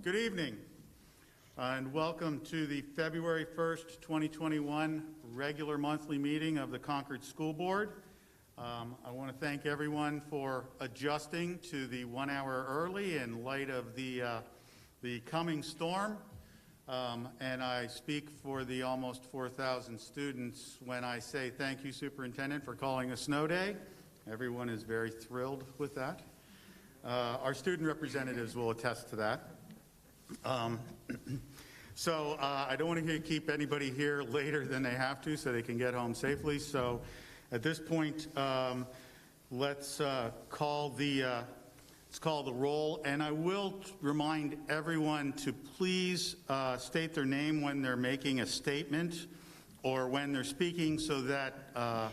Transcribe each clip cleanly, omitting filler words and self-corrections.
Good evening, and welcome to the February 1st, 2021 regular monthly meeting of the Concord School Board. I want to thank everyone for adjusting to the 1 hour early in light of the coming storm. And I speak for the almost 4,000 students when I say thank you, Superintendent, for calling a snow day. Everyone is very thrilled with that. Our student representatives will attest to that. So I don't want to keep anybody here later than they have to so they can get home safely. So at this point, let's call the roll. And I will remind everyone to please state their name when they're making a statement or when they're speaking so that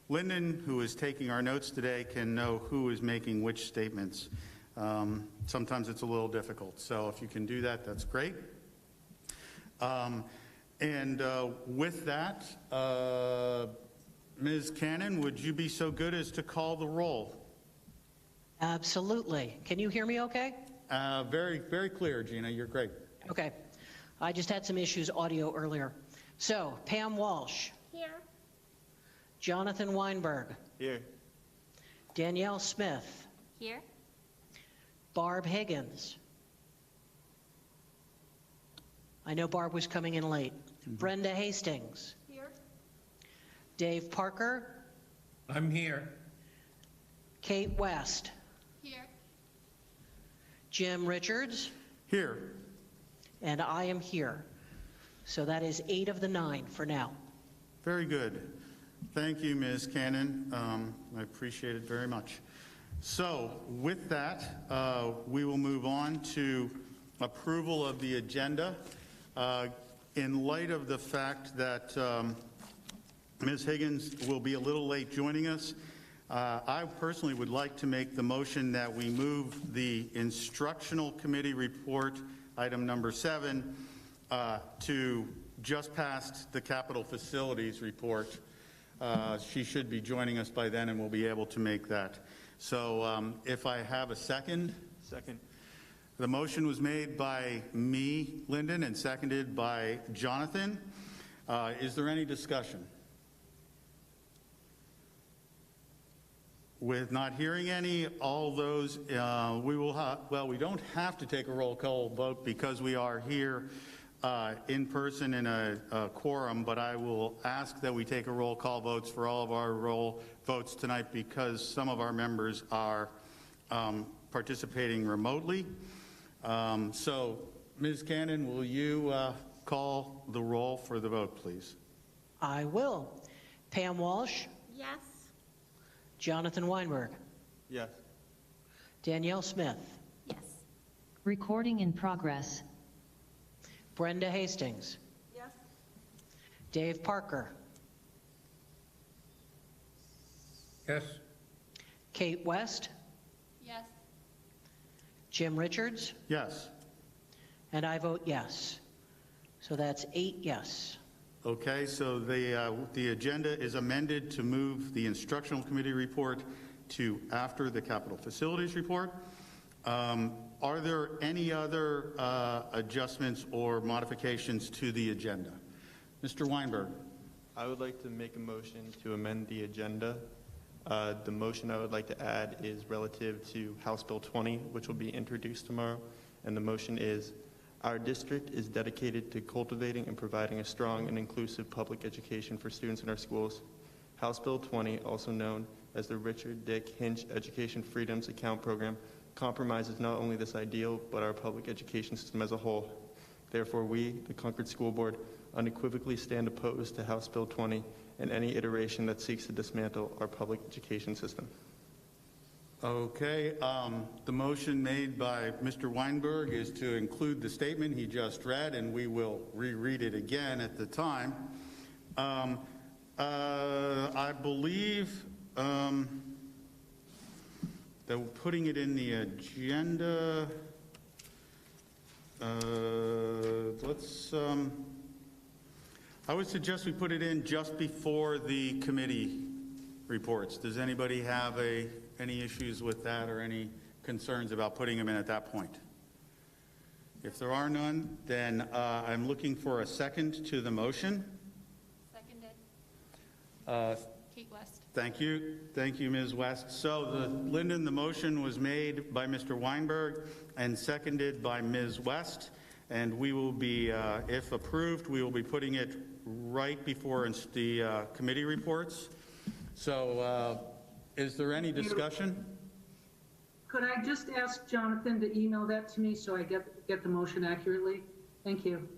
Lyndon, who is taking our notes today, can know who is making which statements. Sometimes it's a little difficult, so if you can do that, that's great. With that, Ms. Cannon, would you be so good as to call the roll? Absolutely. Can you hear me okay? Very, very clear, Gina. You're great. Okay. I just had some issues audio earlier. So, Pam Walsh. Here. Jonathan Weinberg. Here. Danielle Smith. Here. Barb Higgins. I know Barb was coming in late. Brenda Hastings. Here. Dave Parker. I'm here. Kate West. Here. Jim Richards. Here. And I am here. So that is 8 of the 9 for now. Very good. Thank you, Ms. Cannon. I appreciate it very much. So with that, we will move on to approval of the agenda. In light of the fact that Ms. Higgins will be a little late joining us, I personally would like to make the motion that we move the instructional committee report, item number 7, to just past the capital facilities report. She should be joining us by then and we'll be able to make that. So if I have a second. Second. The motion was made by me, Lyndon, and seconded by Jonathan. Is there any discussion? With not hearing any, all those, we don't have to take a roll call vote because we are here in person in a quorum, but I will ask that we take a roll call votes for all of our roll votes tonight because some of our members are participating remotely. So, Ms. Cannon, will you call the roll for the vote, please? I will. Pam Walsh. Yes. Jonathan Weinberg. Yes. Danielle Smith. Yes. Recording in progress. Brenda Hastings. Yes. Dave Parker. Yes. Kate West. Yes. Jim Richards. Yes. And I vote yes. So that's 8 yes. Okay, so the agenda is amended to move the instructional committee report to after the capital facilities report. Are there any other adjustments or modifications to the agenda? Mr. Weinberg. I would like to make a motion to amend the agenda. The motion I would like to add is relative to House Bill 20, which will be introduced tomorrow. And the motion is, our district is dedicated to cultivating and providing a strong and inclusive public education for students in our schools. House Bill 20, also known as the Richard Dick Hinch Education Freedoms Account Program, compromises not only this ideal, but our public education system as a whole. Therefore, we, the Concord School Board, unequivocally stand opposed to House Bill 20 and any iteration that seeks to dismantle our public education system. Okay, the motion made by Mr. Weinberg is to include the statement he just read, and we will reread it again at the time. I believe that putting it in the agenda, I would suggest we put it in just before the committee reports. Does anybody have any issues with that or any concerns about putting them in at that point? If there are none, then I'm looking for a second to the motion. Seconded. Kate West. Thank you. Thank you, Ms. West. So, Lyndon, the motion was made by Mr. Weinberg and seconded by Ms. West. And we will be, if approved, we will be putting it right before the committee reports. So, is there any discussion? Could I just ask Jonathan to email that to me so I get the motion accurately? Thank you.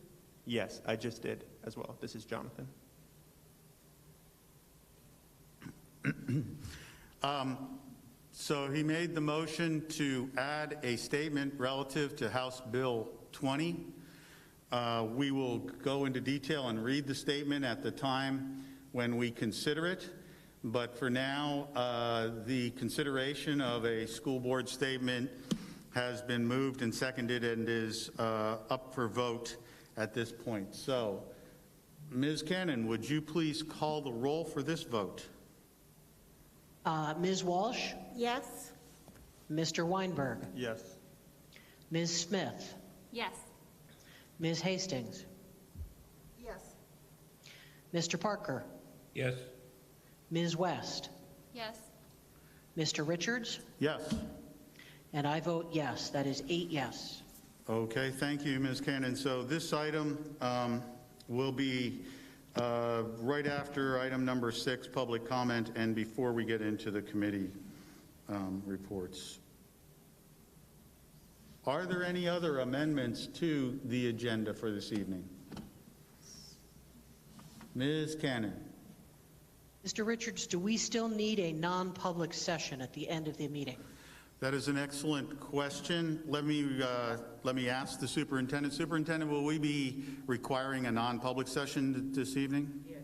Yes, I just did as well. This is Jonathan. So he made the motion to add a statement relative to House Bill 20. We will go into detail and read the statement at the time when we consider it. But for now, the consideration of a school board statement has been moved and seconded and is up for vote at this point. So, Ms. Cannon, would you please call the roll for this vote? Ms. Walsh, Yes. Mr. Weinberg, Yes. Ms. Smith, Yes. Ms. Hastings, Yes. Mr. Parker, Yes. Ms. West, Yes. Mr. Richards, Yes. and I vote yes. That is 8 yes. Okay, thank you, Ms. Cannon. So this item will be right after item number 6, public comment, and before we get into the committee reports. Are there any other amendments to the agenda for this evening? Ms. Cannon. Mr. Richards, do we still need a non-public session at the end of the meeting? That is an excellent question. Let me ask the superintendent. Superintendent, will we be requiring a non-public session this evening? Yes.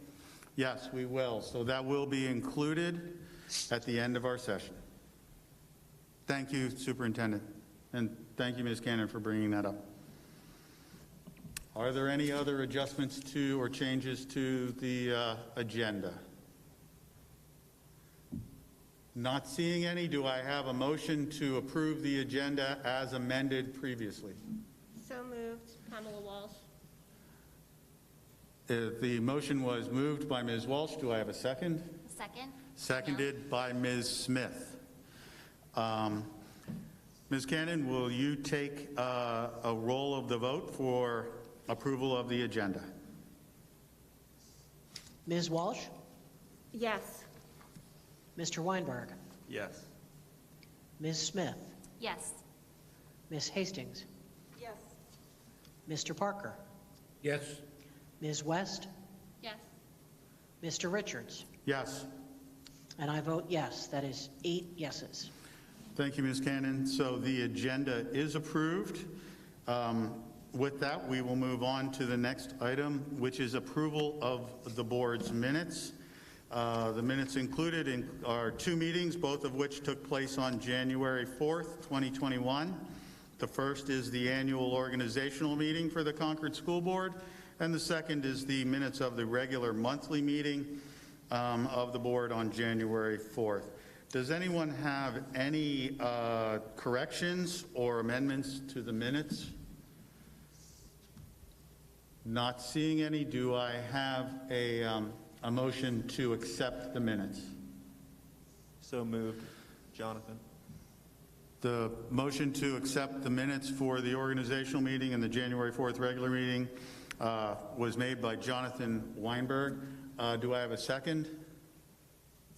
Yes, we will. So that will be included at the end of our session. Thank you, Superintendent. And thank you, Ms. Cannon, for bringing that up. Are there any other adjustments to or changes to the agenda? Not seeing any, do I have a motion to approve the agenda as amended previously? So moved. Pamela Walsh. The motion was moved by Ms. Walsh. Do I have a second? Second. Seconded by Ms. Smith. Ms. Cannon, will you take a roll of the vote for approval of the agenda? Ms. Walsh, Yes. Mr. Weinberg, Yes. Ms. Smith, Yes. Ms. Hastings, Yes. Mr. Parker, Yes. Ms. West, Yes. Mr. Richards, Yes. and I vote yes. That is 8 yeses. Thank you, Ms. Cannon. So the agenda is approved. With that, we will move on to the next item, which is approval of the board's minutes. The minutes included are 2 meetings, both of which took place on January 4th, 2021. The first is the annual organizational meeting for the Concord School Board, and the second is the minutes of the regular monthly meeting of the board on January 4th. Does anyone have any corrections or amendments to the minutes? Not seeing any, do I have a motion to accept the minutes? So moved. Jonathan. The motion to accept the minutes for the organizational meeting and the January 4th regular meeting was made by Jonathan Weinberg. Do I have a second?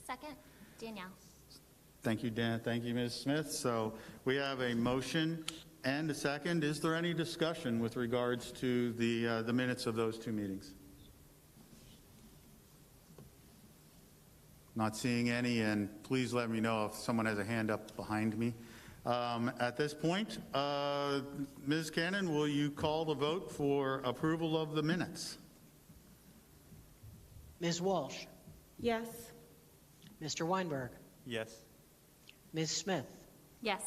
Second. Danielle. Thank you, Dan. Thank you, Ms. Smith. So we have a motion and a second. Is there any discussion with regards to the minutes of those 2 meetings? Not seeing any, and please let me know if someone has a hand up behind me. At this point, Ms. Cannon, will you call the vote for approval of the minutes? Ms. Walsh, Yes. Mr. Weinberg, Yes. Ms. Smith, Yes.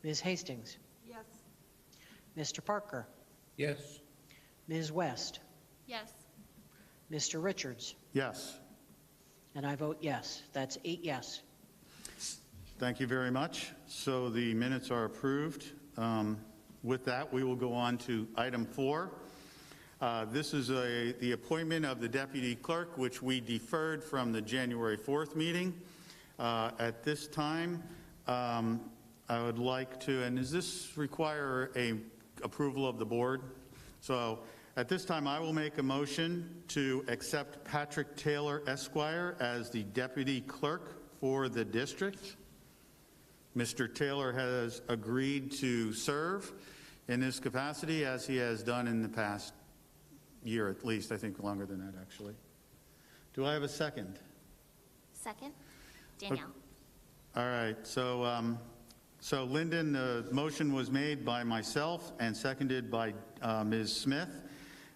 Ms. Hastings, Yes. Mr. Parker, Yes. Ms. West, Yes. Mr. Richards, Yes. and I vote yes. That's 8 yes. Thank you very much. So the minutes are approved. With that, we will go on to item 4. This is the appointment of the deputy clerk, which we deferred from the January 4th meeting. At this time, I would like to, and does this require a approval of the board? So at this time, I will make a motion to accept Patrick Taylor, Esquire, as the deputy clerk for the district. Mr. Taylor has agreed to serve in this capacity, as he has done in the past year at least, I think longer than that, actually. Do I have a second? Second, Danielle. All right, so Lyndon, the motion was made by myself and seconded by Ms. Smith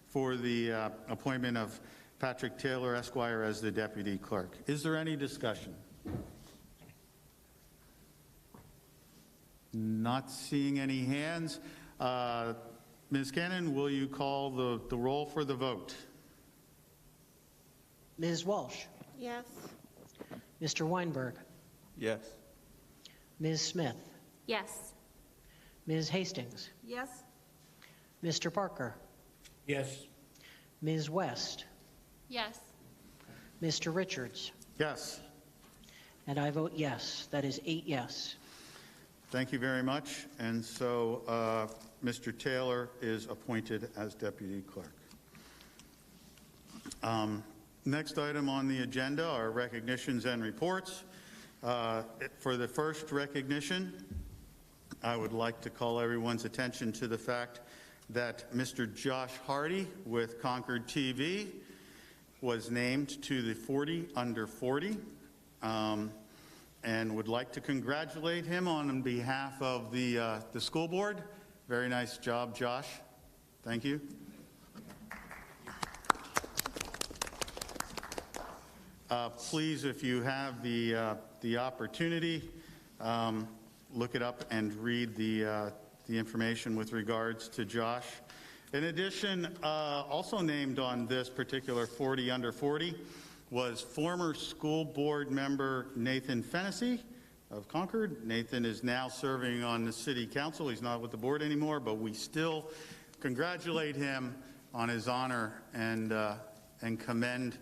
for the appointment of Patrick Taylor, Esquire, as the deputy clerk. Is there any discussion? Not seeing any hands. Ms. Cannon, will you call the roll for the vote? Ms. Walsh? Yes. Mr. Weinberg? Yes. Ms. Smith? Yes. Ms. Hastings? Yes. Mr. Parker? Yes. Ms. West? Yes. Mr. Richards? Yes. And I vote yes. That is 8 yes. Thank you very much. And so Mr. Taylor is appointed as deputy clerk. Next item on the agenda are recognitions and reports. For the first recognition, I would like to call everyone's attention to the fact that Mr. Josh Hardy with Concord TV was named to the 40 under 40, and would like to congratulate him on behalf of the school board. Very nice job, Josh. Thank you. Please, if you have the opportunity, look it up and read the information with regards to Josh. In addition, also named on this particular 40 under 40 was former school board member Nathan Fennessy of Concord. Nathan is now serving on the city council. He's not with the board anymore, but we still congratulate him on his honor and commend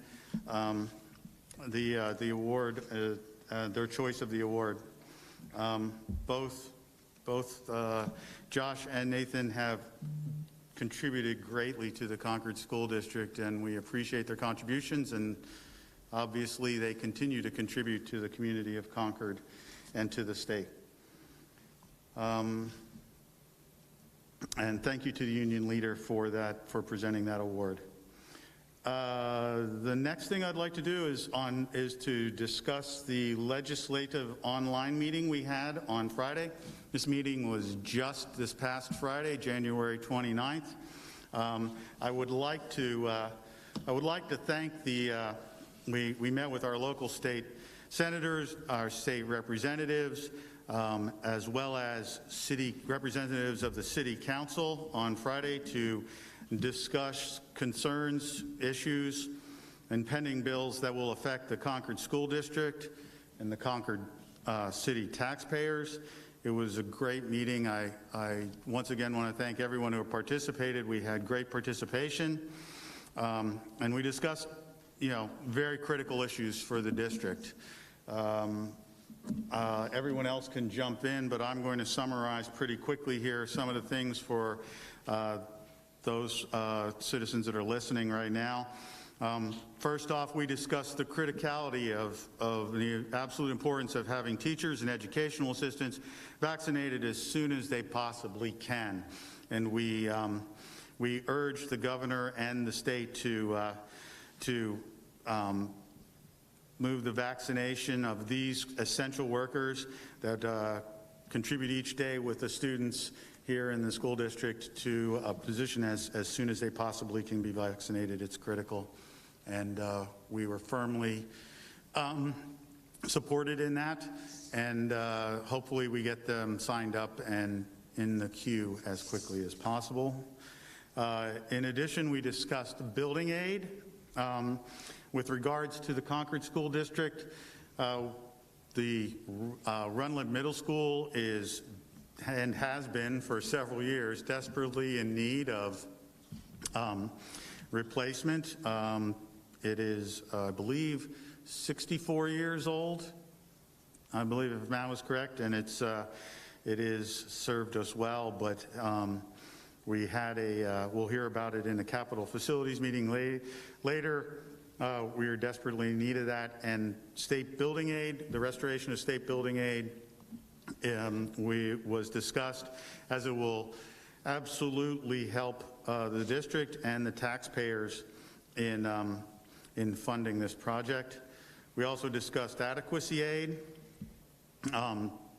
the award, their choice of the award. Both Josh and Nathan have contributed greatly to the Concord School District, and we appreciate their contributions, and obviously they continue to contribute to the community of Concord and to the state. And thank you to the union leader for presenting that award. The next thing I'd like to do is to discuss the legislative online meeting we had on Friday. This meeting was just this past Friday, January 29th. I would like to thank we met with our local state senators, our state representatives, as well as city representatives of the city council on Friday to discuss concerns, issues, and pending bills that will affect the Concord School District and the Concord city taxpayers. It was a great meeting. I once again want to thank everyone who participated. We had great participation, and we discussed, very critical issues for the district. Everyone else can jump in, but I'm going to summarize pretty quickly here some of the things for those citizens that are listening right now. First off, we discussed the criticality of the absolute importance of having teachers and educational assistants vaccinated as soon as they possibly can. And we urged the governor and the state to move the vaccination of these essential workers that contribute each day with the students here in the school district to a position as soon as they possibly can be vaccinated. It's critical. And we were firmly supported in that. And hopefully we get them signed up and in the queue as quickly as possible. In addition, we discussed building aid. With regards to the Concord School District, the Runlet Middle School is and has been for several years, desperately in need of replacement. It is, I believe, 64 years old, I believe, if Matt was correct, and it is served us well, but we had we'll hear about it in the capital facilities meeting later. We are desperately in need of that, and state building aid, the restoration of state building aid was discussed, as it will absolutely help the district and the taxpayers in funding this project. We also discussed adequacy aid.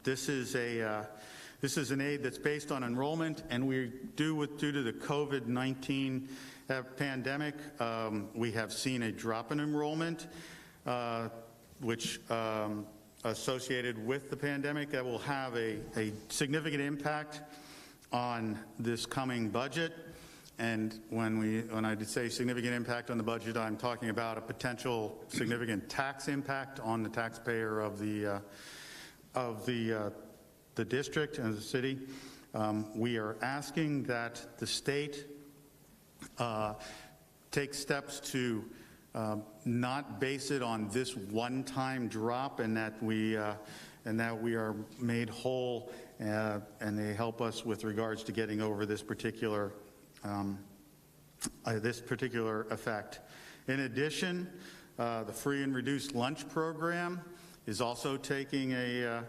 This is an aid that's based on enrollment, and due to the COVID-19 pandemic, we have seen a drop in enrollment, which associated with the pandemic, that will have a significant impact on this coming budget. And when I say significant impact on the budget, I'm talking about a potential significant tax impact on the taxpayer of the district and the city. We are asking that the state take steps to not base it on this one-time drop, and that we are made whole, and they help us with regards to getting over this particular effect. In addition, the free and reduced lunch program is also taking a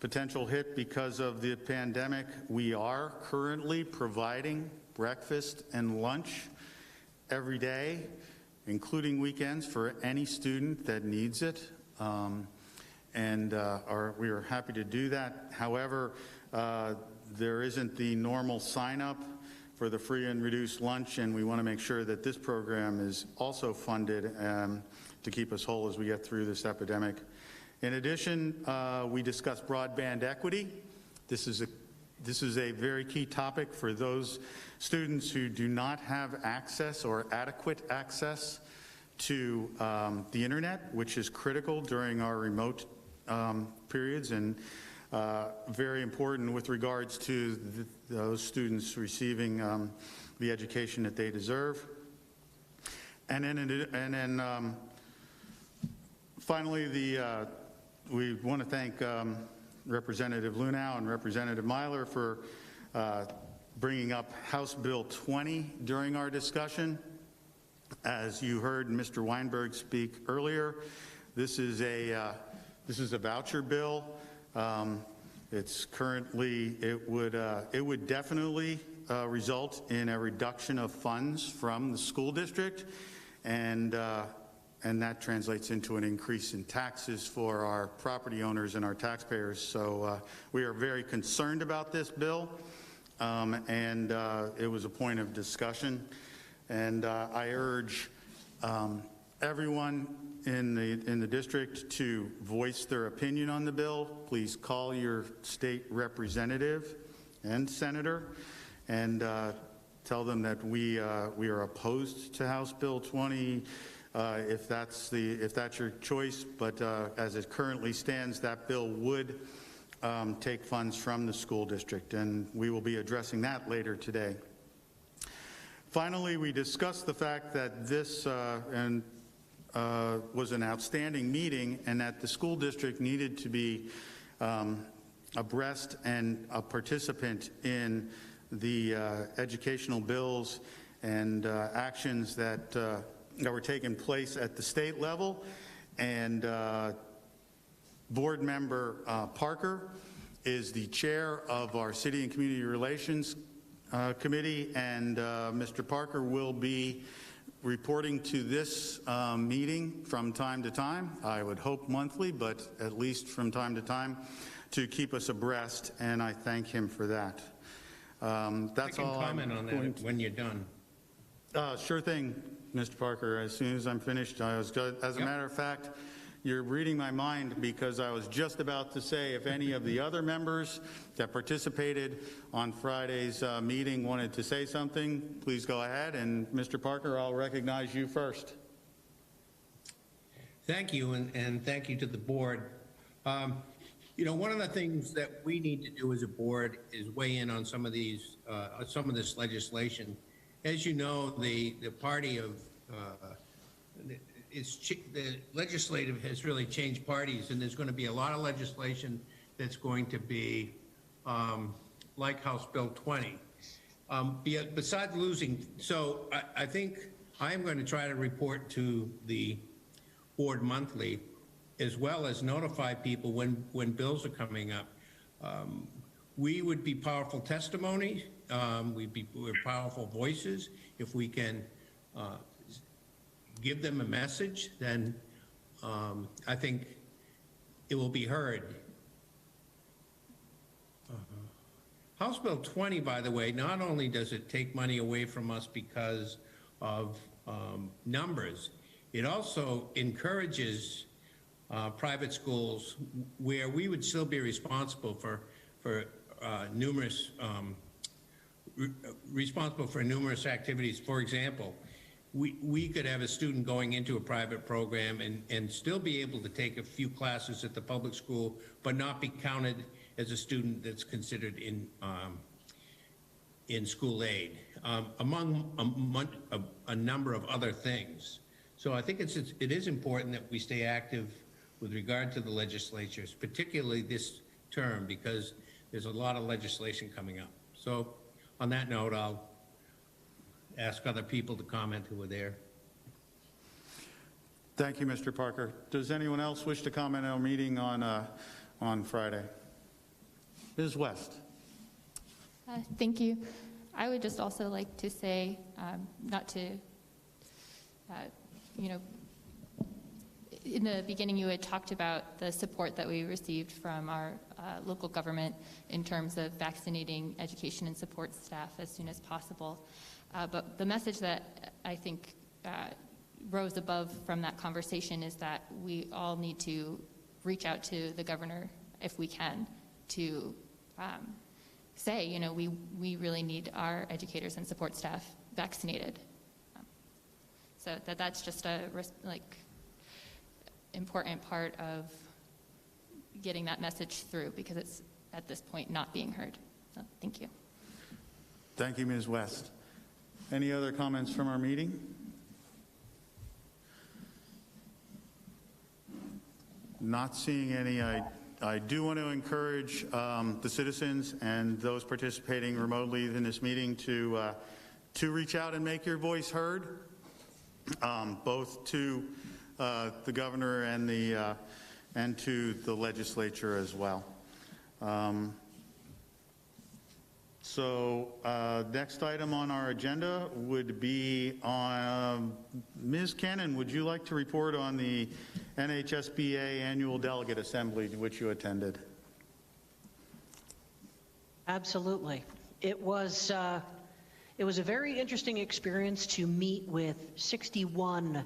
potential hit because of the pandemic. We are currently providing breakfast and lunch every day, including weekends, for any student that needs it. We are happy to do that. However, there isn't the normal sign-up for the free and reduced lunch, and we want to make sure that this program is also funded to keep us whole as we get through this epidemic. In addition, we discussed broadband equity. This is a very key topic for those students who do not have access or adequate access to the internet, which is critical during our remote periods, and very important with regards to those students receiving the education that they deserve. And then finally, we want to thank Representative Lunau and Representative Myler for bringing up House Bill 20 during our discussion. As you heard Mr. Weinberg speak earlier, this is a voucher bill. It's currently, it would definitely result in a reduction of funds from the school district, and that translates into an increase in taxes for our property owners and our taxpayers. So we are very concerned about this bill, and it was a point of discussion. And I urge everyone in the district to voice their opinion on the bill. Please call your state representative and senator and tell them that we are opposed to House Bill 20 if that's your choice. But as it currently stands, that bill would take funds from the school district, and we will be addressing that later today. Finally, we discussed the fact that this was an outstanding meeting, and that the school district needed to be abreast and a participant in the educational bills and actions that were taking place at the state level. And Board Member Parker is the chair of our City and Community Relations Committee, and Mr. Parker will be reporting to this meeting from time to time. I would hope monthly, but at least from time to time, to keep us abreast, and I thank him for that. That's all. I can comment on that when you're done. Sure thing, Mr. Parker. As soon as I'm finished, as a matter of fact, you're reading my mind, because I was just about to say, if any of the other members that participated on Friday's meeting wanted to say something, please go ahead. And Mr. Parker, I'll recognize you first. Thank you, and thank you to the board. You know, one of the things that we need to do as a board is weigh in on some of these, some of this legislation. As you know, the party of, the legislative has really changed parties, and there's going to be a lot of legislation that's going to be like House Bill 20. Besides losing, so I think I'm going to try to report to the board monthly, as well as notify people when bills are coming up. We would be powerful testimony. We're powerful voices. If we can give them a message, then I think it will be heard. House Bill 20, by the way, not only does it take money away from us because of numbers, it also encourages private schools where we would still be responsible for numerous activities. For example, we could have a student going into a private program and still be able to take a few classes at the public school, but not be counted as a student that's considered in school aid, among a number of other things. So I think it is important that we stay active with regard to the legislatures, particularly this term, because there's a lot of legislation coming up. So on that note, I'll ask other people to comment who were there. Thank you, Mr. Parker. Does anyone else wish to comment on our meeting on Friday? Ms. West. Thank you. I would just also like to say, not to, you know, in the beginning you had talked about the support that we received from our local government in terms of vaccinating education and support staff as soon as possible. But the message that I think rose above from that conversation is that we all need to reach out to the governor if we can to say, you know, we really need our educators and support staff vaccinated. So that's just a important part of getting that message through, because it's at this point not being heard. So thank you. Thank you, Ms. West. Any other comments from our meeting? Not seeing any. I do want to encourage the citizens and those participating remotely in this meeting to reach out and make your voice heard, both to the governor and to the legislature as well. Next item on our agenda would be Ms. Cannon, would you like to report on the NHSBA Annual Delegate Assembly to which you attended? Absolutely. It was a very interesting experience to meet with 61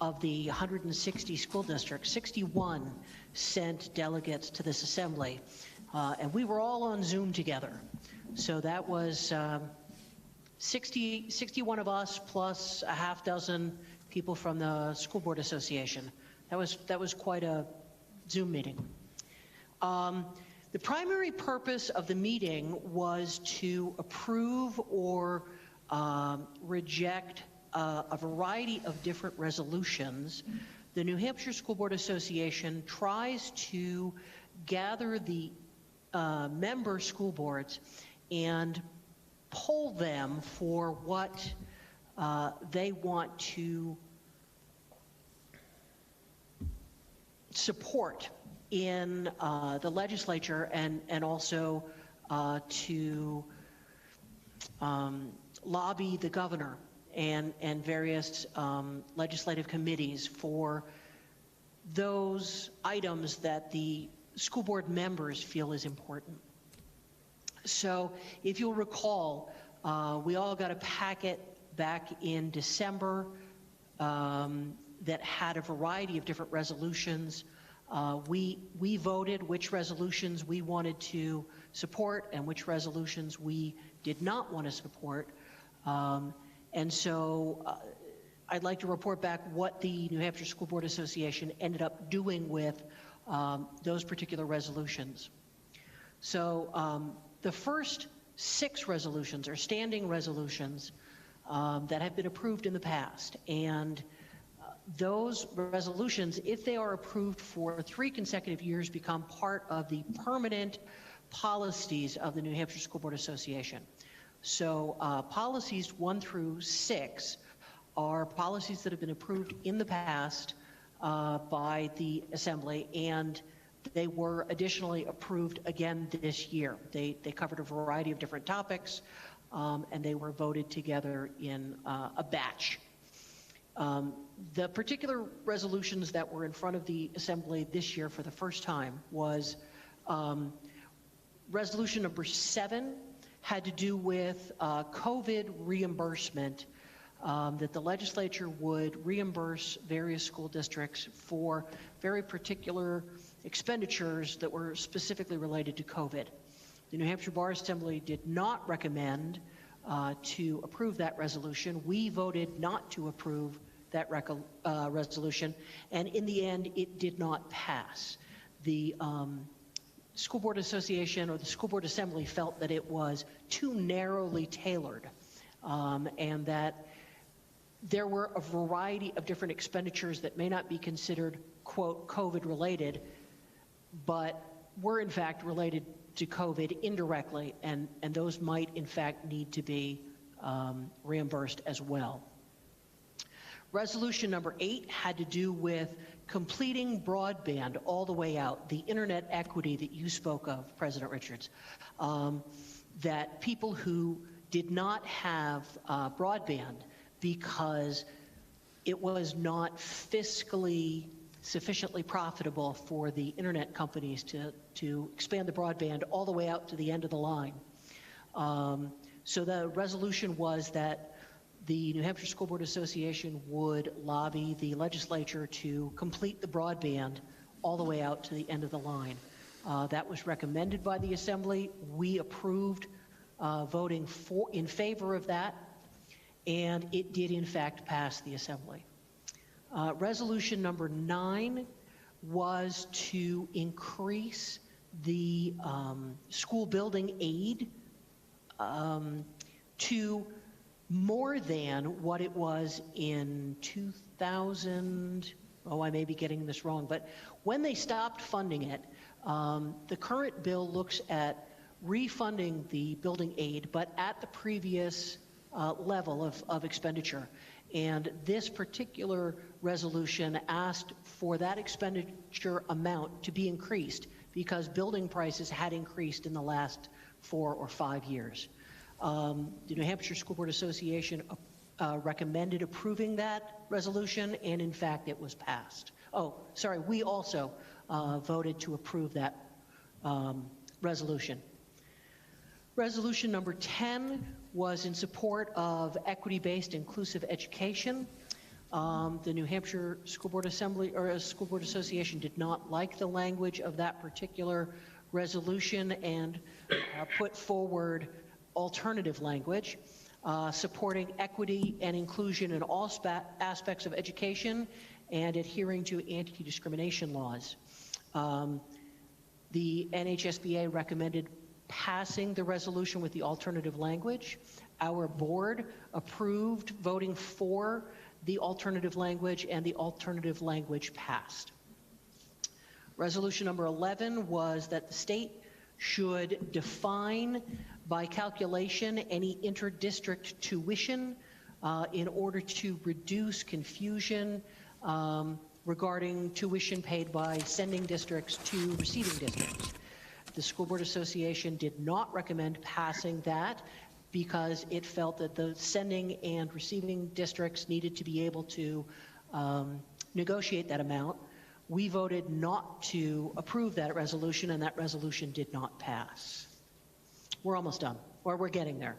of the 160 school districts. 61 sent delegates to this assembly, and we were all on Zoom together. So that was 61 of us plus a half dozen people from the School Board Association. That was quite a Zoom meeting. The primary purpose of the meeting was to approve or reject a variety of different resolutions. The New Hampshire School Board Association tries to gather the member school boards and poll them for what they want to support in the legislature, and also to lobby the governor and various legislative committees for those items that the school board members feel is important. So if you'll recall, we all got a packet back in December that had a variety of different resolutions. We voted which resolutions we wanted to support and which resolutions we did not want to support. And so I'd like to report back what the New Hampshire School Board Association ended up doing with those particular resolutions. So the first 6 resolutions are standing resolutions that have been approved in the past. And those resolutions, if they are approved for 3 consecutive years, become part of the permanent policies of the New Hampshire School Board Association. So policies 1 through 6 are policies that have been approved in the past by the Assembly, and they were additionally approved again this year. They covered a variety of different topics, and they were voted together in a batch. The particular resolutions that were in front of the Assembly this year for the first time was resolution number 7 had to do with COVID reimbursement, that the legislature would reimburse various school districts for very particular expenditures that were specifically related to COVID. The New Hampshire Bar Assembly did not recommend to approve that resolution. We voted not to approve that resolution, and in the end, it did not pass. The School Board Association or the School Board Assembly felt that it was too narrowly tailored, and that there were a variety of different expenditures that may not be considered, quote, COVID related, but were in fact related to COVID indirectly, and those might in fact need to be reimbursed as well. Resolution number 8 had to do with completing broadband all the way out, the internet equity that you spoke of, President Richards, that people who did not have broadband because it was not fiscally sufficiently profitable for the internet companies to expand the broadband all the way out to the end of the line. So the resolution was that the New Hampshire School Board Association would lobby the legislature to complete the broadband all the way out to the end of the line. That was recommended by the Assembly. We approved voting in favor of that, and it did in fact pass the Assembly. Resolution number 9 was to increase the school building aid to more than what it was in 2000. Oh, I may be getting this wrong, but when they stopped funding it, the current bill looks at refunding the building aid, but at the previous level of expenditure. And this particular resolution asked for that expenditure amount to be increased because building prices had increased in the last 4 or 5 years. The New Hampshire School Board Association recommended approving that resolution, and in fact it was passed. Oh, sorry, we also voted to approve that resolution. Resolution number 10 was in support of equity-based inclusive education. The New Hampshire School Board Assembly or School Board Association did not like the language of that particular resolution and put forward alternative language supporting equity and inclusion in all aspects of education and adhering to anti-discrimination laws. The NHSBA recommended passing the resolution with the alternative language. Our board approved voting for the alternative language, and the alternative language passed. Resolution number 11 was that the state should define by calculation any inter-district tuition in order to reduce confusion regarding tuition paid by sending districts to receiving districts. The School Board Association did not recommend passing that because it felt that the sending and receiving districts needed to be able to negotiate that amount. We voted not to approve that resolution, and that resolution did not pass. We're almost done, or we're getting there.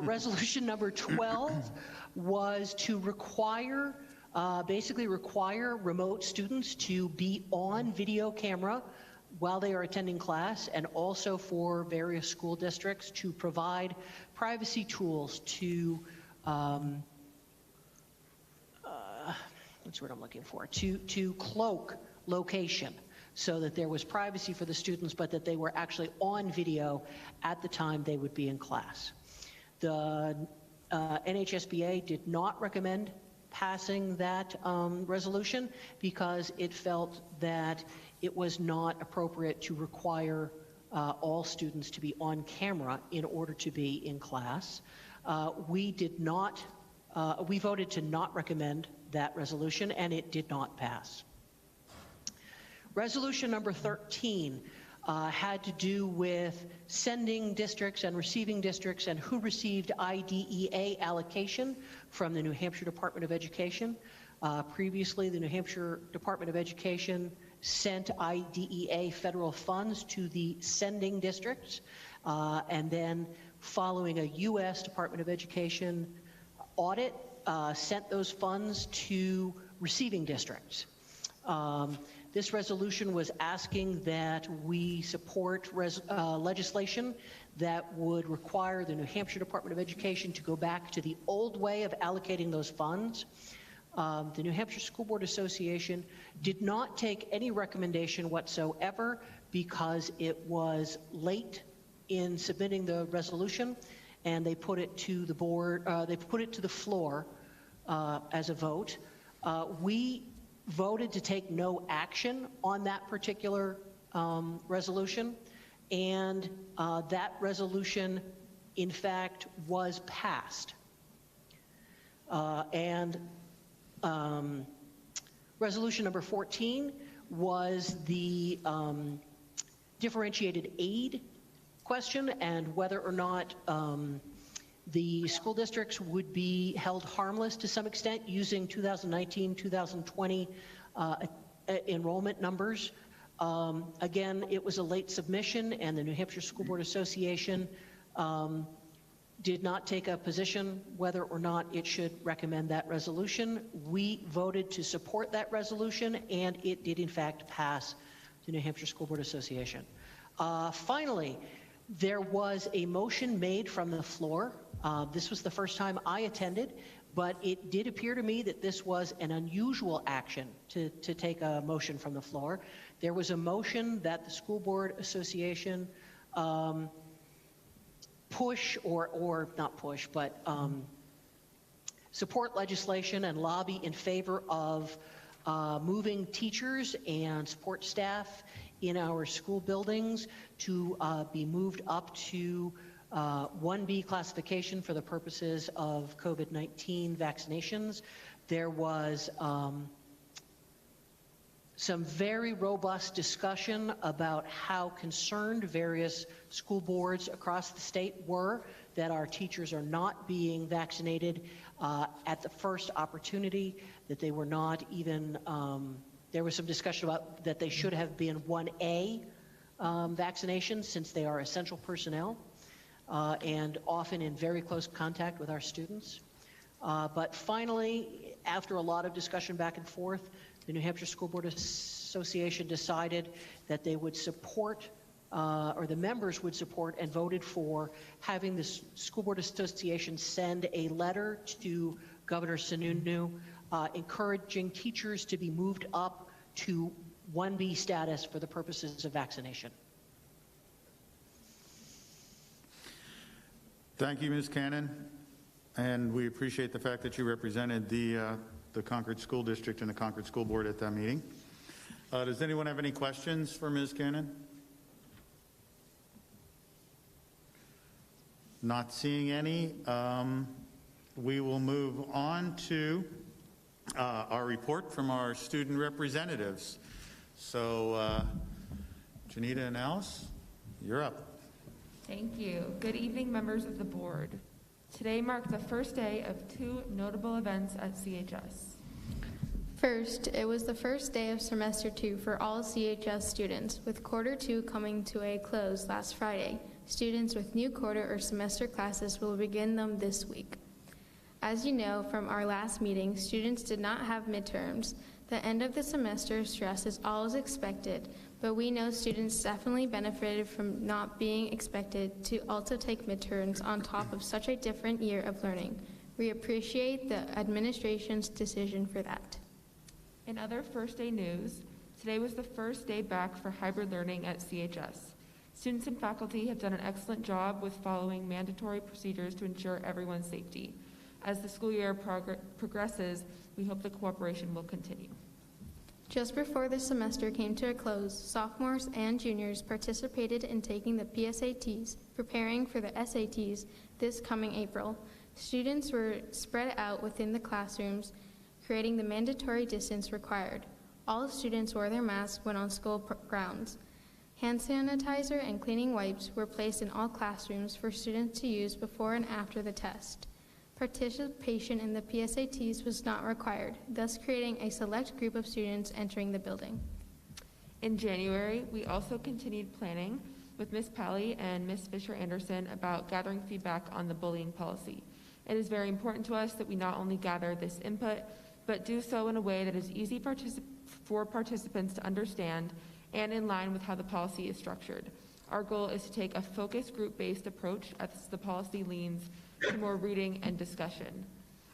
Resolution number 12 was to require, basically require remote students to be on video camera while they are attending class, and also for various school districts to provide privacy tools to, what's the word I'm looking for, to cloak location so that there was privacy for the students, but that they were actually on video at the time they would be in class. The NHSBA did not recommend passing that resolution because it felt that it was not appropriate to require all students to be on camera in order to be in class. We voted to not recommend that resolution, and it did not pass. Resolution number 13 had to do with sending districts and receiving districts and who received IDEA allocation from the New Hampshire Department of Education. Previously, the New Hampshire Department of Education sent IDEA federal funds to the sending districts, and then following a U.S. Department of Education audit, sent those funds to receiving districts. This resolution was asking that we support legislation that would require the New Hampshire Department of Education to go back to the old way of allocating those funds. The New Hampshire School Board Association did not take any recommendation whatsoever because it was late in submitting the resolution, and they put it to the board, they put it to the floor as a vote. We voted to take no action on that particular resolution, and that resolution, in fact, was passed. Resolution number 14 was the differentiated aid question and whether or not the school districts would be held harmless to some extent using 2019-2020 enrollment numbers. Again, it was a late submission, and the New Hampshire School Board Association did not take a position whether or not it should recommend that resolution. We voted to support that resolution, and it did in fact pass the New Hampshire School Board Association. Finally, there was a motion made from the floor. This was the first time I attended, but it did appear to me that this was an unusual action to take a motion from the floor. There was a motion that the School Board Association push or not push, but support legislation and lobby in favor of moving teachers and support staff in our school buildings to be moved up to 1B classification for the purposes of COVID-19 vaccinations. There was some very robust discussion about how concerned various school boards across the state were that our teachers are not being vaccinated at the first opportunity, that they were not even, there was some discussion about that they should have been 1A vaccinations since they are essential personnel and often in very close contact with our students. But finally, after a lot of discussion back and forth, the New Hampshire School Board Association decided that they would support, or the members would support and voted for having the School Board Association send a letter to Governor Sununu encouraging teachers to be moved up to 1B status for the purposes of vaccination. Thank you, Ms. Cannon, and we appreciate the fact that you represented the Concord School District and the Concord School Board at that meeting. Does anyone have any questions for Ms. Cannon? Not seeing any. We will move on to our report from our student representatives. So, Janita and Alice, you're up. Thank you. Good evening, members of the board. Today marked the first day of two notable events at CHS. First, it was the first day of semester 2 for all CHS students, with quarter 2 coming to a close last Friday. Students with new quarter or semester classes will begin them this week. As you know from our last meeting, students did not have midterms. The end of the semester stress is always expected, but we know students definitely benefited from not being expected to also take midterms on top of such a different year of learning. We appreciate the administration's decision for that. In other first day news, Today was the first day back for hybrid learning at CHS. Students and faculty have done an excellent job with following mandatory procedures to ensure everyone's safety. As the school year progresses, we hope the cooperation will continue. Just before the semester came to a close, sophomores and juniors participated in taking the PSATs, preparing for the SATs this coming April. Students were spread out within the classrooms, creating the mandatory distance required. All students wore their masks when on school grounds. Hand sanitizer and cleaning wipes were placed in all classrooms for students to use before and after the test. Participation in the PSATs was not required, thus creating a select group of students entering the building. In January, we also continued planning with Ms. Pally and Ms. Fisher-Anderson about gathering feedback on the bullying policy. It is very important to us that we not only gather this input, but do so in a way that is easy for participants to understand and in line with how the policy is structured. Our goal is to take a focused group-based approach as the policy leans to more reading and discussion.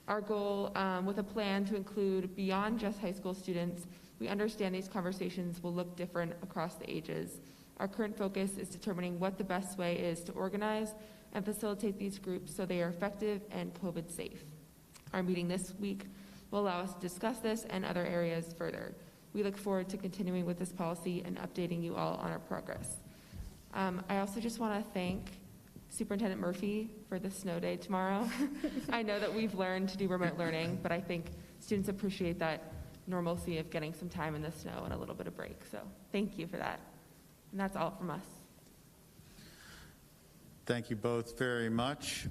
Our goal with a plan to include beyond just high school students, we understand these conversations will look different across the ages. Our current focus is determining what the best way is to organize and facilitate these groups so they are effective and COVID safe. Our meeting this week will allow us to discuss this and other areas further. We look forward to continuing with this policy and updating you all on our progress. I also just want to thank Superintendent Murphy for the snow day tomorrow. I know that we've learned to do remote learning, but I think students appreciate that normalcy of getting some time in the snow and a little bit of break. So thank you for that. And that's all from us. Thank you both very much.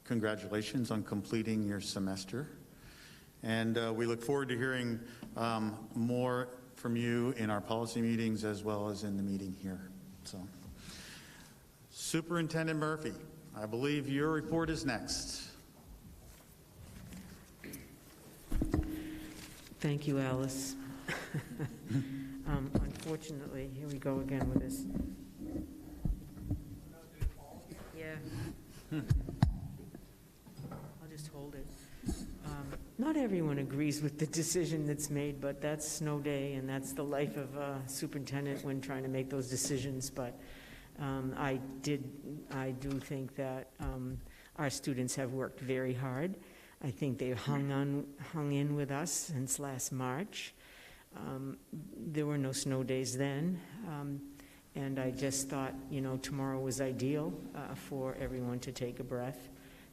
Congratulations on completing your semester. And we look forward to hearing more from you in our policy meetings as well as in the meeting here. So, Superintendent Murphy, I believe your report is next. Thank you, Alice. Unfortunately, here we go again with this. Yeah. I'll just hold it. Not everyone agrees with the decision that's made, but that's snow day, and that's the life of a superintendent when trying to make those decisions. But I do think that our students have worked very hard. I think they've hung in with us since last March. There were no snow days then, and I just thought, tomorrow was ideal for everyone to take a breath.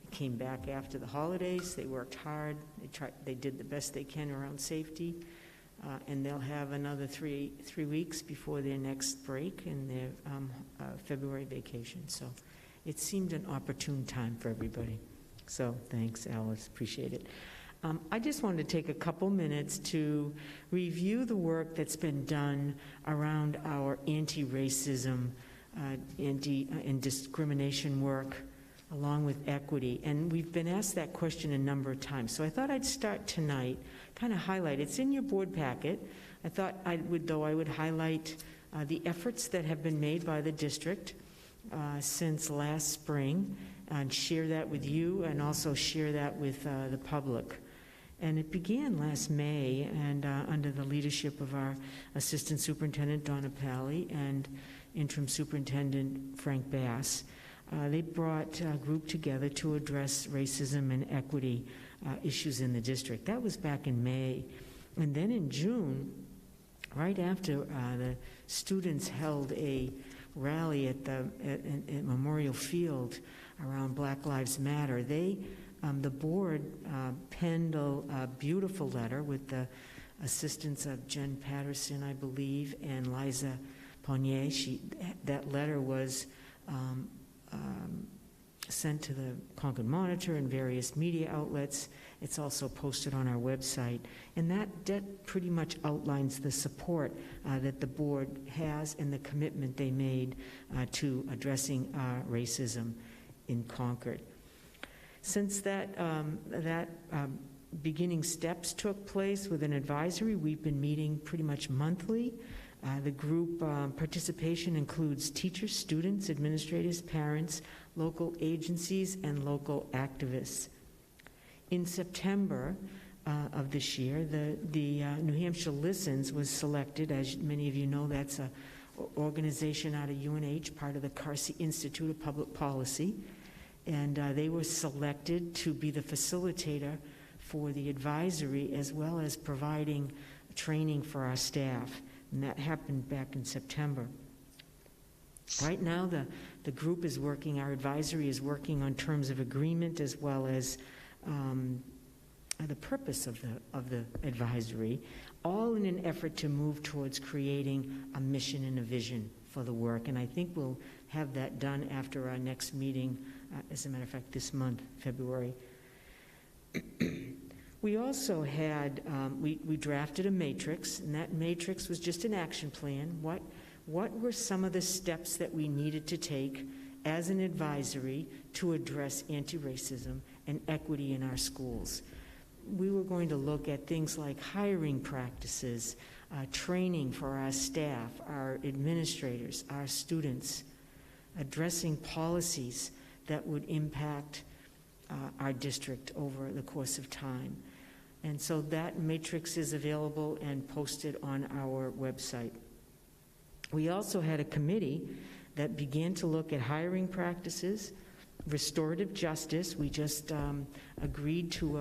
They came back after the holidays. They worked hard. They did the best they can around safety, and they'll have another three weeks before their next break and their February vacation. So it seemed an opportune time for everybody. So thanks, Alice. Appreciate it. I just wanted to take a couple minutes to review the work that's been done around our anti-racism, and discrimination work, along with equity. And we've been asked that question a number of times. So I thought I'd start tonight, kind of highlight. It's in your board packet. I thought I would highlight the efforts that have been made by the district since last spring, and share that with you, and also share that with the public. And it began last May, and under the leadership of our Assistant Superintendent, Donna Pally, and Interim Superintendent, Frank Bass. They brought a group together to address racism and equity issues in the district. That was back in May. And then in June, right after the students held a rally at Memorial Field around Black Lives Matter, the board penned a beautiful letter with the assistance of Jen Patterson, I believe, and Liza Ponier. That letter was sent to the Concord Monitor and various media outlets. It's also posted on our website. And that pretty much outlines the support that the board has and the commitment they made to addressing racism in Concord. Since that beginning steps took place with an advisory, we've been meeting pretty much monthly. The group participation includes teachers, students, administrators, parents, local agencies, and local activists. In September, of this year. The New Hampshire Listens was selected. As many of you know, that's an organization out of UNH, part of the Carsey Institute of Public Policy. And they were selected to be the facilitator for the advisory, as well as providing training for our staff. And that happened back in September. Right now, the group is working, our advisory is working on terms of agreement, as well as the purpose of the advisory, all in an effort to move towards creating a mission and a vision for the work. And I think we'll have that done after our next meeting, as a matter of fact, this month, February. We also had, we drafted a matrix, and that matrix was just an action plan. What were some of the steps that we needed to take as an advisory to address anti-racism and equity in our schools? We were going to look at things like hiring practices, training for our staff, our administrators, our students, addressing policies that would impact our district over the course of time. And so that matrix is available and posted on our website. We also had a committee that began to look at hiring practices, restorative justice. We just agreed to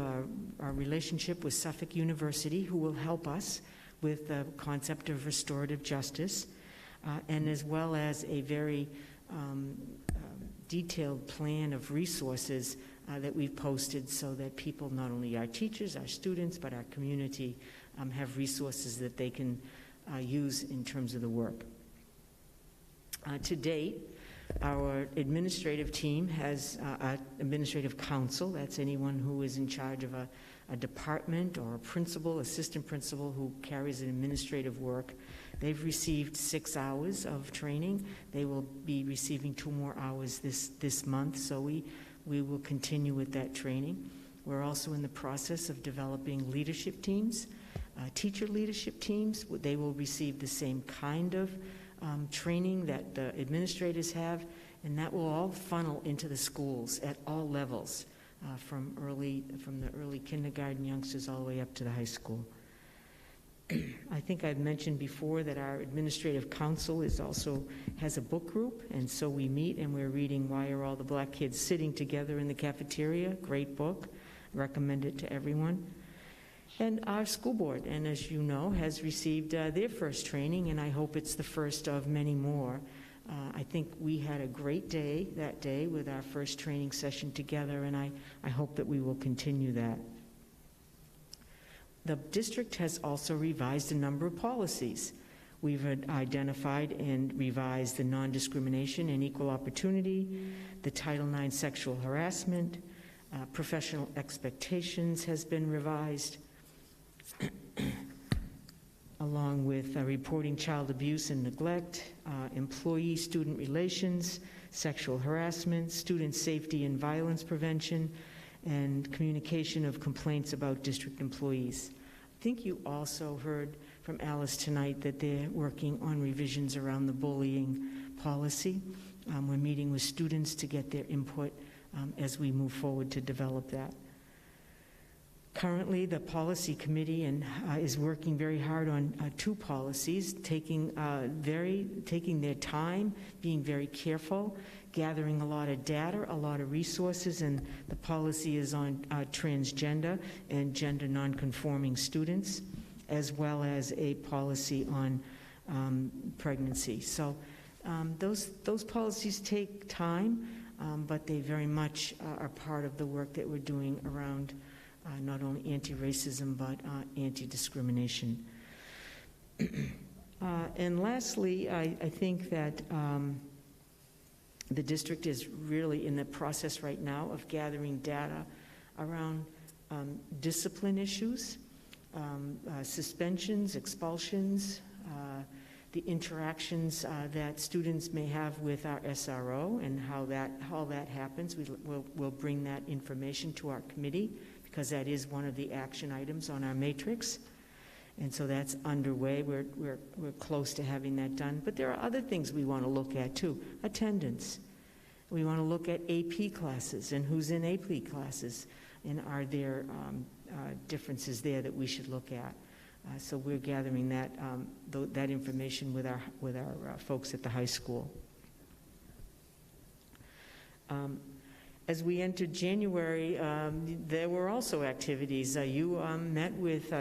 our relationship with Suffolk University, who will help us with the concept of restorative justice, and as well as a very detailed plan of resources that we've posted, so that people, not only our teachers, our students, but our community, have resources that they can use in terms of the work. To date, our administrative team has an administrative council. That's anyone who is in charge of a department, or a principal, assistant principal who carries an administrative work. They've received 6 hours of training. They will be receiving 2 more hours this month, so we will continue with that training. We're also in the process of developing leadership teams, teacher leadership teams. They will receive the same kind of training that the administrators have, and that will all funnel into the schools at all levels, from the early kindergarten youngsters all the way up to the high school. I think I've mentioned before that our administrative council has a book group, and so we meet and we're reading Why Are All the Black Kids Sitting Together in the Cafeteria? Great book. Recommend it to everyone. And our school board, and as you know, has received their first training, and I hope it's the first of many more. I think we had a great day that day with our first training session together, and I hope that we will continue that. The district has also revised a number of policies. We've identified and revised the non-discrimination and equal opportunity, the Title IX sexual harassment, professional expectations has been revised, along with reporting child abuse and neglect, employee-student relations, sexual harassment, student safety and violence prevention, and communication of complaints about district employees. I think you also heard from Alice tonight that they're working on revisions around the bullying policy. We're meeting with students to get their input as we move forward to develop that. Currently, the policy committee is working very hard on 2 policies, taking their time, being very careful, gathering a lot of data, a lot of resources, and the policy is on transgender and gender nonconforming students, as well as a policy on pregnancy. So those policies take time, but they very much are part of the work that we're doing around not only anti-racism, but anti-discrimination. And lastly, I think that the district is really in the process right now of gathering data around discipline issues, suspensions, expulsions, the interactions that students may have with our SRO, and how that happens. We'll bring that information to our committee, because that is one of the action items on our matrix. And so that's underway. We're close to having that done. But there are other things we want to look at too. Attendance. We want to look at AP classes and who's in AP classes, and are there differences there that we should look at. So we're gathering that, that information with our folks at the high school. As we entered January, there were also activities. You met with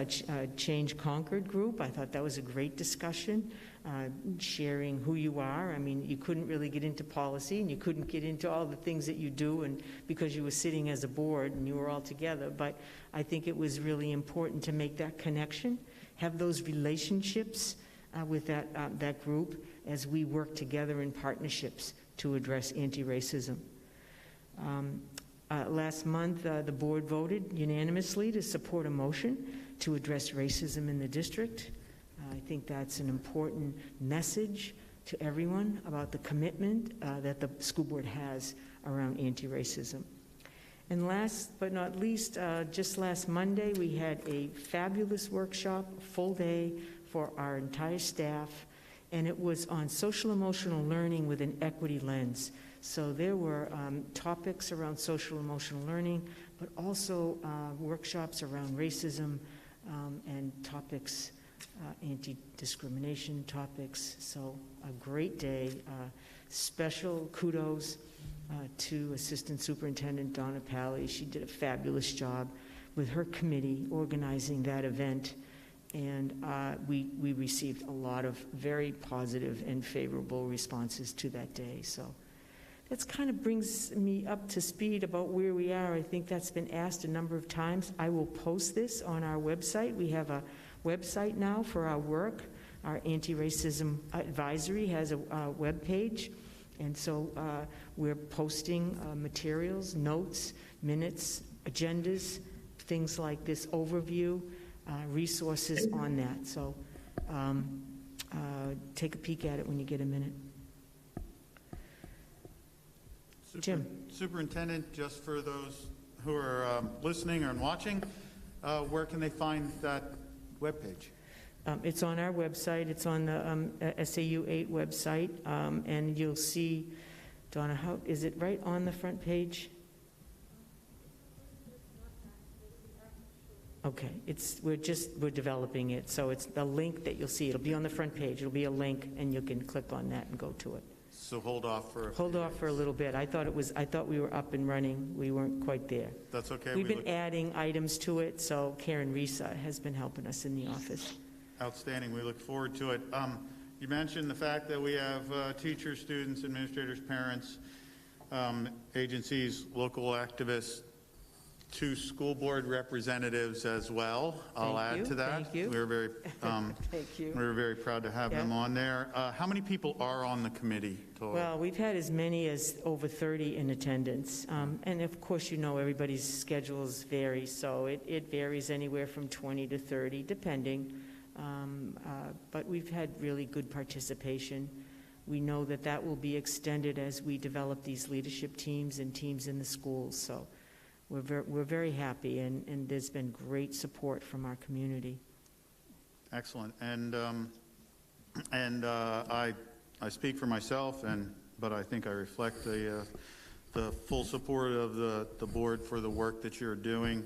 Change Concord group. I thought that was a great discussion, sharing who you are. I mean, you couldn't really get into policy, and you couldn't get into all the things that you do, and because you were sitting as a board and you were all together. But I think it was really important to make that connection, have those relationships with that group as we work together in partnerships to address anti-racism. Last month, the board voted unanimously to support a motion to address racism in the district. I think that's an important message to everyone about the commitment that the school board has around anti-racism. And last but not least, just last Monday, we had a fabulous workshop, full day for our entire staff, and it was on social emotional learning with an equity lens. So there were topics around social emotional learning, but also workshops around racism and topics, anti-discrimination topics. So a great day. Special kudos to Assistant Superintendent Donna Pally. She did a fabulous job with her committee organizing that event. And we received a lot of very positive and favorable responses to that day. So that kind of brings me up to speed about where we are. I think that's been asked a number of times. I will post this on our website. We have a website now for our work. Our anti-racism advisory has a web page. And so we're posting materials, notes, minutes, agendas, things like this overview, resources on that. So take a peek at it when you get a minute. Jim. Superintendent, just for those who are listening or watching, where can they find that webpage? It's on our website. It's on the SAU 8 website, and you'll see, Donna, how is it right on the front page? Okay, we're developing it, so it's the link that you'll see. It'll be on the front page. It'll be a link, and you can click on that and go to it. So hold off for a little bit. I thought we were up and running. We weren't quite there. That's okay. We've been adding items to it, so Karen Risa has been helping us in the office. Outstanding. We look forward to it. You mentioned the fact that we have teachers, students, administrators, parents, agencies, local activists, 2 school board representatives as well. I'll add to that. Thank you. We're very, Thank you. we're very proud to have them on there. How many people are on the committee total? Well, we've had as many as over 30 in attendance. And of course, you know, everybody's schedules vary, so it varies anywhere from 20 to 30, depending. But we've had really good participation. We know that that will be extended as we develop these leadership teams and teams in the schools. So we're very happy, and there's been great support from our community. Excellent. And I speak for myself, but I think I reflect the full support of the board for the work that you're doing.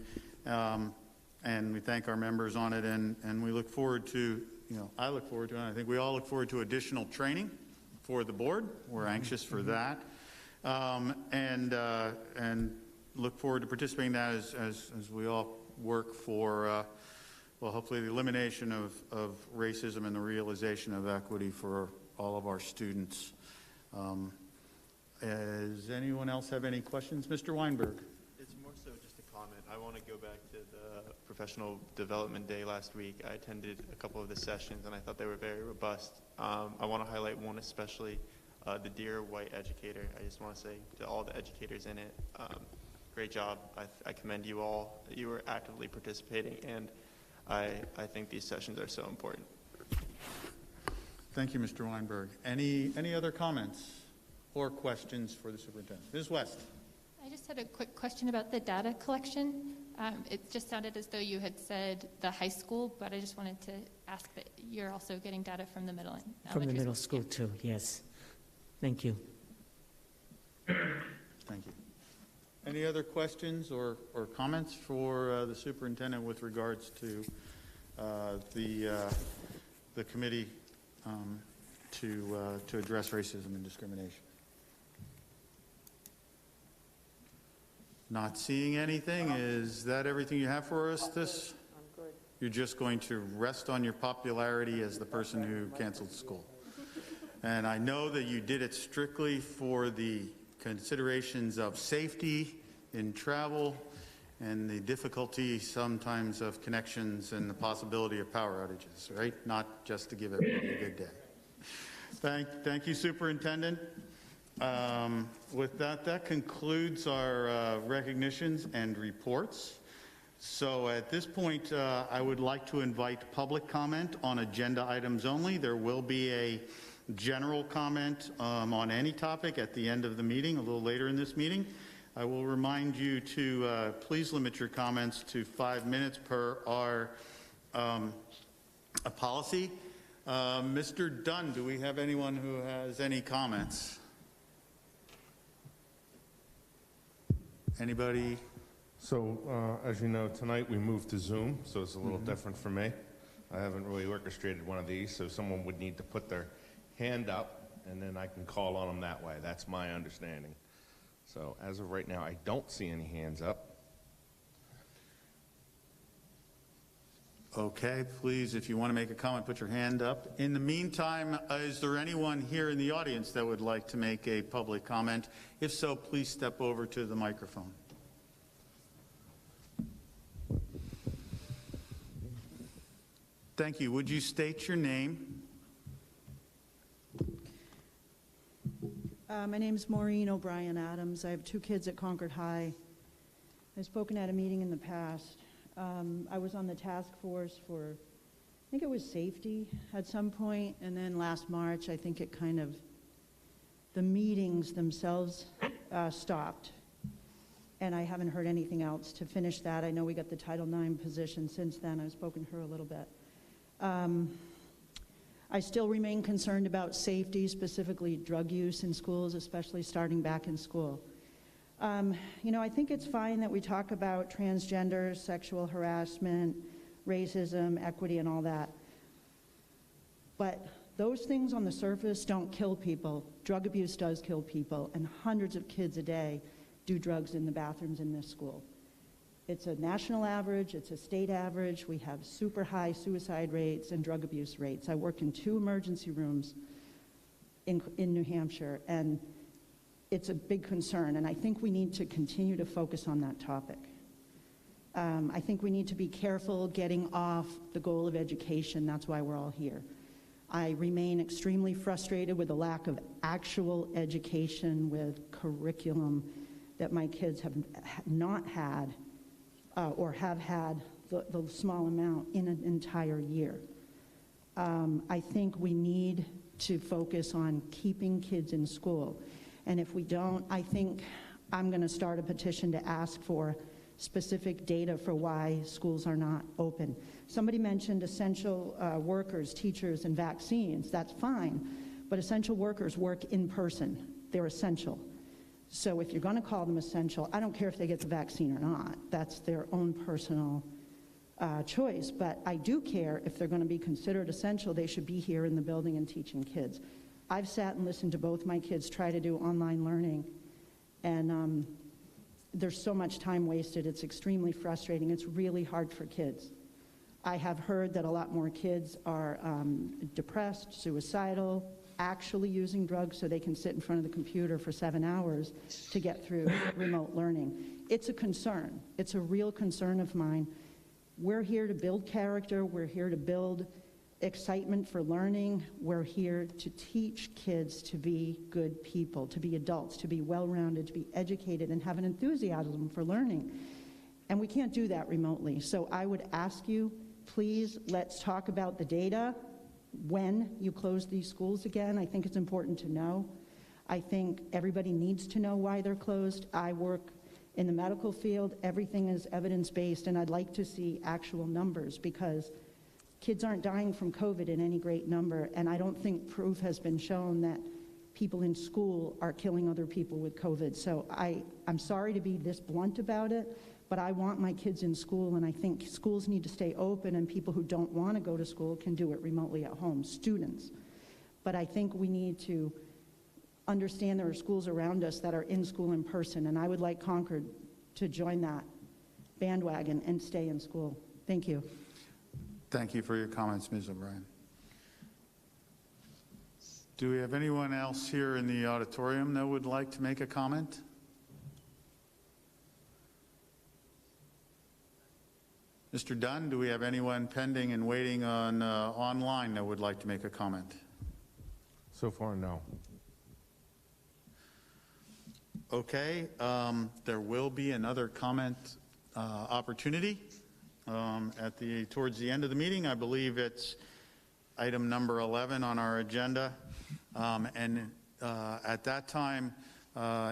And we thank our members on it, and we look forward to, I look forward to, and I think we all look forward to additional training for the board. We're anxious for that. And look forward to participating in that as we all work for, well, hopefully the elimination of racism and the realization of equity for all of our students. Does anyone else have any questions? Mr. Weinberg. It's more so just a comment. I want to go back to the professional development day last week. I attended a couple of the sessions, and I thought they were very robust. I want to highlight one especially, the Dear White Educator. I just want to say to all the educators in it, great job. I commend you all. You were actively participating, and I think these sessions are so important. Thank you, Mr. Weinberg. Any other comments or questions for the superintendent? Ms. West. I just had a quick question about the data collection. It just sounded as though you had said the high school, but I just wanted to ask that you're also getting data from the middle and elementary From the middle school too, yes. Thank you. Thank you. Any other questions or comments for the superintendent with regards to the committee to address racism and discrimination? Not seeing anything. Is that everything you have for us this? I'm good. You're just going to rest on your popularity as the person who canceled school. And I know that you did it strictly for the considerations of safety in travel and the difficulty sometimes of connections and the possibility of power outages, right? Not just to give everybody a good day. Thank you, Superintendent. With that, that concludes our recognitions and reports. So at this point, I would like to invite public comment on agenda items only. There will be a general comment on any topic at the end of the meeting, a little later in this meeting. I will remind you to please limit your comments to 5 minutes per our policy. Mr. Dunn, do we have anyone who has any comments? Anybody? So, as you know, tonight we moved to Zoom, so it's a little different for me. I haven't really orchestrated one of these, so someone would need to put their hand up, and then I can call on them that way. That's my understanding. So, as of right now, I don't see any hands up. Okay, please, if you want to make a comment, put your hand up. In the meantime, is there anyone here in the audience that would like to make a public comment? If so, please step over to the microphone. Thank you. Would you state your name? My name is Maureen O'Brien Adams. I have 2 kids at Concord High. I've spoken at a meeting in the past. I was on the task force for, I think it was safety at some point, and then last March, I think it kind of, the meetings themselves stopped, and I haven't heard anything else to finish that. I know we got the Title IX position since then. I've spoken to her a little bit. I still remain concerned about safety, specifically drug use in schools, especially starting back in school. You know, I think it's fine that we talk about transgender, sexual harassment, racism, equity, and all that. But those things on the surface don't kill people. Drug abuse does kill people, and hundreds of kids a day do drugs in the bathrooms in this school. It's a national average, it's a state average. We have super high suicide rates and drug abuse rates. I work in 2 emergency rooms in New Hampshire, and it's a big concern, and I think we need to continue to focus on that topic. I think we need to be careful getting off the goal of education. That's why we're all here. I remain extremely frustrated with the lack of actual education with curriculum that my kids have not had or have had the small amount in an entire year. I think we need to focus on keeping kids in school. And if we don't, I think I'm going to start a petition to ask for specific data for why schools are not open. Somebody mentioned essential workers, teachers, and vaccines. That's fine, but essential workers work in person. They're essential. So if you're going to call them essential, I don't care if they get the vaccine or not. That's their own personal choice. But I do care if they're going to be considered essential, they should be here in the building and teaching kids. I've sat and listened to both my kids try to do online learning, and there's so much time wasted. It's extremely frustrating. It's really hard for kids. I have heard that a lot more kids are depressed, suicidal, actually using drugs so they can sit in front of the computer for 7 hours to get through remote learning. It's a concern. It's a real concern of mine. We're here to build character. We're here to build excitement for learning. We're here to teach kids to be good people, to be adults, to be well-rounded, to be educated, and have an enthusiasm for learning. And we can't do that remotely. So I would ask you, please, let's talk about the data when you close these schools again. I think it's important to know. I think everybody needs to know why they're closed. I work in the medical field. Everything is evidence-based, and I'd like to see actual numbers because kids aren't dying from COVID in any great number, and I don't think proof has been shown that people in school are killing other people with COVID. So I'm sorry to be this blunt about it, but I want my kids in school, and I think schools need to stay open, and people who don't want to go to school can do it remotely at home, students. But I think we need to understand there are schools around us that are in school in person, and I would like Concord to join that bandwagon and stay in school. Thank you. Thank you for your comments, Ms. O'Brien. Do we have anyone else here in the auditorium that would like to make a comment? Mr. Dunn, do we have anyone pending and waiting on online that would like to make a comment? So far, no. Okay, there will be another comment opportunity towards the end of the meeting. I believe it's item number 11 on our agenda. At that time,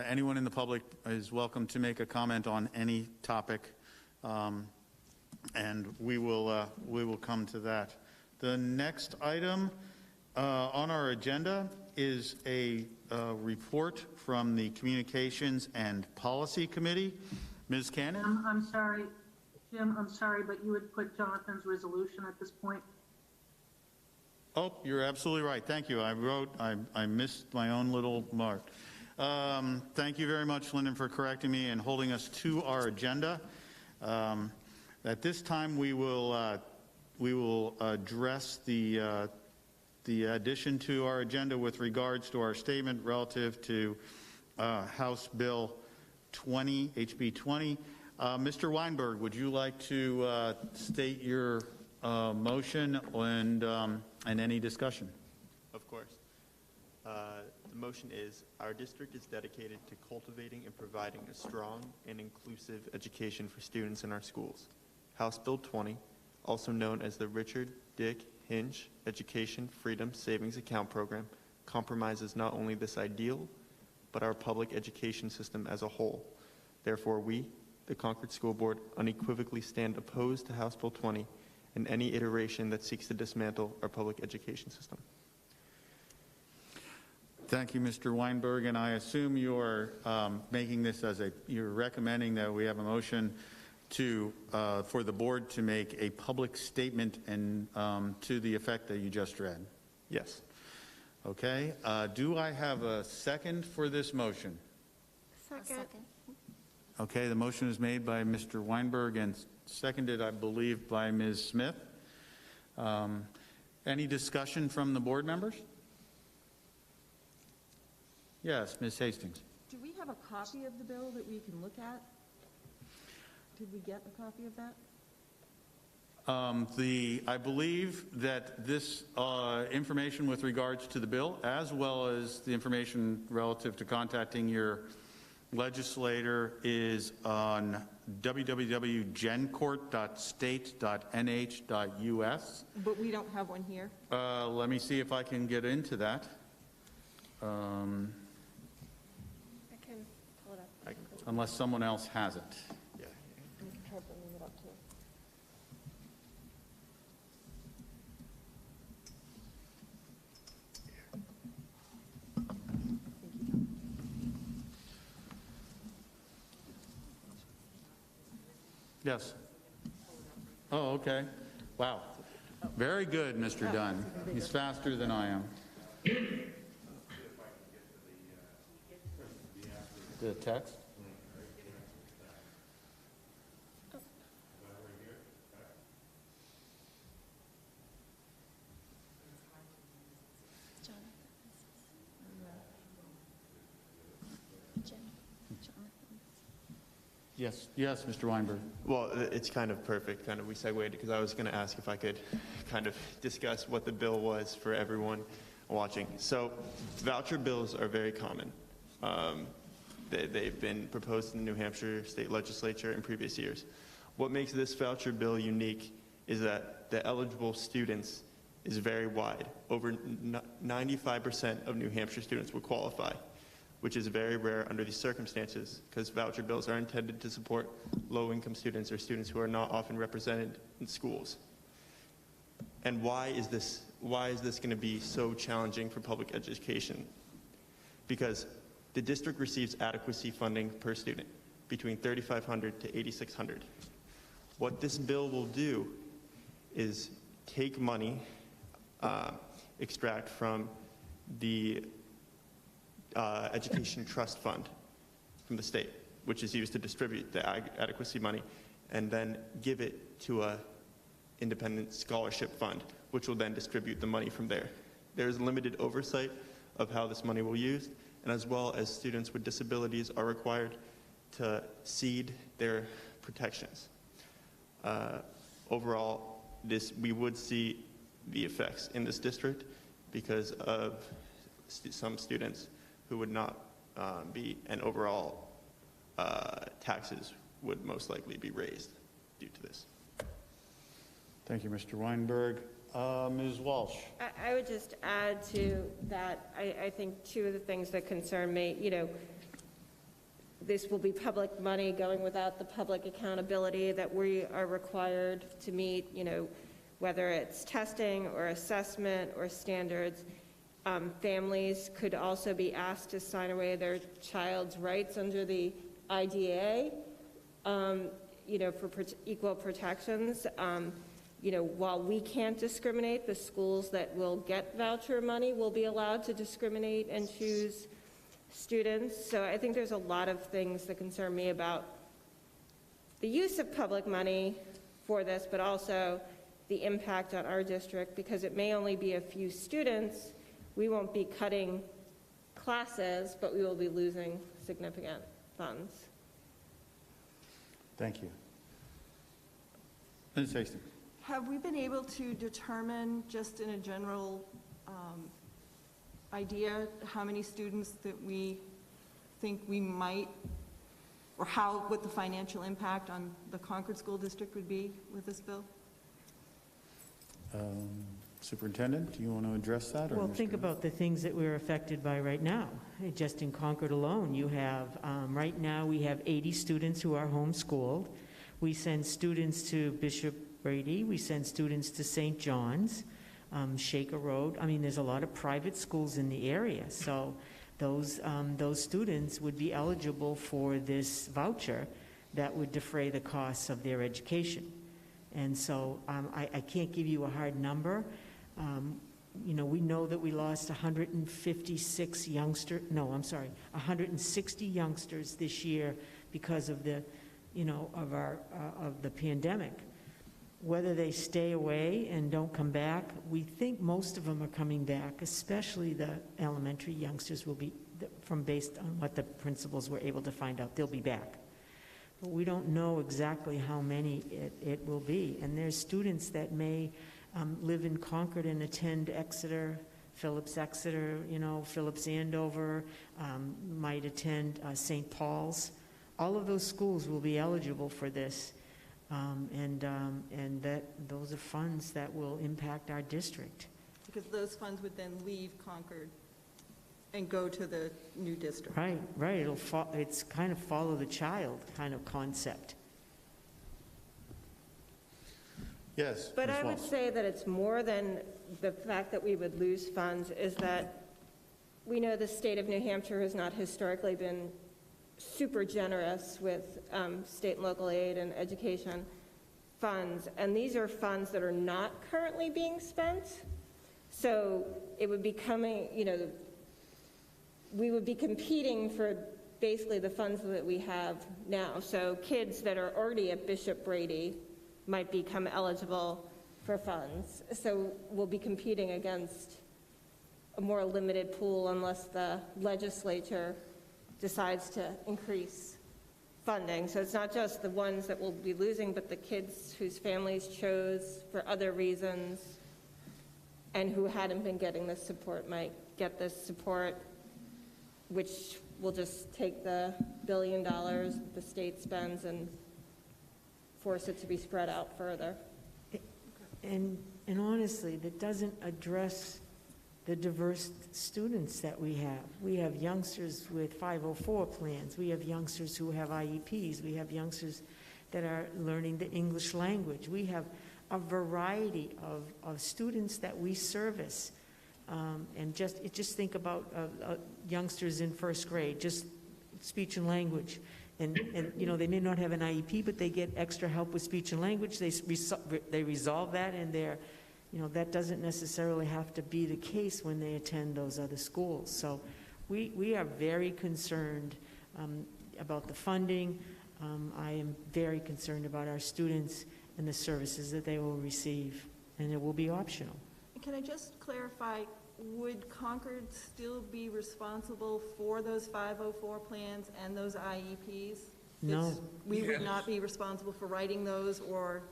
anyone in the public is welcome to make a comment on any topic, and we will come to that. The next item on our agenda is a report from the Communications and Policy Committee. Ms. Cannon? I'm sorry, Jim, I'm sorry, but you would put Jonathan's resolution at this point? Oh, you're absolutely right. Thank you. I missed my own little mark. Thank you very much, Lyndon, for correcting me and holding us to our agenda. At this time, we will address the addition to our agenda with regards to our statement relative to House Bill 20, HB 20. Mr. Weinberg, would you like to state your motion and any discussion? Of course. The motion is, our district is dedicated to cultivating and providing a strong and inclusive education for students in our schools. House Bill 20, also known as the Richard Dick Hinge Education Freedom Savings Account Program, compromises not only this ideal, but our public education system as a whole. Therefore, we, the Concord School Board, unequivocally stand opposed to House Bill 20 and any iteration that seeks to dismantle our public education system. Thank you, Mr. Weinberg, and I assume you're making this you're recommending that we have a motion for the board to make a public statement and to the effect that you just read. Yes. Okay. Do I have a second for this motion? Second. Okay. The motion is made by Mr. Weinberg and seconded, I believe, by Ms. Smith. Any discussion from the board members? Yes, Ms. Hastings. Do we have a copy of the bill that we can look at? Did we get a copy of that? I believe that this information with regards to the bill, as well as the information relative to contacting your legislator, is on www.gencourt.state.nh.us. But we don't have one here? Let me see if I can get into that. I can pull it up. Unless someone else has it. Yeah. I'm going to try bringing it up too. Yes. Oh, okay. Wow. Very good, Mr. Dunn. He's faster than I am. The text? Yes, yes, Mr. Weinberg. Well, it's kind of perfect. We segued because I was going to ask if I could kind of discuss what the bill was for everyone watching. So, voucher bills are very common. They've been proposed in the New Hampshire State Legislature in previous years. What makes this voucher bill unique is that the eligible students is very wide. Over 95% of New Hampshire students will qualify, which is very rare under these circumstances because voucher bills are intended to support low-income students or students who are not often represented in schools. And why is this going to be so challenging for public education? because the district receives adequacy funding per student between $3,500 to $8,600. What this bill will do is take money, extract from the Education Trust Fund from the state, which is used to distribute the adequacy money, and then give it to a independent scholarship fund, which will then distribute the money from there. There's limited oversight of how this money will be used, and as well as students with disabilities are required to cede their protections. Overall, we would see the effects in this district because of some students who would not be, and overall taxes would most likely be raised due to this. Thank you, Mr. Weinberg. Ms. Walsh. I would just add to that, I think two of the things that concern me, this will be public money going without the public accountability that we are required to meet, whether it's testing or assessment or standards. Families could also be asked to sign away their child's rights under the IDA, for equal protections. While we can't discriminate, the schools that will get voucher money will be allowed to discriminate and choose students. So I think there's a lot of things that concern me about the use of public money for this, but also the impact on our district, because it may only be a few students. We won't be cutting classes, but we will be losing significant funds. Thank you. Ms. Hastings. Have we been able to determine, just in a general idea, how many students that we think we might, or what the financial impact on the Concord School District would be with this bill? Superintendent, do you want to address that? Well, think about the things that we're affected by right now. Just in Concord alone, you have, right now we have 80 students who are homeschooled. We send students to Bishop Brady. We send students to St. John's, Shaker Road. I mean, there's a lot of private schools in the area. So those students would be eligible for this voucher that would defray the costs of their education. And so I can't give you a hard number. We know that we lost 160 youngsters this year because of the, of the pandemic. Whether they stay away and don't come back, we think most of them are coming back, especially the elementary youngsters will be, based on what the principals were able to find out, they'll be back. But we don't know exactly how many it will be. And there's students that may live in Concord and attend Exeter, Phillips Exeter, Phillips Andover, might attend St. Paul's. All of those schools will be eligible for this. And that those are funds that will impact our district. Because those funds would then leave Concord and go to the new district. Right. It's kind of follow the child kind of concept. Yes. But I would say that it's more than the fact that we would lose funds, is that we know the state of New Hampshire has not historically been super generous with state and local aid and education funds, and these are funds that are not currently being spent. So it would be coming, we would be competing for basically the funds that we have now. So kids that are already at Bishop Brady might become eligible for funds. So we'll be competing against a more limited pool unless the legislature decides to increase funding. So it's not just the ones that will be losing, but the kids whose families chose for other reasons and who hadn't been getting this support might get this support, which will just take the $1 billion the state spends and force it to be spread out further. And honestly, that doesn't address the diverse students that we have. We have youngsters with 504 plans. We have youngsters who have IEPs. We have youngsters that are learning the English language. We have a variety of students that we service And just think about youngsters in first grade, just speech and language. And they may not have an IEP, but they get extra help with speech and language. They resolve that, and that doesn't necessarily have to be the case when they attend those other schools. So we are very concerned about the funding. I am very concerned about our students and the services that they will receive, and it will be optional. Can I just clarify, would Concord still be responsible for those 504 plans and those IEPs? No. We would not be responsible for writing those or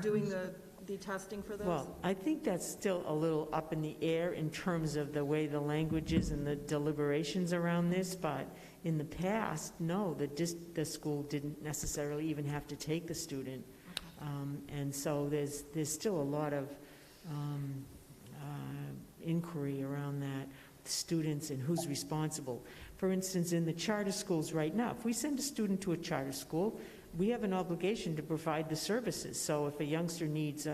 doing the testing for those? Well, I think that's still a little up in the air in terms of the way the language is and the deliberations around this, but in the past, no, the school didn't necessarily even have to take the student. And so there's still a lot of inquiry around that, students and who's responsible. For instance, in the charter schools right now, if we send a student to a charter school, we have an obligation to provide the services. So if a youngster needs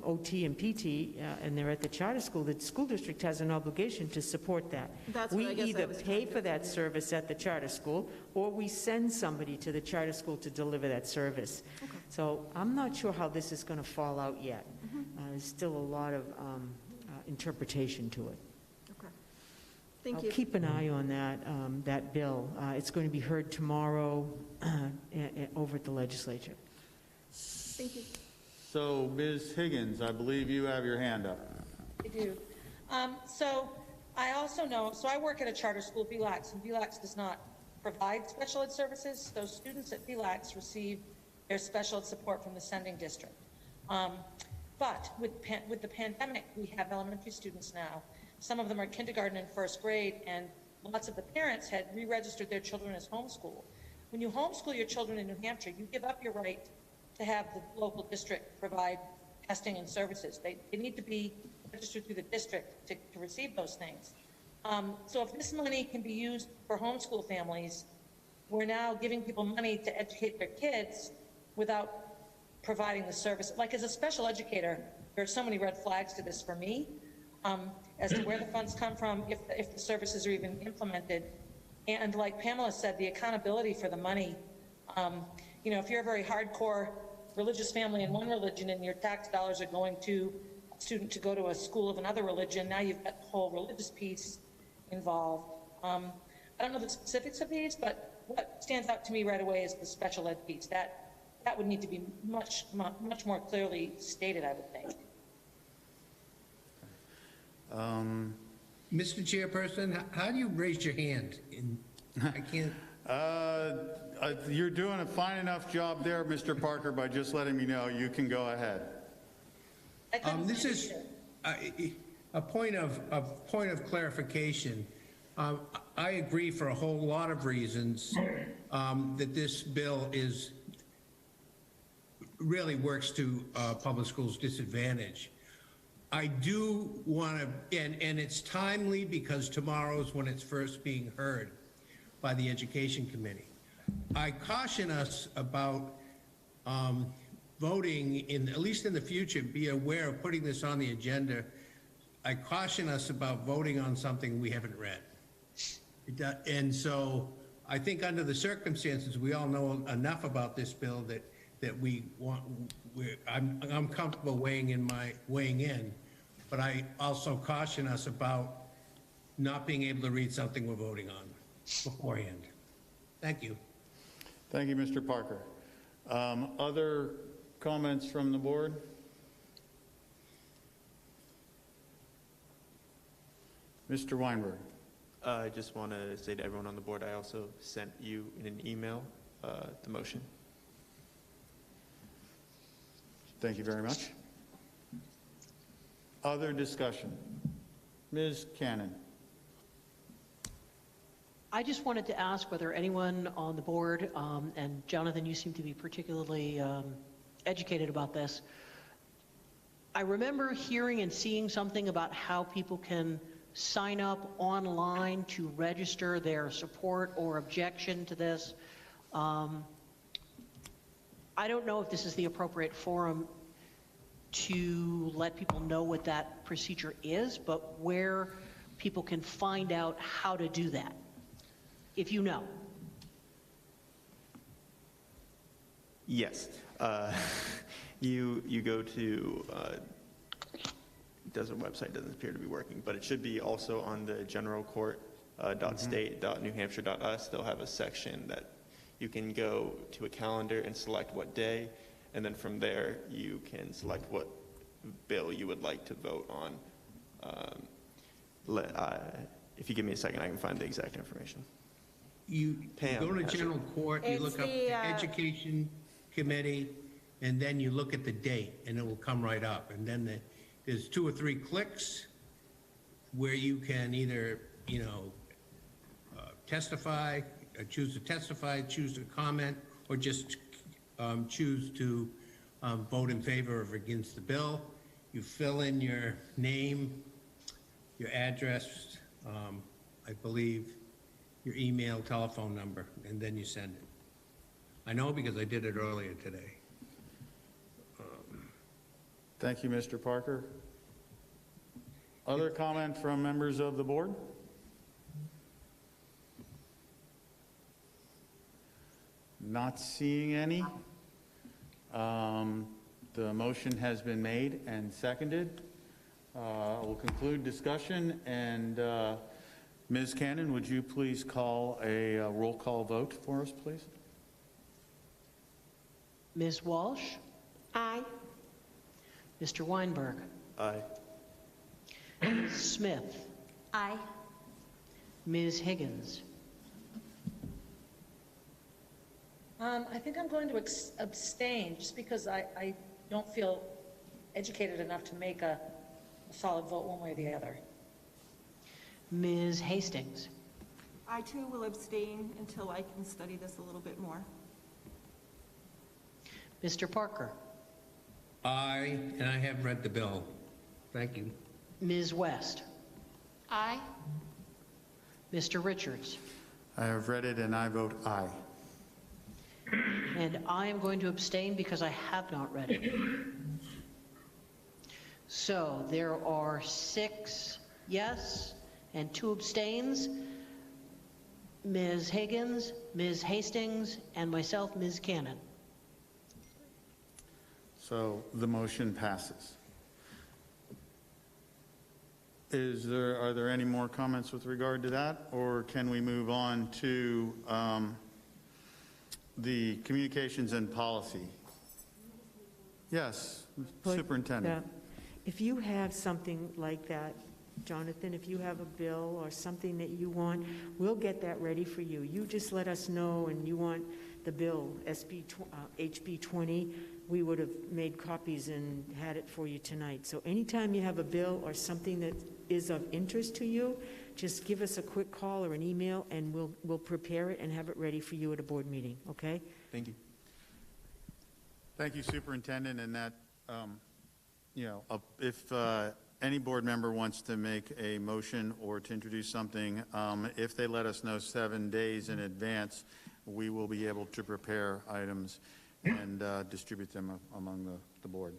OT and PT and they're at the charter school, the school district has an obligation to support that. We either pay for that service at the charter school or we send somebody to the charter school to deliver that service. Okay. So I'm not sure how this is going to fall out yet. There's still a lot of interpretation to it. Okay. Thank you. I'll keep an eye on that bill. It's going to be heard tomorrow over at the legislature. Thank you. So, Ms. Higgins, I believe you have your hand up. I do. So I also know, so I work at a charter school, VLAX, and VLAX does not provide special ed services. Those students at VLAX receive their special ed support from the sending district. But with the pandemic, we have elementary students now. Some of them are kindergarten and first grade, and lots of the parents had re-registered their children as homeschool. When you homeschool your children in New Hampshire, you give up your right to have the local district provide testing and services. They need to be registered through the district to receive those things. So if this money can be used for homeschool families, we're now giving people money to educate their kids without providing the service. Like as a special educator, there are so many red flags to this for me as to where the funds come from, if the services are even implemented. And like Pamela said, the accountability for the money. If you're a very hardcore religious family in one religion and your tax dollars are going to a student to go to a school of another religion, now you've got the whole religious piece involved. I don't know the specifics of these, but what stands out to me right away is the special ed piece. That would need to be much more clearly stated, I would think. Mr. Chairperson, how do you raise your hand? I can't. You're doing a fine enough job there, Mr. Parker, by just letting me know. You can go ahead. This is a point of clarification. I agree for a whole lot of reasons that this bill really works to public schools' disadvantage. I do want to, and it's timely because tomorrow's when it's first being heard by the Education Committee. I caution us about voting, at least in the future, be aware of putting this on the agenda. I caution us about voting on something we haven't read. And so I think under the circumstances, we all know enough about this bill that we want. I'm comfortable weighing in, but I also caution us about not being able to read something we're voting on beforehand. Thank you. Thank you, Mr. Parker. Other comments from the board? Mr. Weinberg. I just want to say to everyone on the board, I also sent you in an email the motion. Thank you very much. Other discussion? Ms. Cannon. I just wanted to ask whether anyone on the board, and Jonathan, you seem to be particularly educated about this. I remember hearing and seeing something about how people can sign up online to register their support or objection to this. I don't know if this is the appropriate forum to let people know what that procedure is, but where people can find out how to do that, if you know. Yes. You go to, does a website doesn't appear to be working, but it should be also on the general court .state.newhampshire.us. They'll have a section that you can go to a calendar and select what day, and then from there you can select what bill you would like to vote on. If you give me a second, I can find the exact information. You go to general court, you It's look up the, the education committee, and then you look at the date, and it will come right up. And then there's 2 or 3 clicks where you can either, testify, choose to testify, choose to comment, or just choose to vote in favor or against the bill. You fill in your name, your address, I believe, your email, telephone number, and then you send it. I know because I did it earlier today. Thank you, Mr. Parker. Other comment from members of the board? Not seeing any. The motion has been made and seconded. We'll conclude discussion, and Ms. Cannon, would you please call a roll call vote for us, please? Ms. Walsh? Aye. Mr. Weinberg? Aye. Ms. Smith? Aye. Ms. Higgins? I think I'm going to abstain, just because I don't feel educated enough to make a solid vote one way or the other. Ms. Hastings? I too will abstain until I can study this a little bit more. Mr. Parker? Aye, and I have read the bill. Thank you. Ms. West? Aye. Mr. Richards? I have read it and I vote aye. And I am going to abstain because I have not read it. So there are 6 yes and 2 abstains. Ms. Higgins, Ms. Hastings, and myself, Ms. Cannon. So the motion passes. Are there any more comments with regard to that, or can we move on to the communications and policy? Yes, Superintendent. If you have something like that, Jonathan, if you have a bill or something that you want, we'll get that ready for you. You just let us know, and you want the bill, HB 20, we would have made copies and had it for you tonight. So anytime you have a bill or something that is of interest to you, just give us a quick call or an email, and we'll prepare it and have it ready for you at a board meeting, okay? Thank you. Thank you, Superintendent, and that, if any board member wants to make a motion or to introduce something, if they let us know 7 days in advance, we will be able to prepare items and distribute them among the board.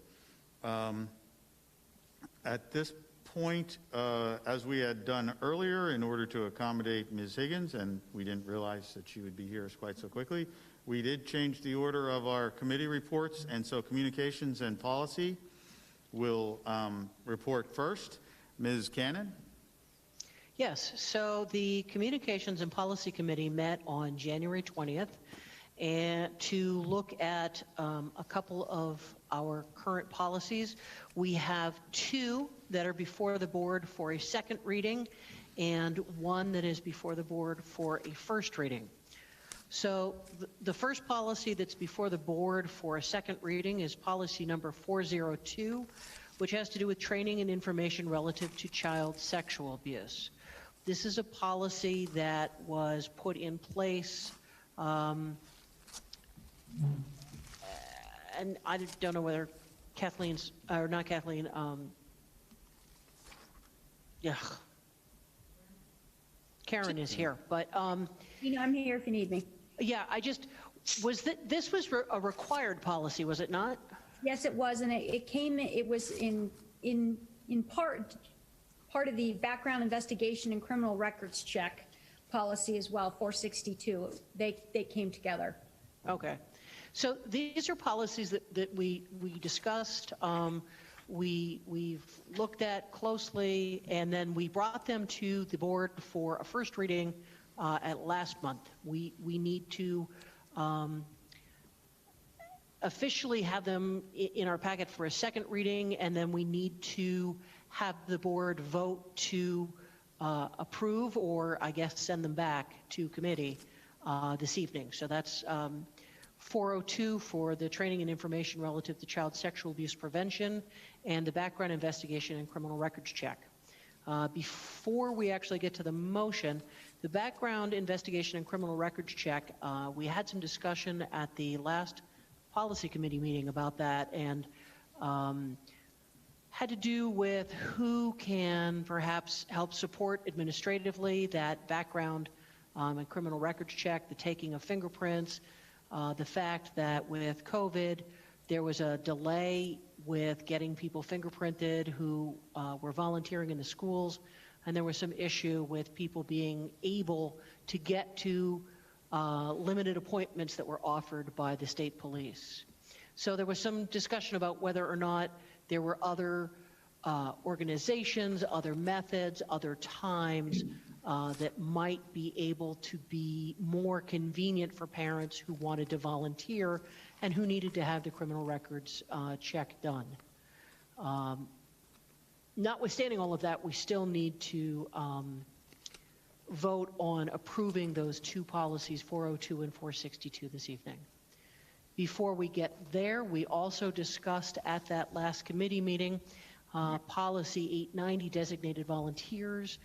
At this point, as we had done earlier, in order to accommodate Ms. Higgins, and we didn't realize that she would be here quite so quickly, we did change the order of our committee reports, and so communications and policy will report first. Ms. Cannon? Yes, so the Communications and Policy Committee met on January 20th and to look at a couple of our current policies. We have 2 that are before the board for a second reading and 1 that is before the board for a first reading. So the first policy that's before the board for a second reading is policy number 402, which has to do with training and information relative to child sexual abuse. This is a policy that was put in place, and I don't know whether Kathleen's, or not Kathleen, Karen is here, but I'm here if you need me. yeah, this was a required policy, was it not? Yes, it was, and it was in part of the background investigation and criminal records check policy as well, 462. They came together. Okay. So these are policies that we discussed, we've looked at closely, and then we brought them to the board for a first reading at last month. We need to officially have them in our packet for a second reading, and then we need to have the board vote to approve, or I guess send them back to committee this evening. So that's 402 for the training and information relative to child sexual abuse prevention, and the background investigation and criminal records check. Before we actually get to the motion, the background investigation and criminal records check, we had some discussion at the last policy committee meeting about that, and had to do with who can perhaps help support administratively that background and criminal records check, the taking of fingerprints, the fact that with COVID, there was a delay with getting people fingerprinted who were volunteering in the schools, and there was some issue with people being able to get to limited appointments that were offered by the state police. So there was some discussion about whether or not there were other organizations, other methods, other times that might be able to be more convenient for parents who wanted to volunteer and who needed to have the criminal records check done. Notwithstanding all of that, we still need to vote on approving those two policies, 402 and 462, this evening. Before we get there, we also discussed at that last committee meeting policy 890, designated volunteers.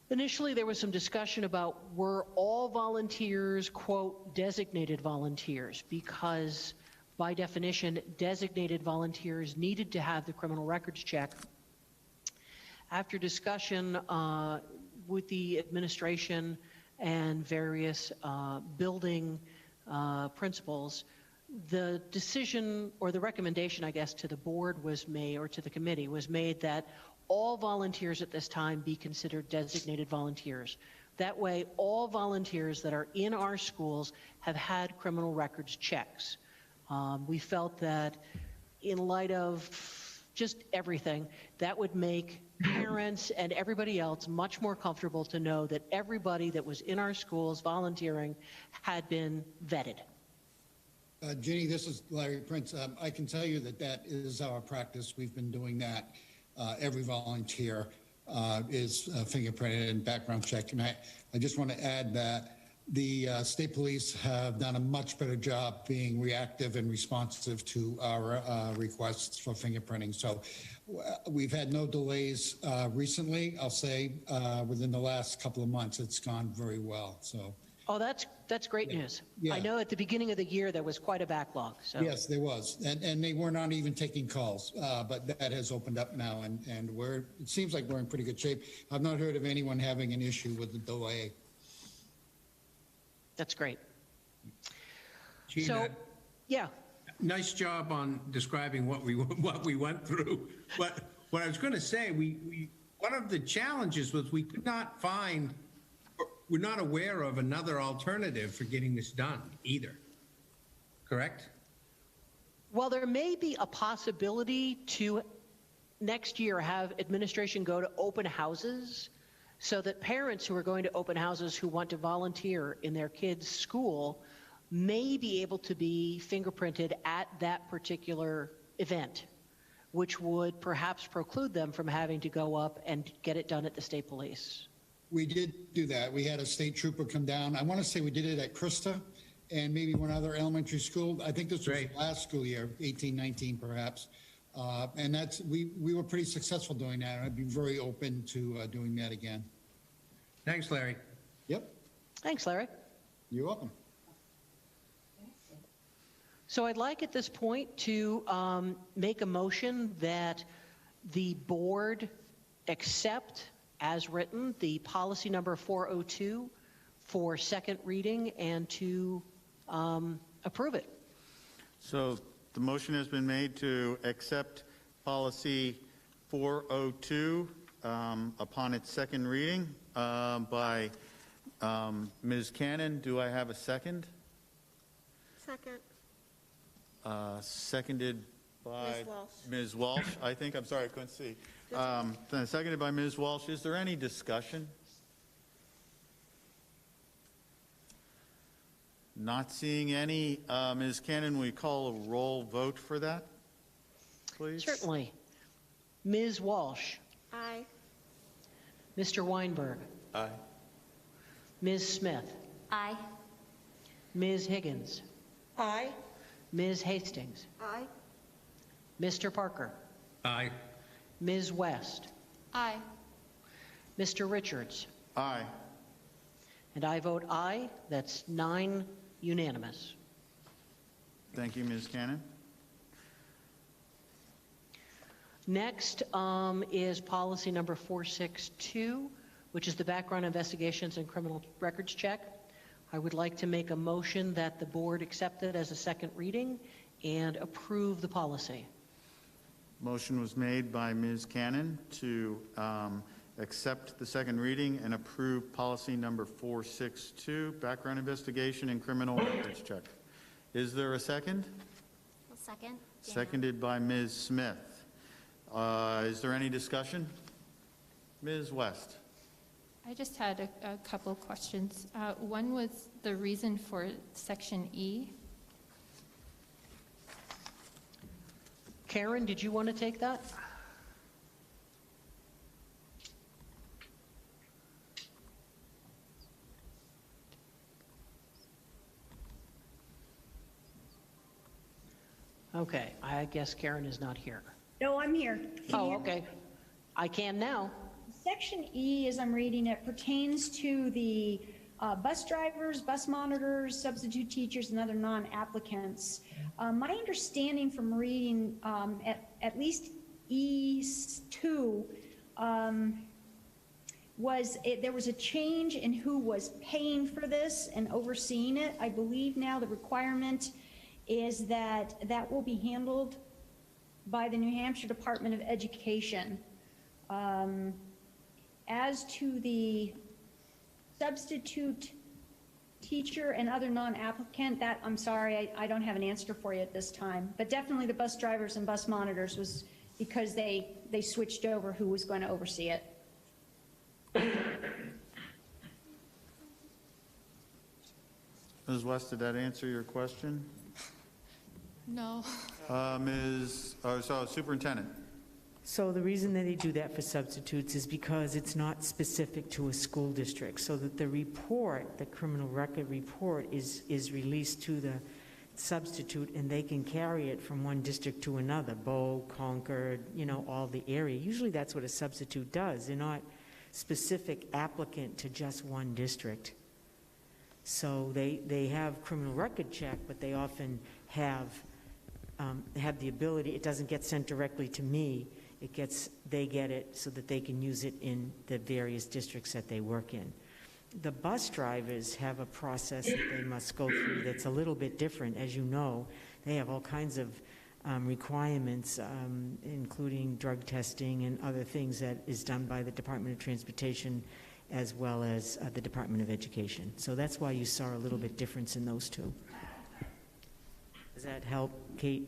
Initially, there was some discussion about were all volunteers, quote, designated volunteers, because by definition, designated volunteers needed to have the criminal records check. After discussion with the administration and various building principals, the decision, or the recommendation, I guess, to the board was made, or to the committee was made, that all volunteers at this time be considered designated volunteers. That way, all volunteers that are in our schools have had criminal records checks. We felt that in light of just everything, that would make parents and everybody else much more comfortable to know that everybody that was in our schools volunteering had been vetted. Ginny, this is Larry Prince. I can tell you that that is our practice. We've been doing that. Every volunteer is fingerprinted and background checked. And I just want to add that the state police have done a much better job being reactive and responsive to our requests for fingerprinting. So we've had no delays recently. I'll say within the last couple of months, it's gone very well. So. Oh, that's great news. Yeah. I know at the beginning of the year there was quite a backlog. So. Yes, there was, and they were not even taking calls, but that has opened up now, and it seems like we're in pretty good shape. I've not heard of anyone having an issue with the delay. That's great. Gina, so, yeah. Nice job on describing what we went through. But what I was going to say, one of the challenges was we could not find. We're not aware of another alternative for getting this done either, correct? Well, there may be a possibility to next year have administration go to open houses so that parents who are going to open houses who want to volunteer in their kids' school may be able to be fingerprinted at that particular event, which would perhaps preclude them from having to go up and get it done at the state police. We did do that. We had a state trooper come down. I want to say we did it at Krista and maybe one other elementary school. I think this was last school year, 18-19 perhaps. And that's we were pretty successful doing that. I'd be very open to doing that again. Thanks, Larry. Yep. Thanks, Larry. You're welcome. So I'd like at this point to make a motion that the board accept as written the policy number 402 for second reading and to approve it. So The motion has been made to accept policy 402 upon its second reading by Ms. Cannon. Do I have a second? Second. Seconded by Ms. Walsh. Ms. Walsh, I think. I'm sorry, I couldn't see. Then seconded by Ms. Walsh. Is there any discussion? Not seeing any. Ms. Cannon, we call a roll vote for that, please? Certainly. Ms. Walsh. Aye. Mr. Weinberg. Aye. Ms. Smith. Aye. Ms. Higgins. Aye. Ms. Hastings. Aye. Mr. Parker. Aye. Ms. West. Aye. Mr. Richards. Aye. And I vote aye. That's 9 unanimous. Thank you, Ms. Cannon. Next is policy number 462, which is the background investigations and criminal records check. I would like to make a motion that the board accept it as a second reading and approve the policy. Motion was made by Ms. Cannon to accept the second reading and approve policy number 462, background investigation and criminal records check. Is there a second? I'll second. Seconded by Ms. Smith. Is there any discussion? Ms. West. I just had a couple questions. One was the reason for section E. Karen, did you want to take that? Okay, I guess Karen is not here. No, I'm here. Can Oh, you- okay. I can now. Section E, as I'm reading it, pertains to the bus drivers, bus monitors, substitute teachers, and other non-applicants. My understanding from reading at least E2 was there was a change in who was paying for this and overseeing it. I believe now the requirement is that that will be handled by the New Hampshire Department of Education. As to the substitute teacher and other non-applicant, that, I'm sorry, I don't have an answer for you at this time. But definitely the bus drivers and bus monitors was because they switched over who was going to oversee it. Ms. West, did that answer your question? No. Superintendent. So the reason that they do that for substitutes is because it's not specific to a school district, so that the report, the criminal record report, is released to the substitute, and they can carry it from one district to another, Bow, Concord, all the area. Usually that's what a substitute does. They're not specific applicant to just one district. So they have criminal record check, but they often have the ability, it doesn't get sent directly to me, they get it so that they can use it in the various districts that they work in. The bus drivers have a process that they must go through that's a little bit different. As you know, they have all kinds of requirements, including drug testing and other things that is done by the Department of Transportation as well as the Department of Education. So that's why you saw a little bit difference in those two. Does that help, Kate?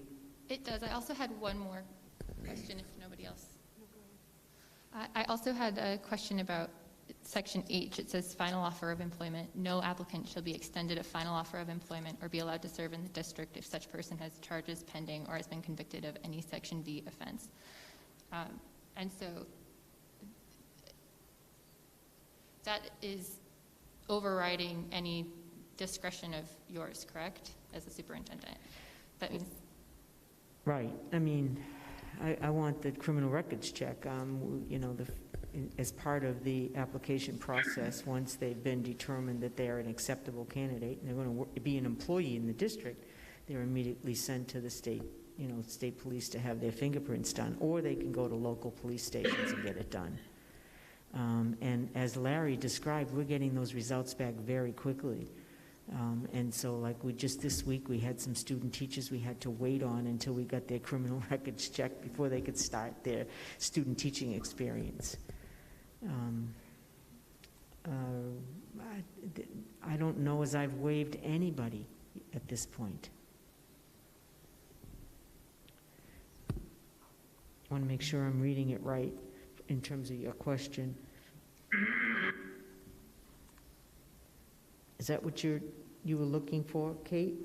It does. I also had one more question if nobody else. I also had a question about section H. It says final offer of employment. No applicant shall be extended a final offer of employment or be allowed to serve in the district if such person has charges pending or has been convicted of any section B offense. And so that is overriding any discretion of yours, correct, as a superintendent? That means... Right. I mean, I want the criminal records check, as part of the application process. Once they've been determined that they're an acceptable candidate and they're going to be an employee in the district, they're immediately sent to the state, state police to have their fingerprints done, or they can go to local police stations and get it done. And as Larry described, we're getting those results back very quickly. And so like just this week, we had some student teachers we had to wait on until we got their criminal records checked before they could start their student teaching experience. I don't know as I've waived anybody at this point. I want to make sure I'm reading it right in terms of your question. Is that what you were looking for, Kate?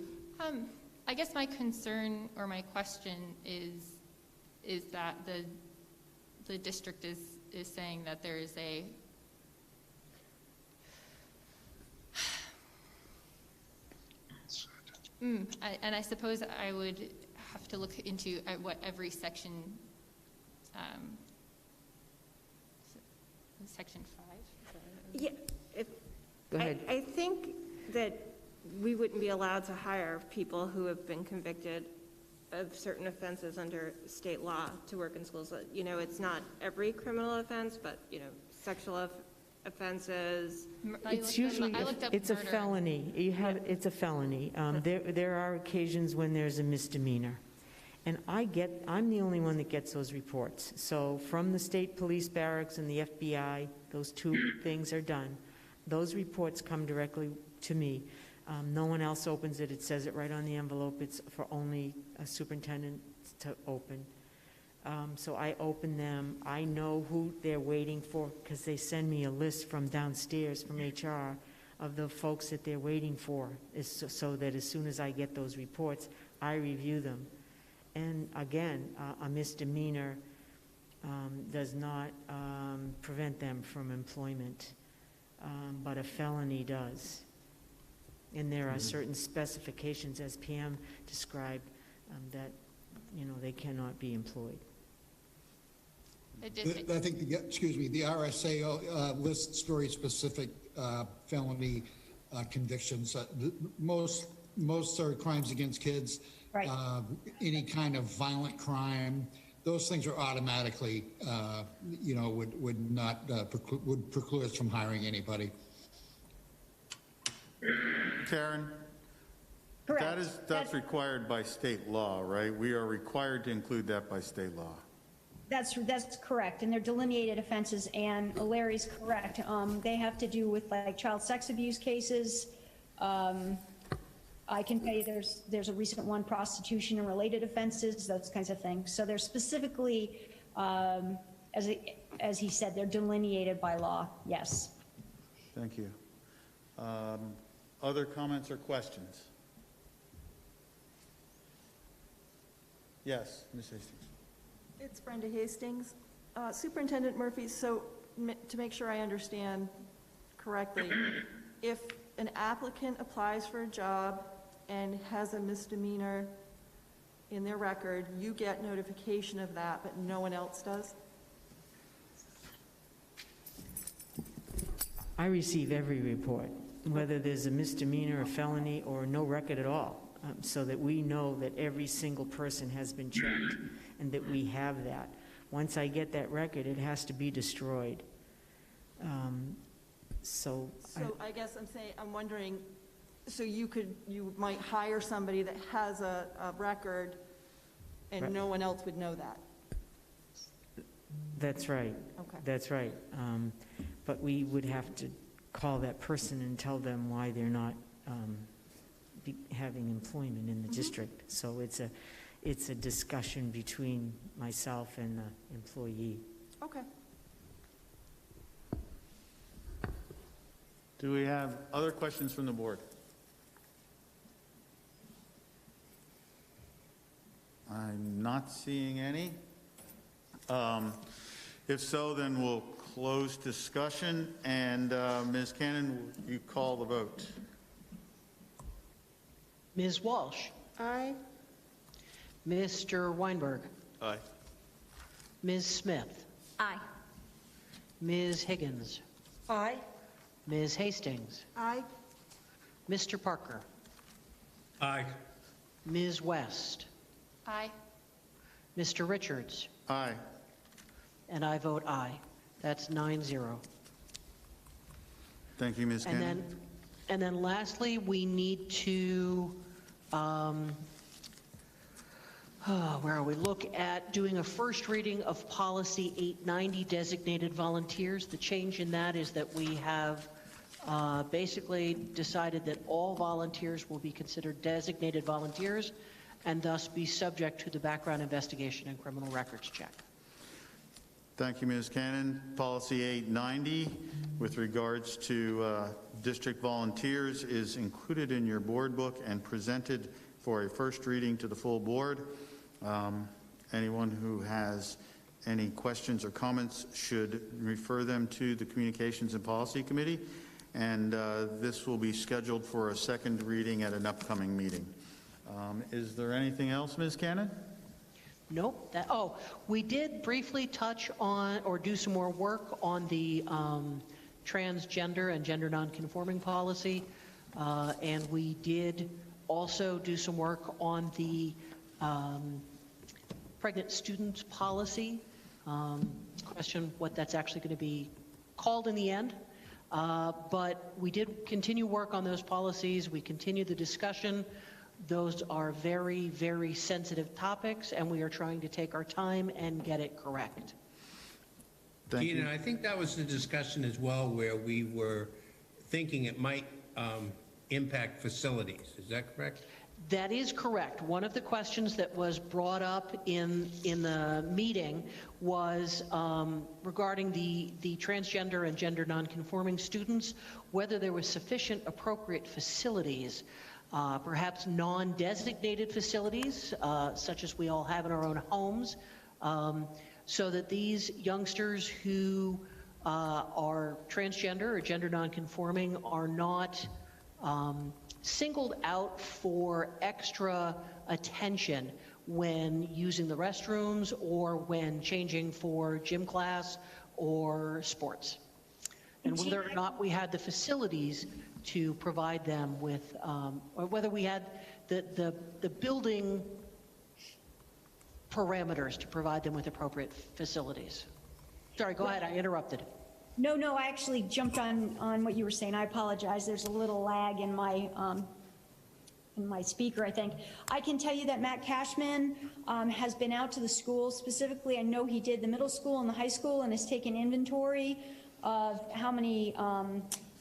I guess my concern or my question is that the district is saying that there is a and I suppose I would have to look into what every section, section 5. Yeah, Go ahead. I think that we wouldn't be allowed to hire people who have been convicted of certain offenses under state law to work in schools. You know, it's not every criminal offense, but, you know, sexual offenses. It's usually, it's a felony. It's a felony. There are occasions when there's a misdemeanor. And I'm the only one that gets those reports. So from the state police barracks and the FBI, those two things are done. Those reports come directly to me. No one else opens it. It says it right on the envelope. It's for only a superintendent to open. So I open them. I know who they're waiting for because they send me a list from downstairs from HR of the folks that they're waiting for, so that as soon as I get those reports, I review them. And again, a misdemeanor does not prevent them from employment, but a felony does. And there are certain specifications, as Pam described, that, you know, they cannot be employed. I think, the RSA lists very specific felony convictions. Most are crimes against kids. Right. Any kind of violent crime, those things are automatically, you know, would not would preclude us from hiring anybody. Karen? Correct. That's required by state law, right? We are required to include that by state law. That's correct, and they're delineated offenses, and Larry's correct. They have to do with like child sex abuse cases. I can tell you there's a recent one, prostitution and related offenses, those kinds of things. So they're specifically, as he said, they're delineated by law, yes. Thank you. Other comments or questions? Yes, Ms. Hastings. It's Brenda Hastings. Superintendent Murphy, so to make sure I understand correctly, if an applicant applies for a job and has a misdemeanor in their record, you get notification of that, but no one else does? I receive every report, whether there's a misdemeanor, a felony, or no record at all, so that we know that every single person has been checked and that we have that. Once I get that record, it has to be destroyed. So I guess I'm wondering, so you might hire somebody that has a record and Right. no one else would know that? That's right. Okay. That's right. But we would have to call that person and tell them why they're not having employment in the district. So it's a discussion between myself and the employee. Okay. Do we have other questions from the board? I'm not seeing any. If so, then we'll close discussion. And Ms. Cannon, you call the vote. Ms. Walsh? Aye. Mr. Weinberg? Aye. Ms. Smith? Aye. Ms. Higgins? Aye. Ms. Hastings? Aye. Mr. Parker? Aye. Ms. West? Aye. Mr. Richards? Aye. And I vote aye. That's 9-0. Thank you, Ms. And Cannon. then And then lastly, we need to, where are we? Look at doing a first reading of policy 890, designated volunteers. The change in that is that we have basically decided that all volunteers will be considered designated volunteers and thus be subject to the background investigation and criminal records check. Thank you, Ms. Cannon. Policy 890, with regards to district volunteers, is included in your board book and presented for a first reading to the full board. Anyone who has any questions or comments should refer them to the Communications and Policy Committee, and this will be scheduled for a second reading at an upcoming meeting. Is there anything else, Ms. Cannon? Nope. We did briefly touch on or do some more work on the transgender and gender nonconforming policy, and we did also do some work on the pregnant student policy. Question what that's actually going to be called in the end. But we did continue work on those policies. We continued the discussion. Those are very, very sensitive topics, and we are trying to take our time and get it correct. Thank you. Gina, I think that was the discussion as well, where we were thinking it might impact facilities. Is that correct? That is correct. One of the questions that was brought up in the meeting was regarding the transgender and gender nonconforming students, whether there was sufficient appropriate facilities, perhaps non-designated facilities, such as we all have in our own homes, so that these youngsters who are transgender or gender nonconforming are not singled out for extra attention when using the restrooms or when changing for gym class or sports. And whether or not we had the facilities to provide them with, or whether we had the building parameters to provide them with appropriate facilities. Sorry, go ahead, I interrupted. No, I actually jumped on what you were saying. I apologize. There's a little lag in my speaker, I think. I can tell you that Matt Cashman has been out to the schools. Specifically, I know he did the middle school and the high school and has taken inventory of how many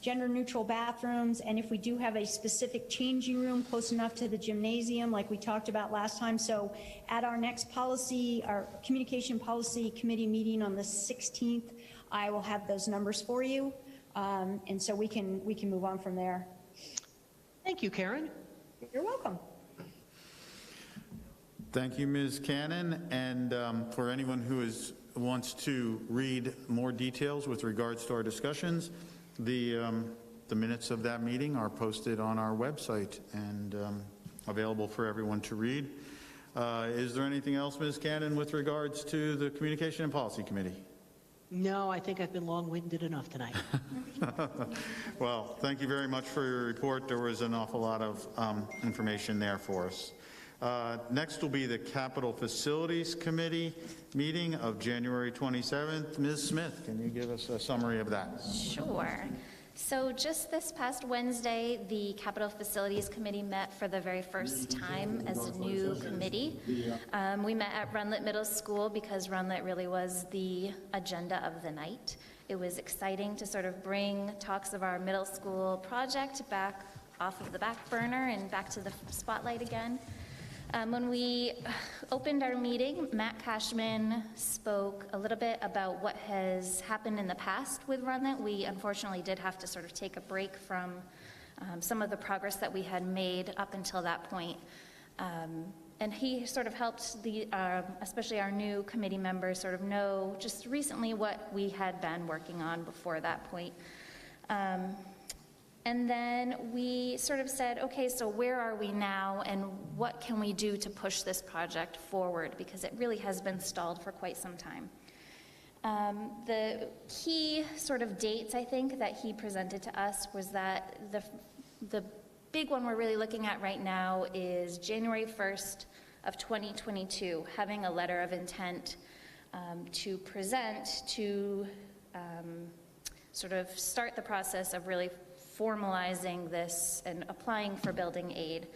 gender-neutral bathrooms, and if we do have a specific changing room close enough to the gymnasium like we talked about last time. So at our next policy, our communication policy committee meeting on the 16th, I will have those numbers for you, and so we can move on from there. Thank you, Karen. You're welcome. Thank you, Ms. Cannon. And for anyone who wants to read more details with regards to our discussions, the minutes of that meeting are posted on our website and available for everyone to read. Is there anything else, Ms. Cannon, with regards to the Communication and Policy Committee? No, I think I've been long-winded enough tonight. Well, thank you very much for your report. There was an awful lot of information there for us. Next will be the Capital Facilities Committee meeting of January 27th. Ms. Smith, can you give us a summary of that? Sure. So just this past Wednesday, the Capital Facilities Committee met for the very first time as a new committee. We met at Runlet Middle School because Runlet really was the agenda of the night. It was exciting to sort of bring talks of our middle school project back off of the back burner and back to the spotlight again. When we opened our meeting, Matt Cashman spoke a little bit about what has happened in the past with Runlet. We unfortunately did have to sort of take a break from some of the progress that we had made up until that point. And he sort of helped especially our new committee members sort of know just recently what we had been working on before that point. And then we sort of said, okay, so where are we now and what can we do to push this project forward? Because it really has been stalled for quite some time. The key sort of dates, I think, that he presented to us was that the big one we're really looking at right now is January 1st of 2022, having a letter of intent to present to sort of start the process of really formalizing this and applying for building aid.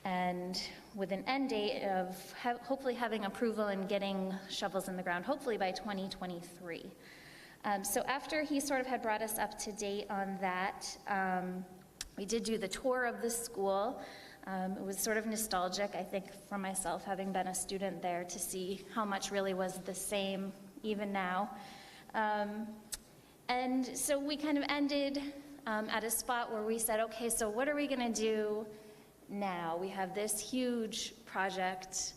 And with an end date of hopefully having approval and getting shovels in the ground, hopefully by 2023. So after he sort of had brought us up to date on that, we did do the tour of the school. It was sort of nostalgic, I think, for myself, having been a student there, to see how much really was the same even now. And so we kind of ended at a spot where we said, okay, so what are we going to do now? We have this huge project.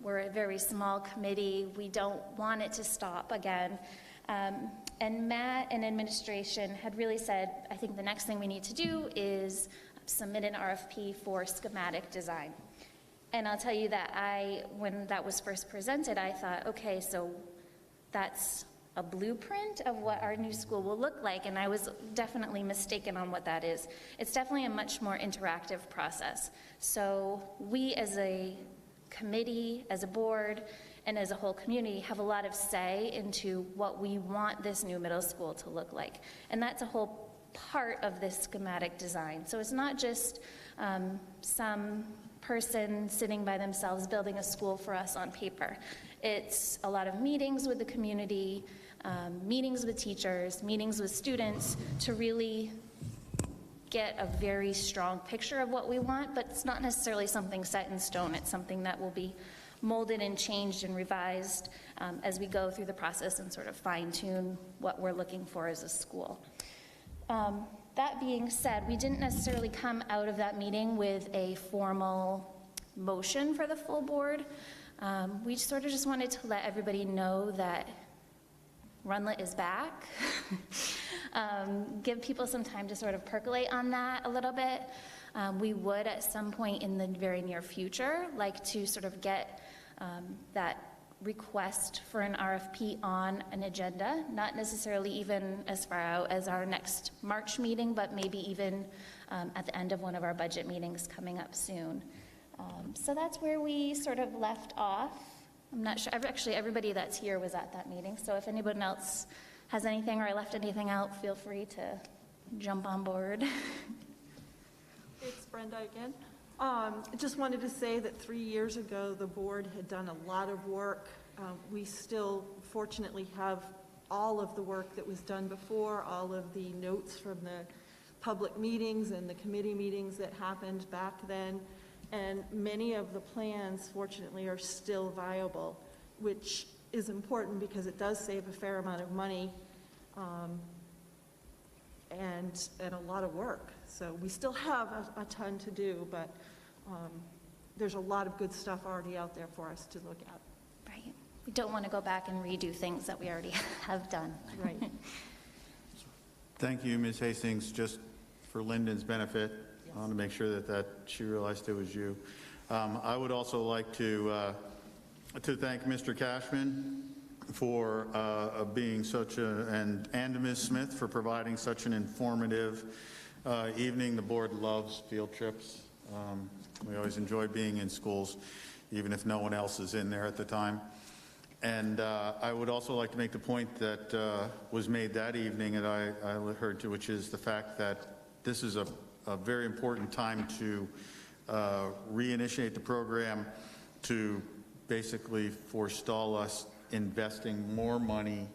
We're a very small committee. We don't want it to stop again. And Matt and administration had really said, I think the next thing we need to do is submit an RFP for schematic design. And I'll tell you that when that was first presented, I thought, okay, so that's a blueprint of what our new school will look like, and I was definitely mistaken on what that is. It's definitely a much more interactive process. So we as a committee, as a board, and as a whole community have a lot of say into what we want this new middle school to look like. And that's a whole part of this schematic design. So it's not just some person sitting by themselves building a school for us on paper. It's a lot of meetings with the community, meetings with teachers, meetings with students to really get a very strong picture of what we want, but it's not necessarily something set in stone. It's something that will be molded and changed and revised as we go through the process and sort of fine-tune what we're looking for as a school. That being said, we didn't necessarily come out of that meeting with a formal motion for the full board. We sort of just wanted to let everybody know that Runlet is back. Give people some time to sort of percolate on that a little bit. We would, at some point in the very near future, like to sort of get that request for an RFP on an agenda, not necessarily even as far out as our next March meeting, but maybe even at the end of one of our budget meetings coming up soon. So that's where we sort of left off. I'm not sure, actually everybody that's here was at that meeting, so if anyone else has anything or I left anything out, feel free to jump on board. It's Brenda again. I just wanted to say that 3 years ago, the board had done a lot of work. We still, fortunately, have all of the work that was done before, all of the notes from the public meetings and the committee meetings that happened back then. And many of the plans, fortunately, are still viable, which is important because it does save a fair amount of money and a lot of work. So we still have a ton to do, but there's a lot of good stuff already out there for us to look at. Right. We don't want to go back and redo things that we already have done. Right. Thank you, Ms. Hastings. Just for Lyndon's benefit, I want to make sure that she realized it was you. I would also like to thank Mr. Cashman for being such and Ms. Smith for providing such an informative evening. The board loves field trips. We always enjoy being in schools, even if no one else is in there at the time. And I would also like to make the point that was made that evening that I heard to, which is the fact that this is a very important time to reinitiate the program to basically forestall us investing more money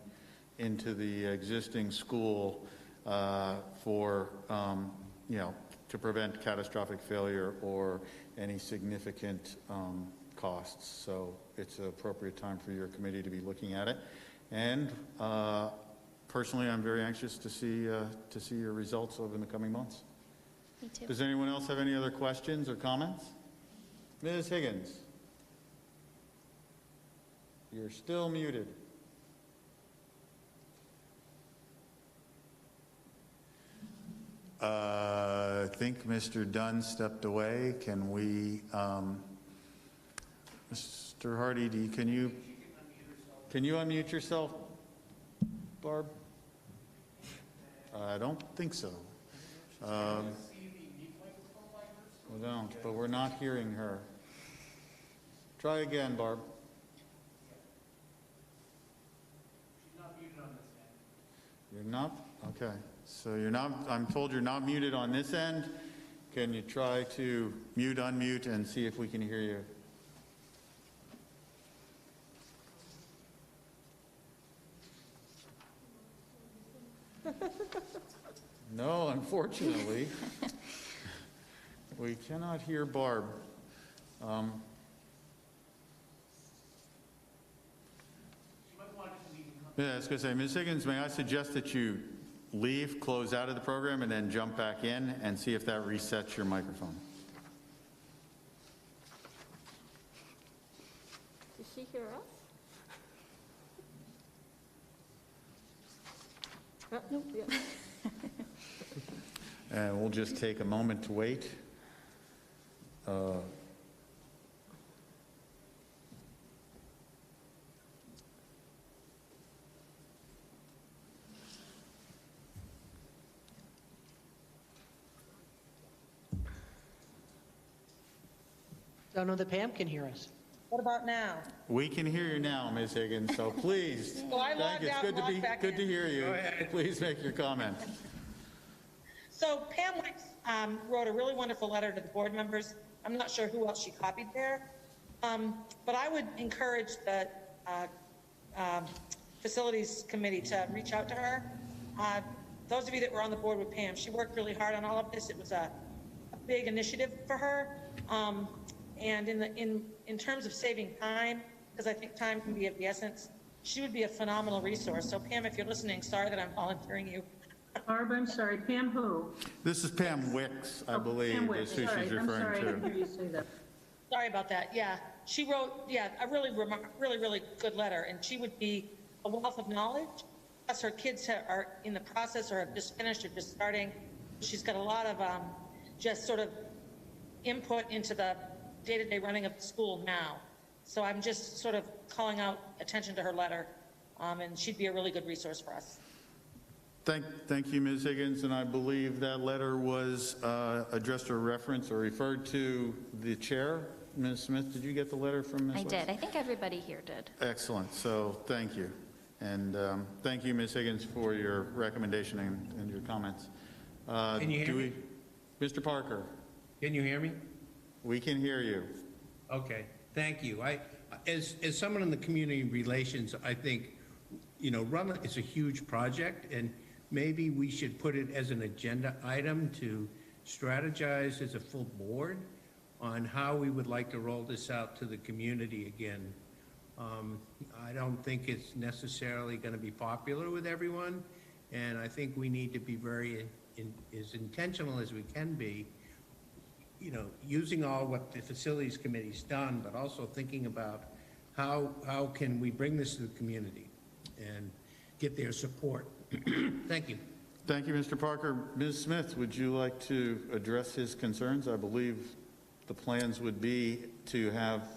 into the existing school for, to prevent catastrophic failure or any significant costs. So it's an appropriate time for your committee to be looking at it. And personally, I'm very anxious to see your results over the coming months. Me too. Does anyone else have any other questions or comments? Ms. Higgins? You're still muted. I think Mr. Dunn stepped away. Can we, Mr. Hardy, can you unmute yourself, Barb? I don't think so. We don't, but we're not hearing her. Try again, Barb. You're not? Okay. So you're not, I'm told you're not muted on this end. Can you try to mute, unmute, and see if we can hear you? No, unfortunately. We cannot hear Barb. Yeah, I was going to say, Ms. Higgins, may I suggest that you leave, close out of the program, and then jump back in and see if that resets your microphone. Does she hear us? Nope. Yeah. And we'll just take a moment to wait. Don't know that Pam can hear us. What about now? We can hear you now, Ms. Higgins, so please. So I Thank logged you. It's out, good to logged be back good in. to hear you. Please make your comment. So Pam Wicks wrote a really wonderful letter to the board members. I'm not sure who else she copied there, but I would encourage the facilities committee to reach out to her. Those of you that were on the board with Pam, she worked really hard on all of this. It was a big initiative for her. And in terms of saving time, because I think time can be of the essence, she would be a phenomenal resource. So Pam, if you're listening, sorry that I'm volunteering you. Barb, I'm sorry, Pam who? This is Pam Wicks, I believe, Pam Wicks, is who sorry, she's I'm referring sorry, I to. didn't hear you say that. Sorry about that. Yeah, she wrote, a really good letter, and she would be a wealth of knowledge. Plus, her kids are in the process or have just finished or just starting. She's got a lot of just sort of input into the day-to-day running of the school now. So I'm just sort of calling out attention to her letter, and she'd be a really good resource for us. Thank you, Ms. Higgins, and I believe that letter was addressed or referenced or referred to the chair. Ms. Smith, did you get the letter from Ms. I Wicks? did. I think everybody here did. Excellent. So thank you. And thank you, Ms. Higgins, for your recommendation and your comments. Can you hear me? Mr. Parker. Can you hear me? We can hear you. Okay, thank you. As someone in the community relations, I think, Runlet is a huge project, and maybe we should put it as an agenda item to strategize as a full board on how we would like to roll this out to the community again. I don't think it's necessarily going to be popular with everyone, and I think we need to be very as intentional as we can be, using all what the facilities committee's done, but also thinking about how can we bring this to the community and get their support. Thank you. Thank you, Mr. Parker. Ms. Smith, would you like to address his concerns? I believe the plans would be to have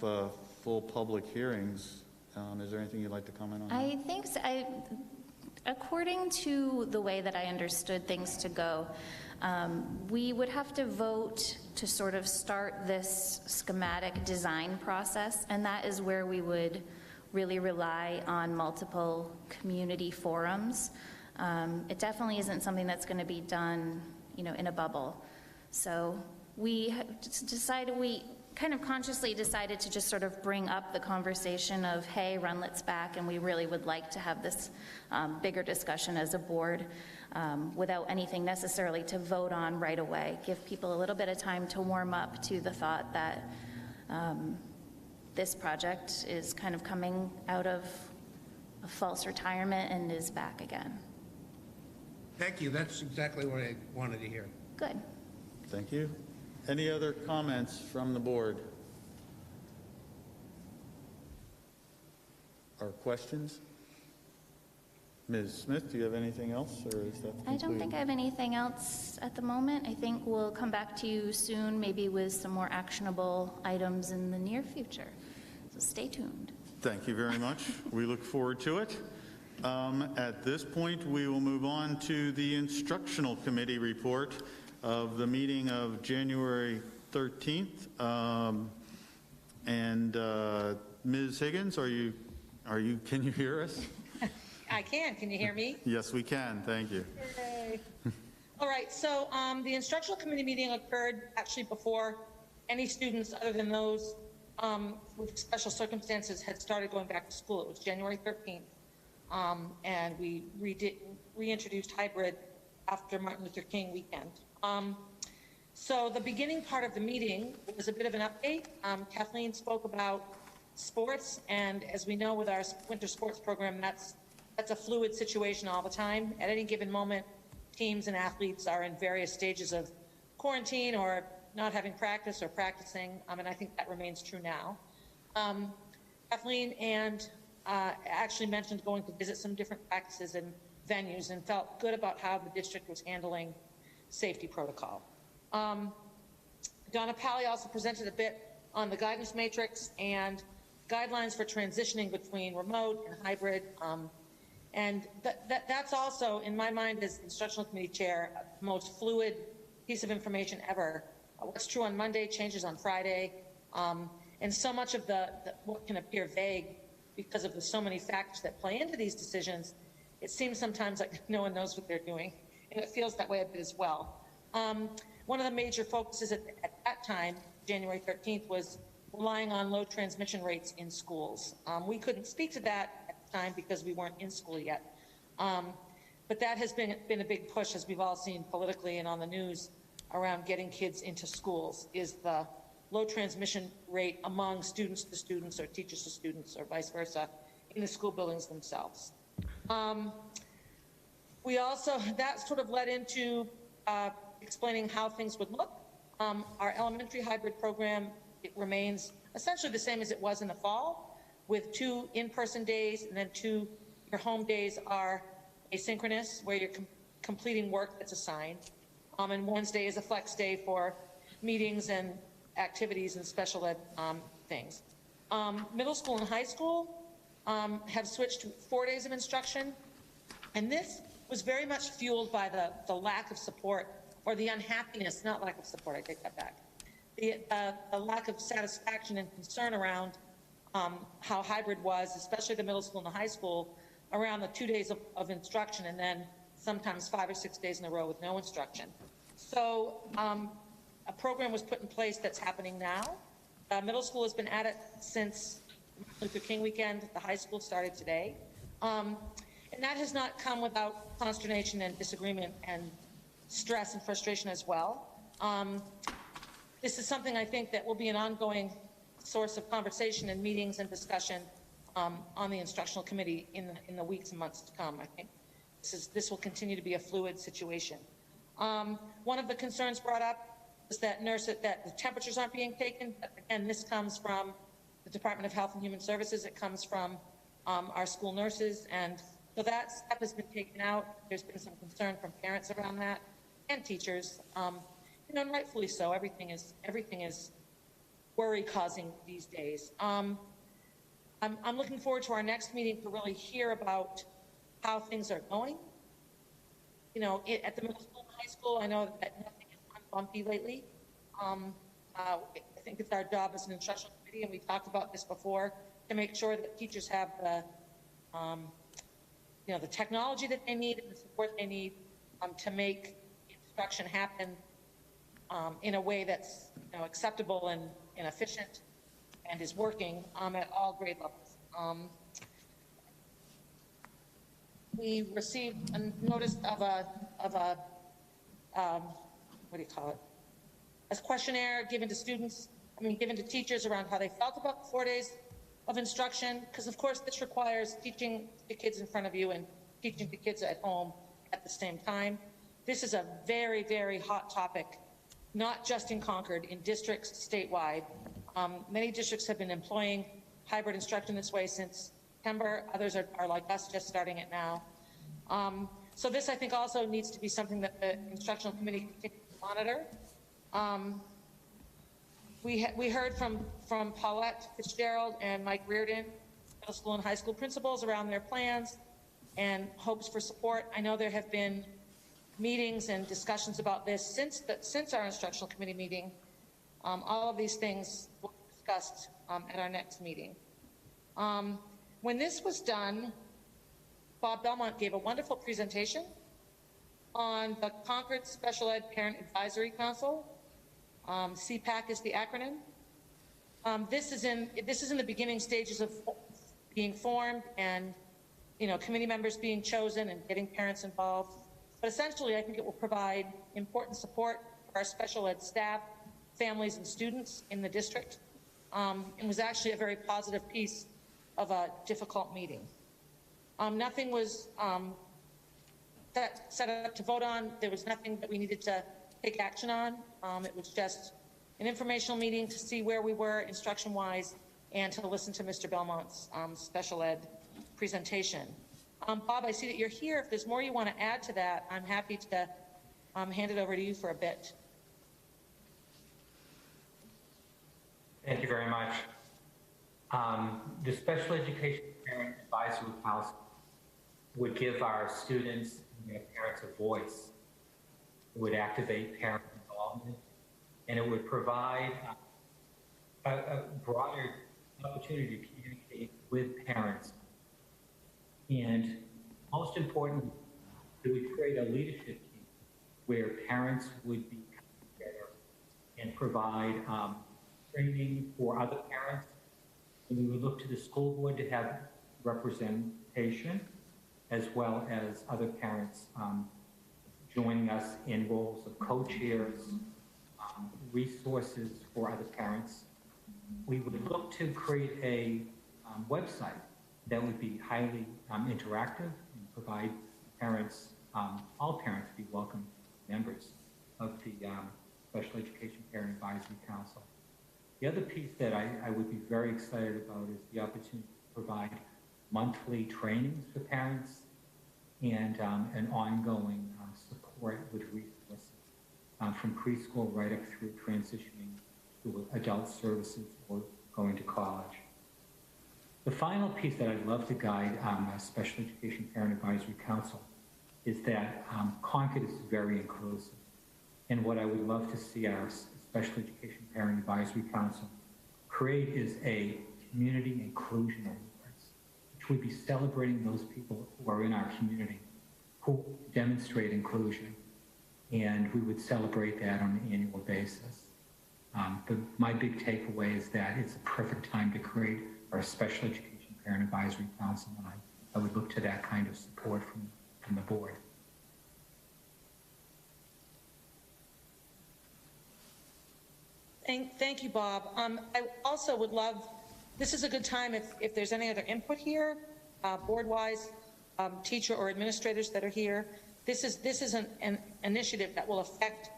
full public hearings. Is there anything you'd like to comment on? I think so. According to the way that I understood things to go, we would have to vote to sort of start this schematic design process, and that is where we would really rely on multiple community forums. It definitely isn't something that's going to be done, in a bubble. So we kind of consciously decided to just sort of bring up the conversation of, hey, Runlet's back, and we really would like to have this bigger discussion as a board without anything necessarily to vote on right away. Give people a little bit of time to warm up to the thought that this project is kind of coming out of a false retirement and is back again. Thank you. That's exactly what I wanted to hear. Good. Thank you. Any other comments from the board? Or questions? Ms. Smith, do you have anything else, or is that I don't think I have anything else at the moment. I think we'll come back to you soon, maybe with some more actionable items in the near future. So stay tuned. Thank you very much. We look forward to it. At this point, we will move on to the instructional committee report of the meeting of January 13th. Ms. Higgins, can you hear us? I can. Can you hear me? Yes, we can. Thank you. Yay. All right, so the instructional committee meeting occurred actually before any students other than those with special circumstances had started going back to school. It was January 13th, and we reintroduced hybrid after Martin Luther King weekend. So the beginning part of the meeting was a bit of an update. Kathleen spoke about sports, and as we know with our winter sports program, that's a fluid situation all the time. At any given moment, teams and athletes are in various stages of quarantine or not having practice or practicing, and I think that remains true now. Kathleen and actually mentioned going to visit some different practices and venues and felt good about how the district was handling safety protocol. Donna Pally also presented a bit on the guidance matrix and guidelines for transitioning between remote and hybrid. And that's also, in my mind, as instructional committee chair, the most fluid piece of information ever. What's true on Monday changes on Friday. And so much of what can appear vague because of the so many factors that play into these decisions, it seems sometimes like no one knows what they're doing. And it feels that way a bit as well. One of the major focuses at that time, January 13th, was relying on low transmission rates in schools. We couldn't speak to that at the time because we weren't in school yet. But that has been a big push, as we've all seen politically and on the news, around getting kids into schools, is the low transmission rate among students to students or teachers to students or vice versa in the school buildings themselves. We also, that sort of led into explaining how things would look. Our elementary hybrid program, it remains essentially the same as it was in the fall, with 2 in-person days, and then 2, your home days are asynchronous, where you're completing work that's assigned. And Wednesday is a flex day for meetings and activities and special ed things. Middle school and high school have switched to 4 days of instruction, and this was very much fueled by the lack of support, or the unhappiness, not lack of support, I take that back. The lack of satisfaction and concern around how hybrid was, especially the middle school and the high school, around the 2 days of instruction and then sometimes 5 or 6 days in a row with no instruction. So a program was put in place that's happening now. Middle school has been at it since Luther King weekend. The high school started today. And that has not come without consternation and disagreement and stress and frustration as well. This is something I think that will be an ongoing source of conversation and meetings and discussion on the instructional committee in the weeks and months to come. I think this will continue to be a fluid situation. One of the concerns brought up is that the temperatures aren't being taken. Again, this comes from the Department of Health and Human Services. It comes from our school nurses, and so that step has been taken out. There's been some concern from parents around that and teachers, and rightfully so. Everything is worry-causing these days. I'm looking forward to our next meeting to really hear about how things are going. At the middle school and high school, I know that nothing has gone bumpy lately. I think it's our job as an instructional committee, and we talked about this before, to make sure that teachers have the technology that they need and the support they need to make instruction happen in a way that's acceptable and efficient and is working at all grade levels. We received a notice of a what do you call it? A questionnaire given to teachers around how they felt about the 4 days of instruction, because of course this requires teaching the kids in front of you and teaching the kids at home at the same time. This is a very, very hot topic, not just in Concord, in districts statewide. Many districts have been employing hybrid instruction this way since September. Others are like us, just starting it now. So this, I think, also needs to be something that the instructional committee continues to monitor. We heard from Paulette Fitzgerald and Mike Reardon, middle school and high school principals, around their plans and hopes for support. I know there have been meetings and discussions about this since our instructional committee meeting. All of these things will be discussed at our next meeting. When this was done Bob Belmont gave a wonderful presentation on the Concord Special Ed Parent Advisory Council. CPAC is the acronym. This is in the beginning stages of being formed, and committee members being chosen and getting parents involved. But essentially, I think it will provide important support for our special ed staff, families, and students in the district. It was actually a very positive piece of a difficult meeting. Nothing was set up to vote on. There was nothing that we needed to take action on. It was just an informational meeting to see where we were instruction-wise and to listen to Mr. Belmont's special ed presentation. Bob, I see that you're here. If there's more you want to add to that, I'm happy to hand it over to you for a bit. Thank you very much. The Special Education Parent Advisory Council would give our students and their parents a voice. It would activate parent involvement, and it would provide a broader opportunity to communicate with parents. And most importantly, it would create a leadership team where parents would be together and provide training for other parents. And we would look to the school board to have representation, as well as other parents joining us in roles of co-chairs, resources for other parents. We would look to create a website that would be highly interactive and provide parents, all parents, to be welcome members of the Special Education Parent Advisory Council. The other piece that I would be very excited about is the opportunity to provide monthly trainings for parents and an ongoing support with resources from preschool right up through transitioning to adult services or going to college. The final piece that I'd love to guide a Special Education Parent Advisory Council is that Concord is very inclusive. And what I would love to see our Special Education Parent Advisory Council create is a community inclusion awards, which would be celebrating those people who are in our community who demonstrate inclusion. And we would celebrate that on an annual basis. But my big takeaway is that it's a perfect time to create our Special Education Parent Advisory Council, and I would look to that kind of support from the board. Thank you, Bob. I also would love, this is a good time if there's any other input here, board-wise, teacher or administrators that are here. This is an initiative that will affect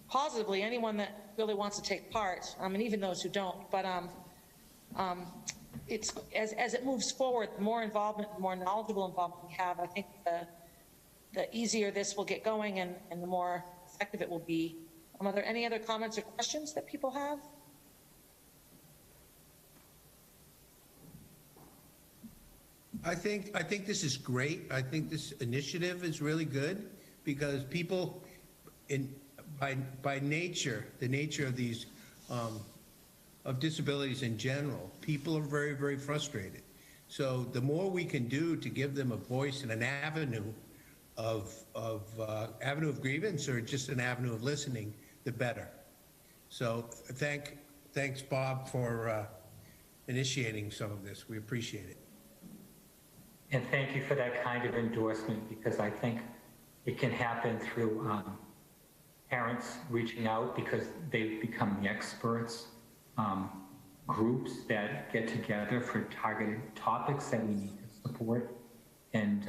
positively anyone that really wants to take part, and even those who don't. But it's as it moves forward, the more involvement, the more knowledgeable involvement we have, I think the easier this will get going and the more effective it will be. Are there any other comments or questions that people have? I think this is great. I think this initiative is really good because people, by nature, the nature of these of disabilities in general, people are very, very frustrated. So the more we can do to give them a voice and an avenue of grievance or just an avenue of listening, the better. So thanks, Bob, for initiating some of this. We appreciate it. And thank you for that kind of endorsement, because I think it can happen through parents reaching out because they've become the experts, groups that get together for targeted topics that we need to support, and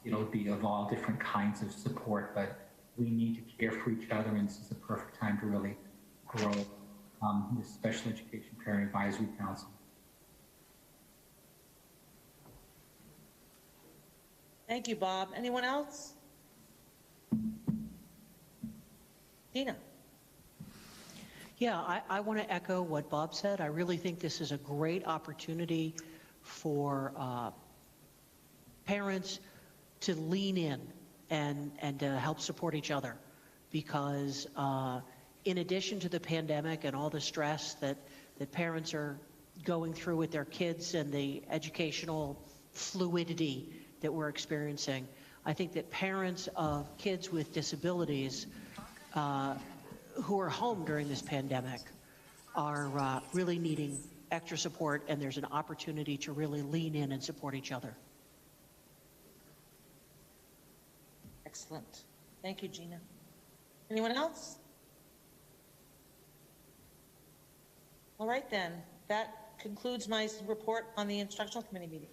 it'll be of all different kinds of support, but we need to care for each other, and this is a perfect time to really grow the Special Education Parent Advisory Council. Thank you, Bob. Anyone else? Dina. Yeah, I want to echo what Bob said. I really think this is a great opportunity for parents to lean in and to help support each other, because in addition to the pandemic and all the stress that parents are going through with their kids and the educational fluidity that we're experiencing. I think that parents of kids with disabilities who are home during this pandemic are really needing extra support, and there's an opportunity to really lean in and support each other. Excellent. Thank you, Gina. Anyone else? All right, then. That concludes my report on the instructional committee meeting.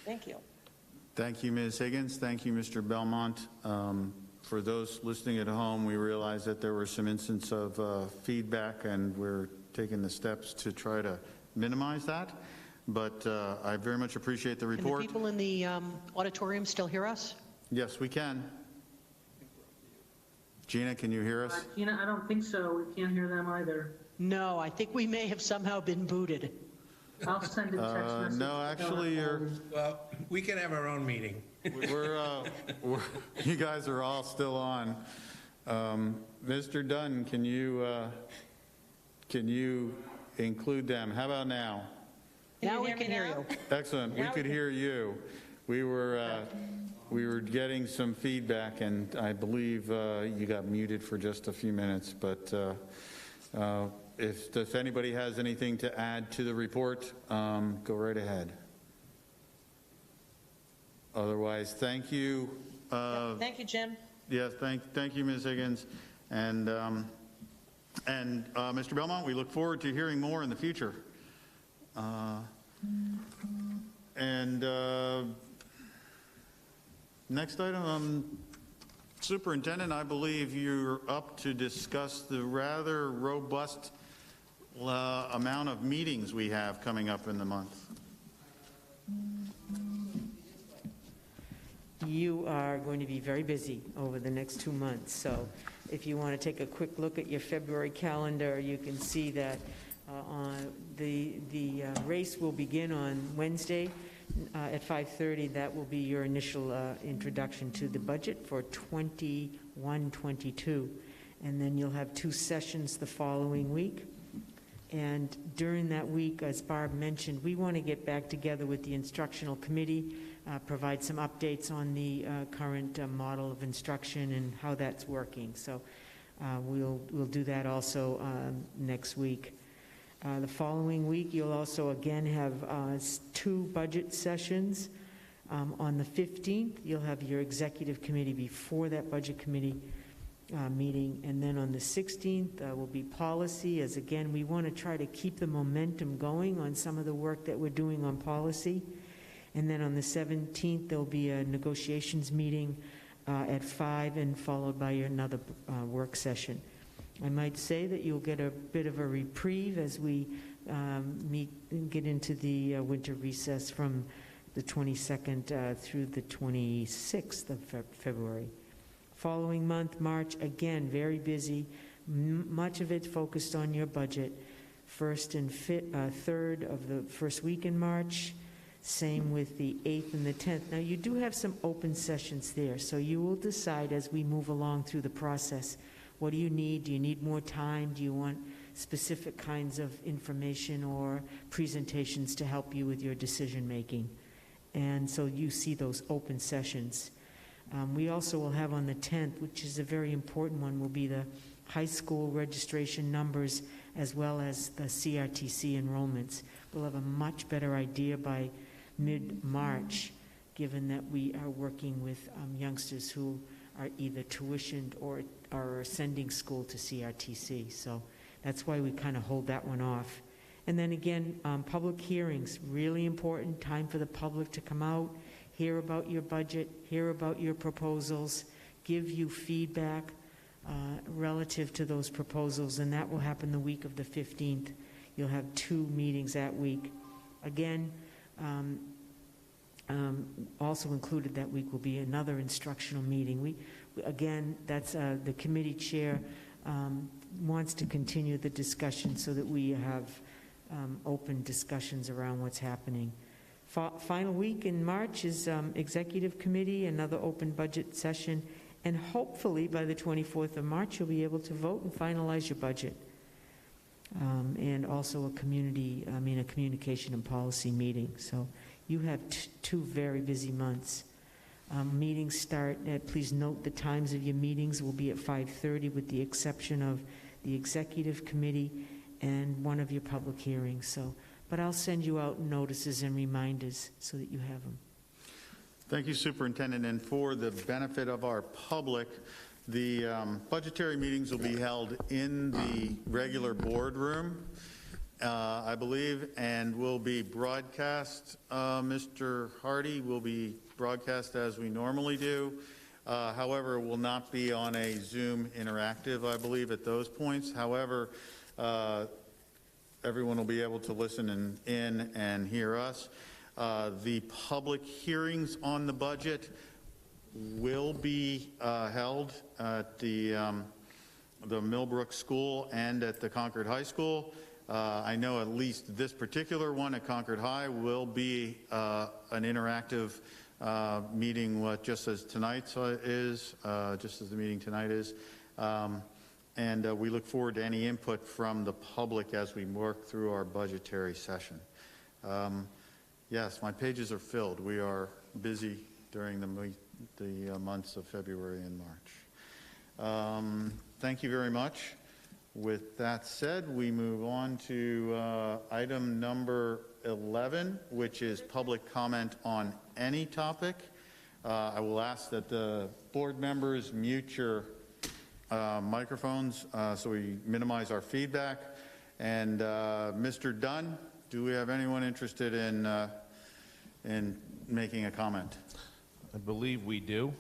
Thank you. Thank you, Ms. Higgins. Thank you, Mr. Belmont. For those listening at home, we realize that there were some instances of feedback, and we're taking the steps to try to minimize that. But I very much appreciate the report. Can the people in the auditorium still hear us? Yes, we can. Gina, can you hear us? Gina, I don't think so. We can't hear them either. No, I think we may have somehow been booted. I'll send a text message. No, actually, Well, we can have our own meeting. You guys are all still on. Mr. Dunn, can you include them? How about now? Now we can hear you. Excellent. We could hear you. We were getting some feedback, and I believe you got muted for just a few minutes. But if anybody has anything to add to the report, go right ahead. Otherwise, thank you. Thank you, Jim. Yes, thank you, Ms. Higgins. And Mr. Belmont, we look forward to hearing more in the future. Next item, Superintendent, I believe you're up to discuss the rather robust amount of meetings we have coming up in the month. You are going to be very busy over the next 2 months. So if you want to take a quick look at your February calendar, you can see that the race will begin on Wednesday at 5:30. That will be your initial introduction to the budget for 21-22. And then you'll have 2 sessions the following week. And during that week, as Barb mentioned, we want to get back together with the instructional committee, provide some updates on the current model of instruction and how that's working. So we'll do that also next week. The following week, you'll also again have 2 budget sessions. On the 15th, you'll have your executive committee before that budget committee meeting, and then on the 16th will be policy, as again we want to try to keep the momentum going on some of the work that we're doing on policy. And then on the 17th there'll be a negotiations meeting at 5, and followed by another work session. I might say that you'll get a bit of a reprieve as we get into the winter recess from the 22nd through the 26th of February. Following month, March, again, very busy. Much of it focused on your budget. 1st and 3rd of the first week in March. Same with the 8th and the 10th. Now, you do have some open sessions there, so you will decide as we move along through the process, what do you need? Do you need more time? Do you want specific kinds of information or presentations to help you with your decision making? And so you see those open sessions. We also will have on the 10th, which is a very important one, will be the high school registration numbers as well as the CRTC enrollments. We'll have a much better idea by mid-March, given that we are working with youngsters who are either tuitioned or are sending school to CRTC. So that's why we kind of hold that one off. And then again, public hearings, really important time for the public to come out, hear about your budget, hear about your proposals, give you feedback relative to those proposals, and that will happen the week of the 15th. You'll have 2 meetings that week. Again, also included that week will be another instructional meeting. Again, that's the committee chair wants to continue the discussion so that we have open discussions around what's happening. Final week in March is executive committee, another open budget session, and hopefully by the 24th of March you'll be able to vote and finalize your budget. And also a communication and policy meeting. So you have 2 very busy months. Meetings start please note the times of your meetings will be at 5:30 with the exception of the executive committee and one of your public hearings. So, but I'll send you out notices and reminders so that you have them. Thank you, Superintendent. And for the benefit of our public, the budgetary meetings will be held in the regular boardroom, I believe, and will be broadcast. Mr. Hardy will be broadcast as we normally do. However, it will not be on a Zoom interactive, I believe, at those points. However, everyone will be able to listen in and hear us. The public hearings on the budget will be held at the Millbrook School and at the Concord High School. I know at least this particular one at Concord High will be an interactive meeting, just as tonight's is, just as the meeting tonight is. And we look forward to any input from the public as we work through our budgetary session. Yes, my pages are filled. We are busy during the months of February and March. Thank you very much. With that said, we move on to item number 11, which is public comment on any topic. I will ask that the board members mute your microphones so we minimize our feedback. And Mr. Dunn, do we have anyone interested in making a comment? I believe we do.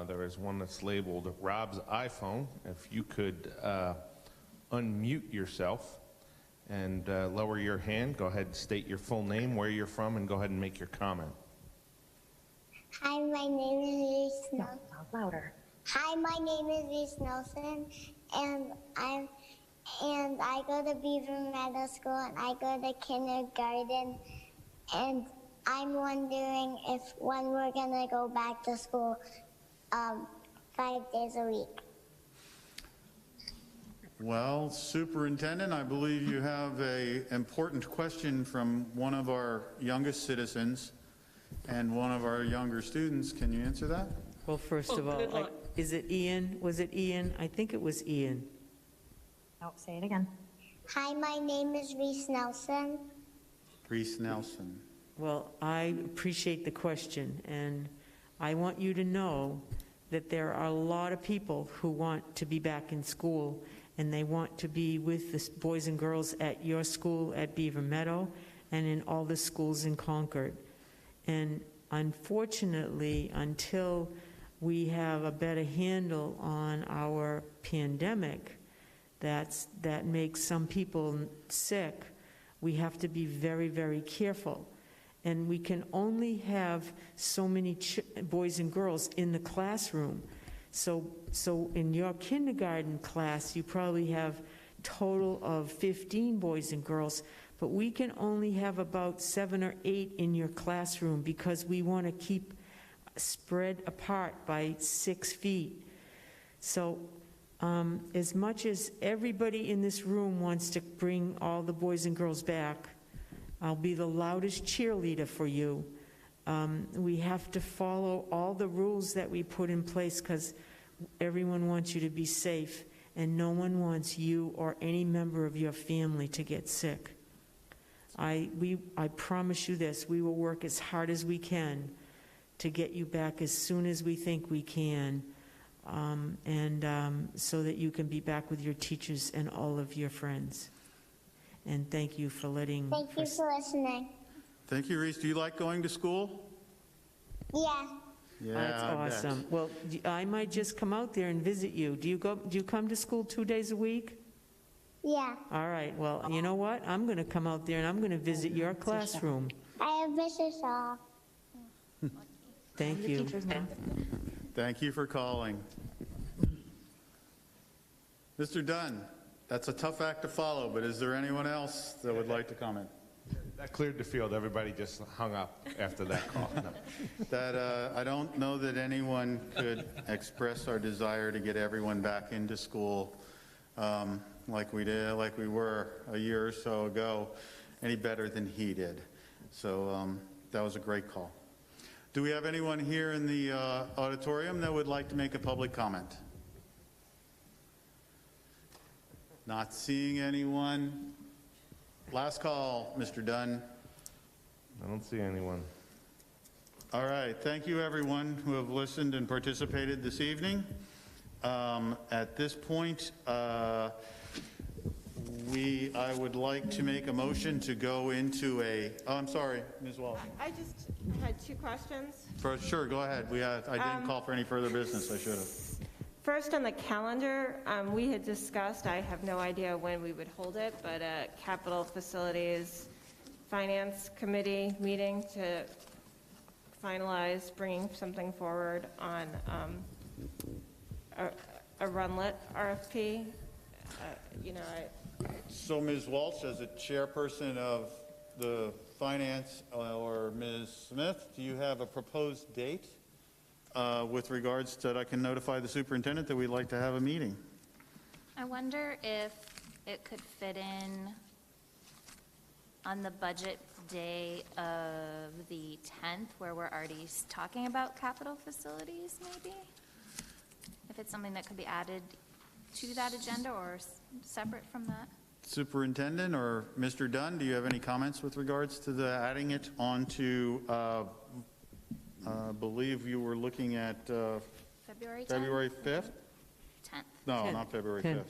There is one that's labeled Rob's iPhone. If you could unmute yourself and lower your hand, go ahead and state your full name, where you're from, and go ahead and make your comment. Hi, my name is Reese Nelson. Louder. Hi, my name is Reese Nelson, and I go to Beaver Meadow School, and I go to kindergarten, and I'm wondering when we're gonna go back to school 5 days a week. Well, Superintendent, I believe you have an important question from one of our youngest citizens and one of our younger students. Can you answer that? Well, first of all, is it Ian? Was it Ian? I think it was Ian. Oh, say it again. Hi, my name is Reese Nelson. Reese Nelson. Well, I appreciate the question, and I want you to know that there are a lot of people who want to be back in school, and they want to be with the boys and girls at your school at Beaver Meadow and in all the schools in Concord. And unfortunately, until we have a better handle on our pandemic that makes some people sick, we have to be very, very careful. And we can only have so many boys and girls in the classroom. So in your kindergarten class, you probably have total of 15 boys and girls, but we can only have about 7 or 8 in your classroom because we want to keep spread apart by 6 feet. So as much as everybody in this room wants to bring all the boys and girls back, I'll be the loudest cheerleader for you. We have to follow all the rules that we put in place because everyone wants you to be safe, and no one wants you or any member of your family to get sick. I promise you this, we will work as hard as we can to get you back as soon as we think we can, so that you can be back with your teachers and all of your friends. And thank you for letting... Thank you for listening. Thank you, Reese. Do you like going to school? Yeah. Yeah, that's awesome. Well, I might just come out there and visit you. Do you come to school 2 days a week? Yeah. All right. Well, you know what? I'm going to come out there and I'm going to visit your classroom. I have visitors off. Thank you. Thank you for calling. Mr. Dunn, that's a tough act to follow, but is there anyone else that would like to comment? That cleared the field. Everybody just hung up after that call. No. I don't know that anyone could express our desire to get everyone back into school like we were a year or so ago, any better than he did. So that was a great call. Do we have anyone here in the auditorium that would like to make a public comment? Not seeing anyone. Last call, Mr. Dunn. I don't see anyone. All right, thank you everyone who have listened and participated this evening. At this point, I would like to make a motion to go into I'm sorry, Ms. Walsh. I just had two questions. Sure, go ahead. I didn't call for any further business, I should have. First, on the calendar, we had discussed, I have no idea when we would hold it, but a Capital Facilities Finance Committee meeting to finalize bringing something forward on a Runlet RFP. So Ms. Walsh, as a chairperson of the finance, or Ms. Smith, do you have a proposed date with regards to that I can notify the superintendent that we'd like to have a meeting? I wonder if it could fit in on the budget day of the 10th, where we're already talking about capital facilities, maybe? If it's something that could be added to that agenda or separate from that? Superintendent or Mr. Dunn, do you have any comments with regards to the adding it onto, I believe you were looking at February 10th? February 5th? 10th. No, 10th. not February 10th.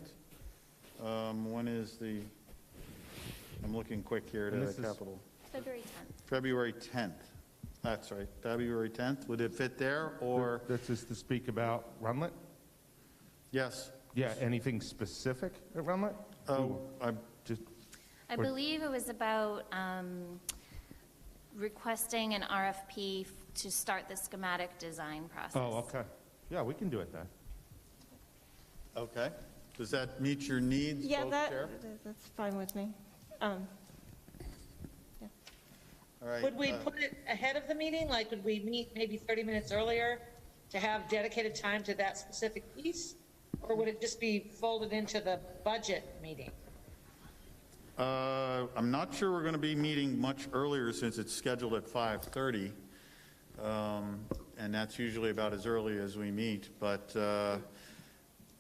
5th. When is I'm looking quick here to the Capitol. February 10th. February 10th. That's right, February 10th. Would it fit there, or? This is to speak about Runlet? Yes. Yeah, anything specific at Runlet? Oh, I believe it was about requesting an RFP to start the schematic design process. Oh, okay. Yeah, we can do it then. Okay. Does that meet your needs, Yeah, both Chair? that's fine with me. All right. Would we put it ahead of the meeting? Like, would we meet maybe 30 minutes earlier to have dedicated time to that specific piece? Or would it just be folded into the budget meeting? I'm not sure we're going to be meeting much earlier since it's scheduled at 5:30. And that's usually about as early as we meet. But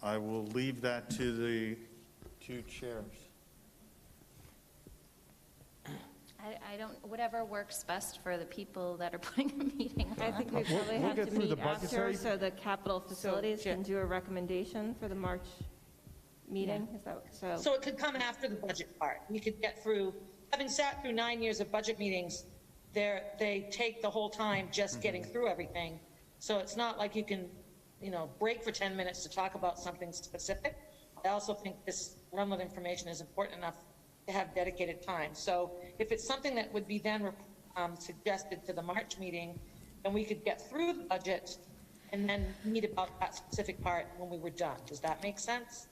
I will leave that to the two chairs. I don't, whatever works best for the people that are putting a meeting on. I think we probably We'll have get to through meet the after, budgetary- so the capital facilities can do a recommendation for the March meeting. Is that so? So it could come after the budget part. We could get through, having sat through 9 years of budget meetings, they take the whole time just getting through everything. So it's not like you can, break for 10 minutes to talk about something specific. I also think this Runlet information is important enough to have dedicated time. So if it's something that would be then suggested to the March meeting, then we could get through the budget and then meet about that specific part when we were done. Does that make sense?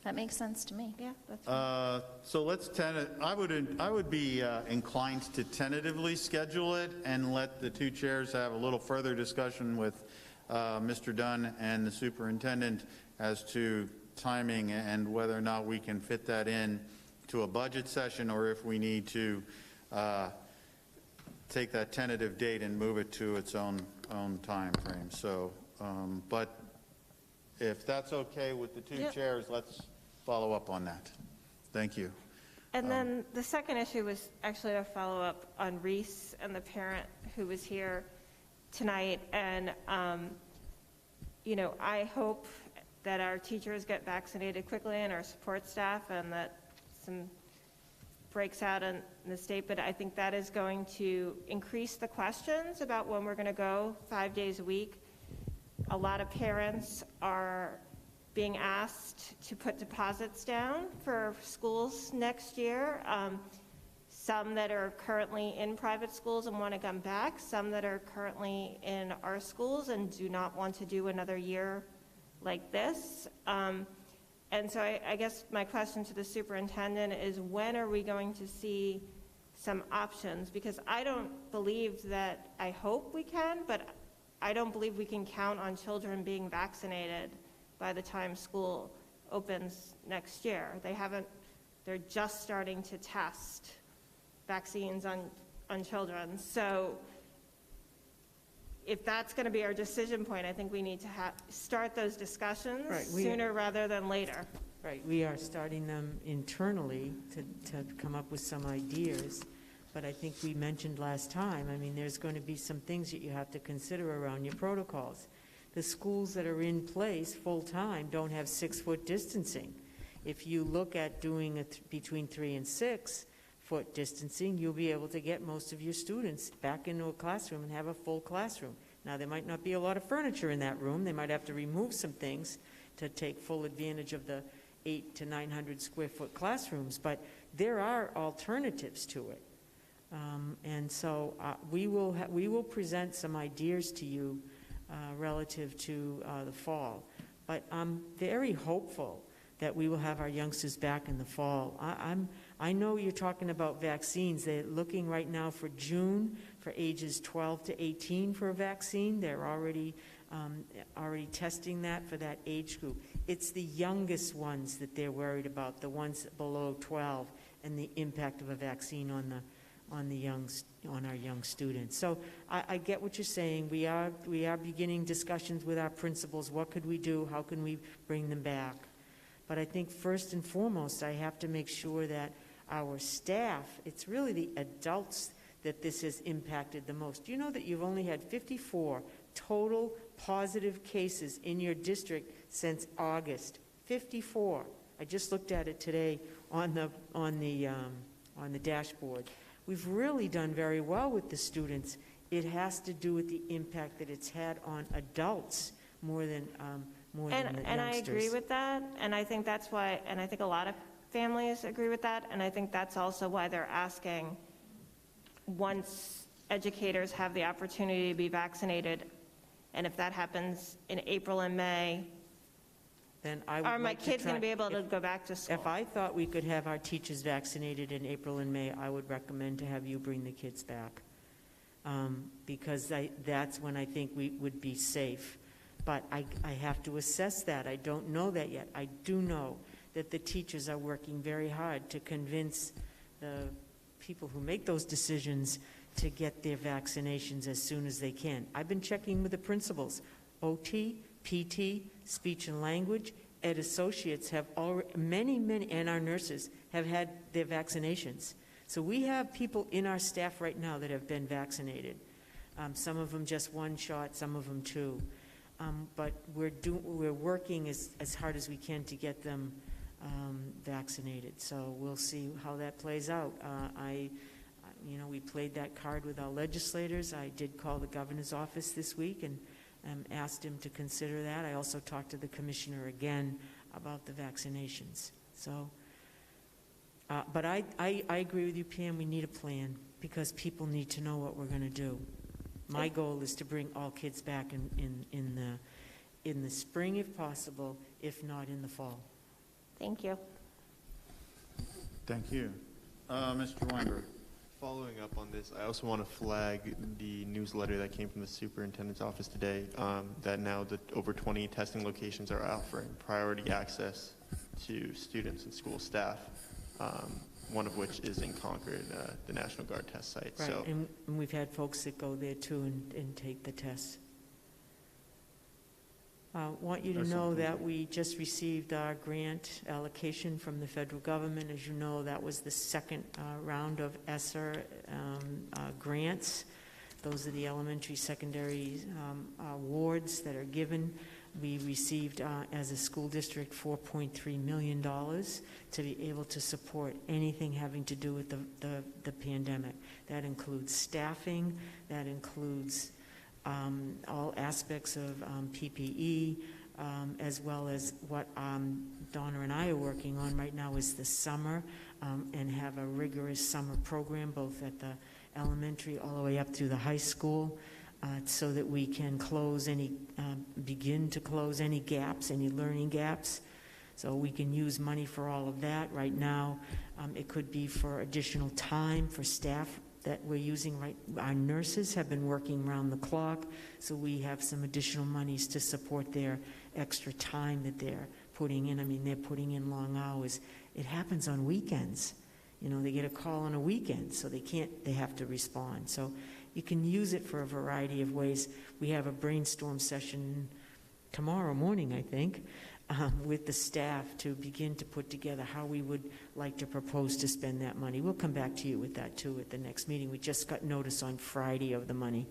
That makes sense to me. Yeah, that's fine. So let's I would be inclined to tentatively schedule it and let the two chairs have a little further discussion with Mr. Dunn and the superintendent as to timing and whether or not we can fit that in to a budget session, or if we need to take that tentative date and move it to its own time frame. So, but if that's okay with the two chairs, let's follow up on that. Thank you. And then the second issue was actually a follow-up on Reese and the parent who was here tonight. And, I hope that our teachers get vaccinated quickly and our support staff, and that some breaks out in the state. But I think that is going to increase the questions about when we're going to go 5 days a week. A lot of parents are being asked to put deposits down for schools next year. Some that are currently in private schools and want to come back, some that are currently in our schools and do not want to do another year like this. And so I guess my question to the superintendent is, when are we going to see some options? Because I don't believe that, I hope we can, but I don't believe we can count on children being vaccinated by the time school opens next year. They're just starting to test vaccines on on children. So if that's going to be our decision point, I think we need to start those discussions sooner rather than later. Right, we are starting them internally to come up with some ideas. But I think we mentioned last time, I mean, there's going to be some things that you have to consider around your protocols. The schools that are in place full-time don't have 6-foot distancing. If you look at doing between 3 and 6 foot distancing, you'll be able to get most of your students back into a classroom and have a full classroom. Now, there might not be a lot of furniture in that room. They might have to remove some things to take full advantage of the 800 to 900 square foot classrooms, but there are alternatives to it. And so we will present some ideas to you relative to the fall. But I'm very hopeful that we will have our youngsters back in the fall. I know you're talking about vaccines. They're looking right now for June for ages 12 to 18 for a vaccine. They're already testing that for that age group. It's the youngest ones that they're worried about, the ones below 12, and the impact of a vaccine on our young students. So I get what you're saying. We are beginning discussions with our principals. What could we do? How can we bring them back? But I think first and foremost, I have to make sure that our staff, it's really the adults that this has impacted the most. Do you know that you've only had 54 total positive cases in your district since August? 54. I just looked at it today on the dashboard. We've really done very well with the students. It has to do with the impact that it's had on adults more than the youngsters. And I agree with that, and I think that's why, and I think a lot of families agree with that, and I think that's also why they're asking, once educators have the opportunity to be vaccinated, and if that happens in April and May, then I would are my like to kids going to try- be able to go back to school? If I thought we could have our teachers vaccinated in April and May, I would recommend to have you bring the kids back. Because that's when I think we would be safe. But I have to assess that. I don't know that yet. I do know that the teachers are working very hard to convince the people who make those decisions to get their vaccinations as soon as they can. I've been checking with the principals. OT, PT, speech and language, Ed Associates have already, many, and our nurses have had their vaccinations. So we have people in our staff right now that have been vaccinated. Some of them just 1 shot, some of them 2. But we're working as hard as we can to get them vaccinated. So we'll see how that plays out. We played that card with our legislators. I did call the governor's office this week and asked him to consider that. I also talked to the commissioner again about the vaccinations. So, but I agree with you, Pam. We need a plan because people need to know what we're going to do. My goal is to bring all kids back in the spring if possible, if not in the fall. Thank you. Thank you. Mr. Weinberg. Following up on this, I also want to flag the newsletter that came from the superintendent's office today, that now the over 20 testing locations are offering priority access to students and school staff, one of which is in Concord, the National Guard test site. Right, So, and we've had folks that go there too and take the tests. I want you to know that we just received our grant allocation from the federal government. As you know, that was the second round of ESSER grants. Those are the elementary, secondary awards that are given. We received, as a school district, $4.3 million to be able to support anything having to do with the pandemic. That includes staffing, that includes all aspects of PPE, as well as what Donna and I are working on right now is the summer, and have a rigorous summer program, both at the elementary all the way up through the high school, so that we can begin to close any gaps, any learning gaps. So we can use money for all of that. Right now, it could be for additional time for staff that we're using. Our nurses have been working around the clock, so we have some additional monies to support their extra time that they're putting in. I mean, they're putting in long hours. It happens on weekends. You know, they get a call on a weekend, so they have to respond. So you can use it for a variety of ways. We have a brainstorm session tomorrow morning, I think, with the staff to begin to put together how we would like to propose to spend that money. We'll come back to you with that too at the next meeting. We just got notice on Friday of the money.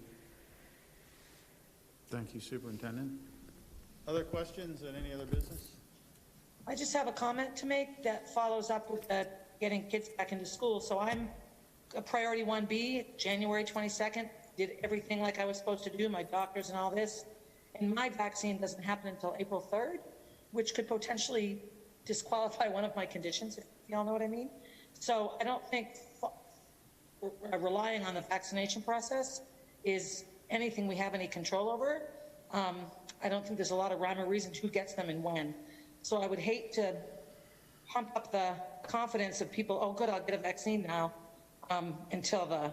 Thank you, Superintendent. Other questions and any other business? I just have a comment to make that follows up with getting kids back into school. So I'm a priority 1B, January 22nd, did everything like I was supposed to do, my doctors and all this. And my vaccine doesn't happen until April 3rd, which could potentially disqualify one of my conditions, if y'all know what I mean. So I don't think relying on the vaccination process is anything we have any control over. I don't think there's a lot of rhyme or reason to who gets them and when. So I would hate to pump up the confidence of people, oh good, I'll get a vaccine now, until the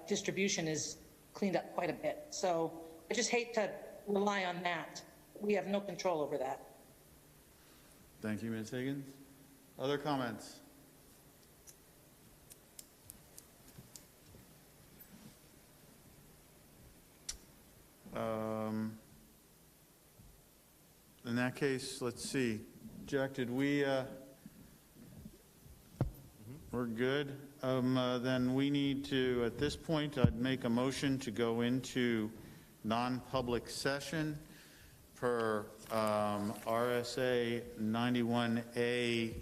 distribution is cleaned up quite a bit. So I just hate to rely on that. We have no control over that. Thank you, Ms. Higgins. Other comments? In that case, let's see. Jack, did we, we're good. Then we need to, at this point, I'd make a motion to go into non-public session per RSA 91A,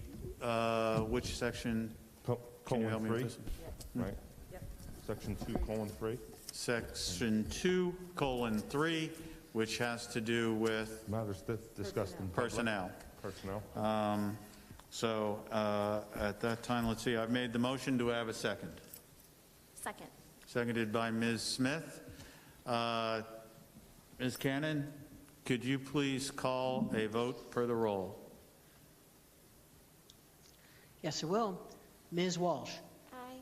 which section? Can you help me with this? Right. Section 2:3. Section 2:3, which has to do with matters discussed in personnel. So at that time, let's see, I've made the motion. Do I have a second? Second. Seconded by Ms. Smith. Ms. Cannon, could you please call a vote per the roll? Yes, I will. Ms. Walsh. Aye.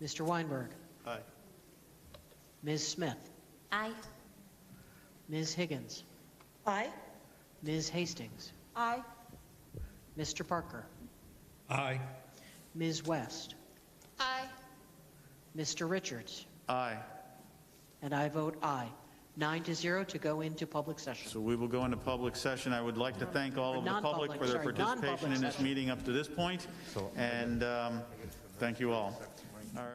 Mr. Weinberg. Aye. Ms. Smith. Aye. Ms. Higgins. Aye. Ms. Hastings. Aye. Mr. Parker. Aye. Ms. West. Aye. Mr. Richards. Aye. And I vote aye. 9-0 to go into public session. So we will go into public session. I would like to thank all of the public for their Non-public participation in this session. meeting up to this point, and thank you all. All right.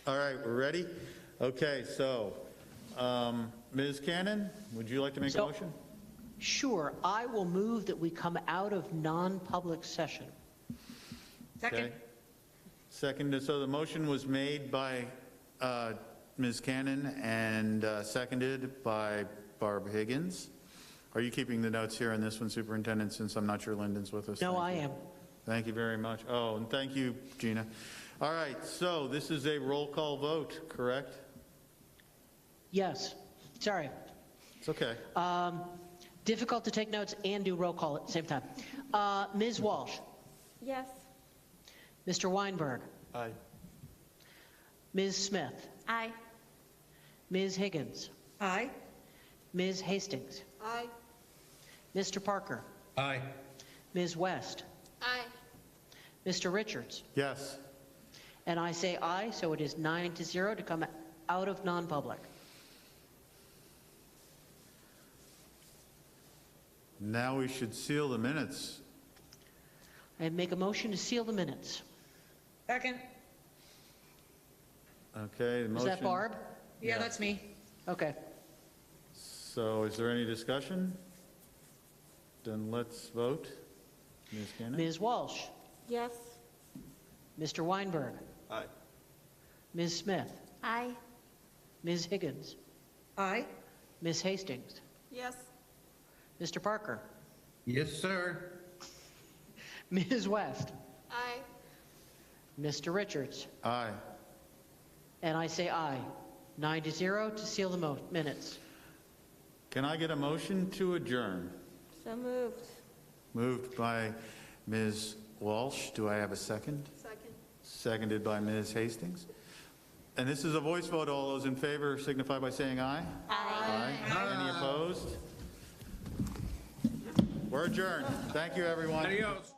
All right, we're ready? Okay, so, Ms. Cannon, would you like to make a motion? Sure, I will move that we come out of non-public session. Okay. Second, so the motion was made by Ms. Cannon and seconded by Barb Higgins. Are you keeping the notes here on this one, Superintendent, since I'm not sure Lyndon's with us? No, I am. Thank you very much. Oh, and thank you, Gina. All right, so this is a roll call vote, correct? Yes. Sorry. It's okay. Difficult to take notes and do roll call at the same time. Ms. Walsh. Yes. Mr. Weinberg. Aye. Ms. Smith. Aye. Ms. Higgins. Aye. Ms. Hastings. Aye. Mr. Parker. Aye. Ms. West. Aye. Mr. Richards. Yes. And I say aye, so it is 9-0 to come out of non-public. Now we should seal the minutes. I make a motion to seal the minutes. Second. Okay, the Is motion. that Barb? Yeah, that's me. Okay. So is there any discussion? Then let's vote. Ms. Cannon? Ms. Walsh. Yes. Mr. Weinberg. Aye. Ms. Smith. Aye. Ms. Higgins. Aye. Ms. Hastings. Yes. Mr. Parker. Yes, sir. Ms. West. Aye. Mr. Richards. Aye. And I say aye. 9-0 to seal the minutes. Can I get a motion to adjourn? So moved. Moved by Ms. Walsh. Do I have a second? Second. Seconded by Ms. Hastings. And this is a voice vote. All those in favor signify by saying aye. Aye. Any opposed? We're adjourned. Thank you, everyone. Adios.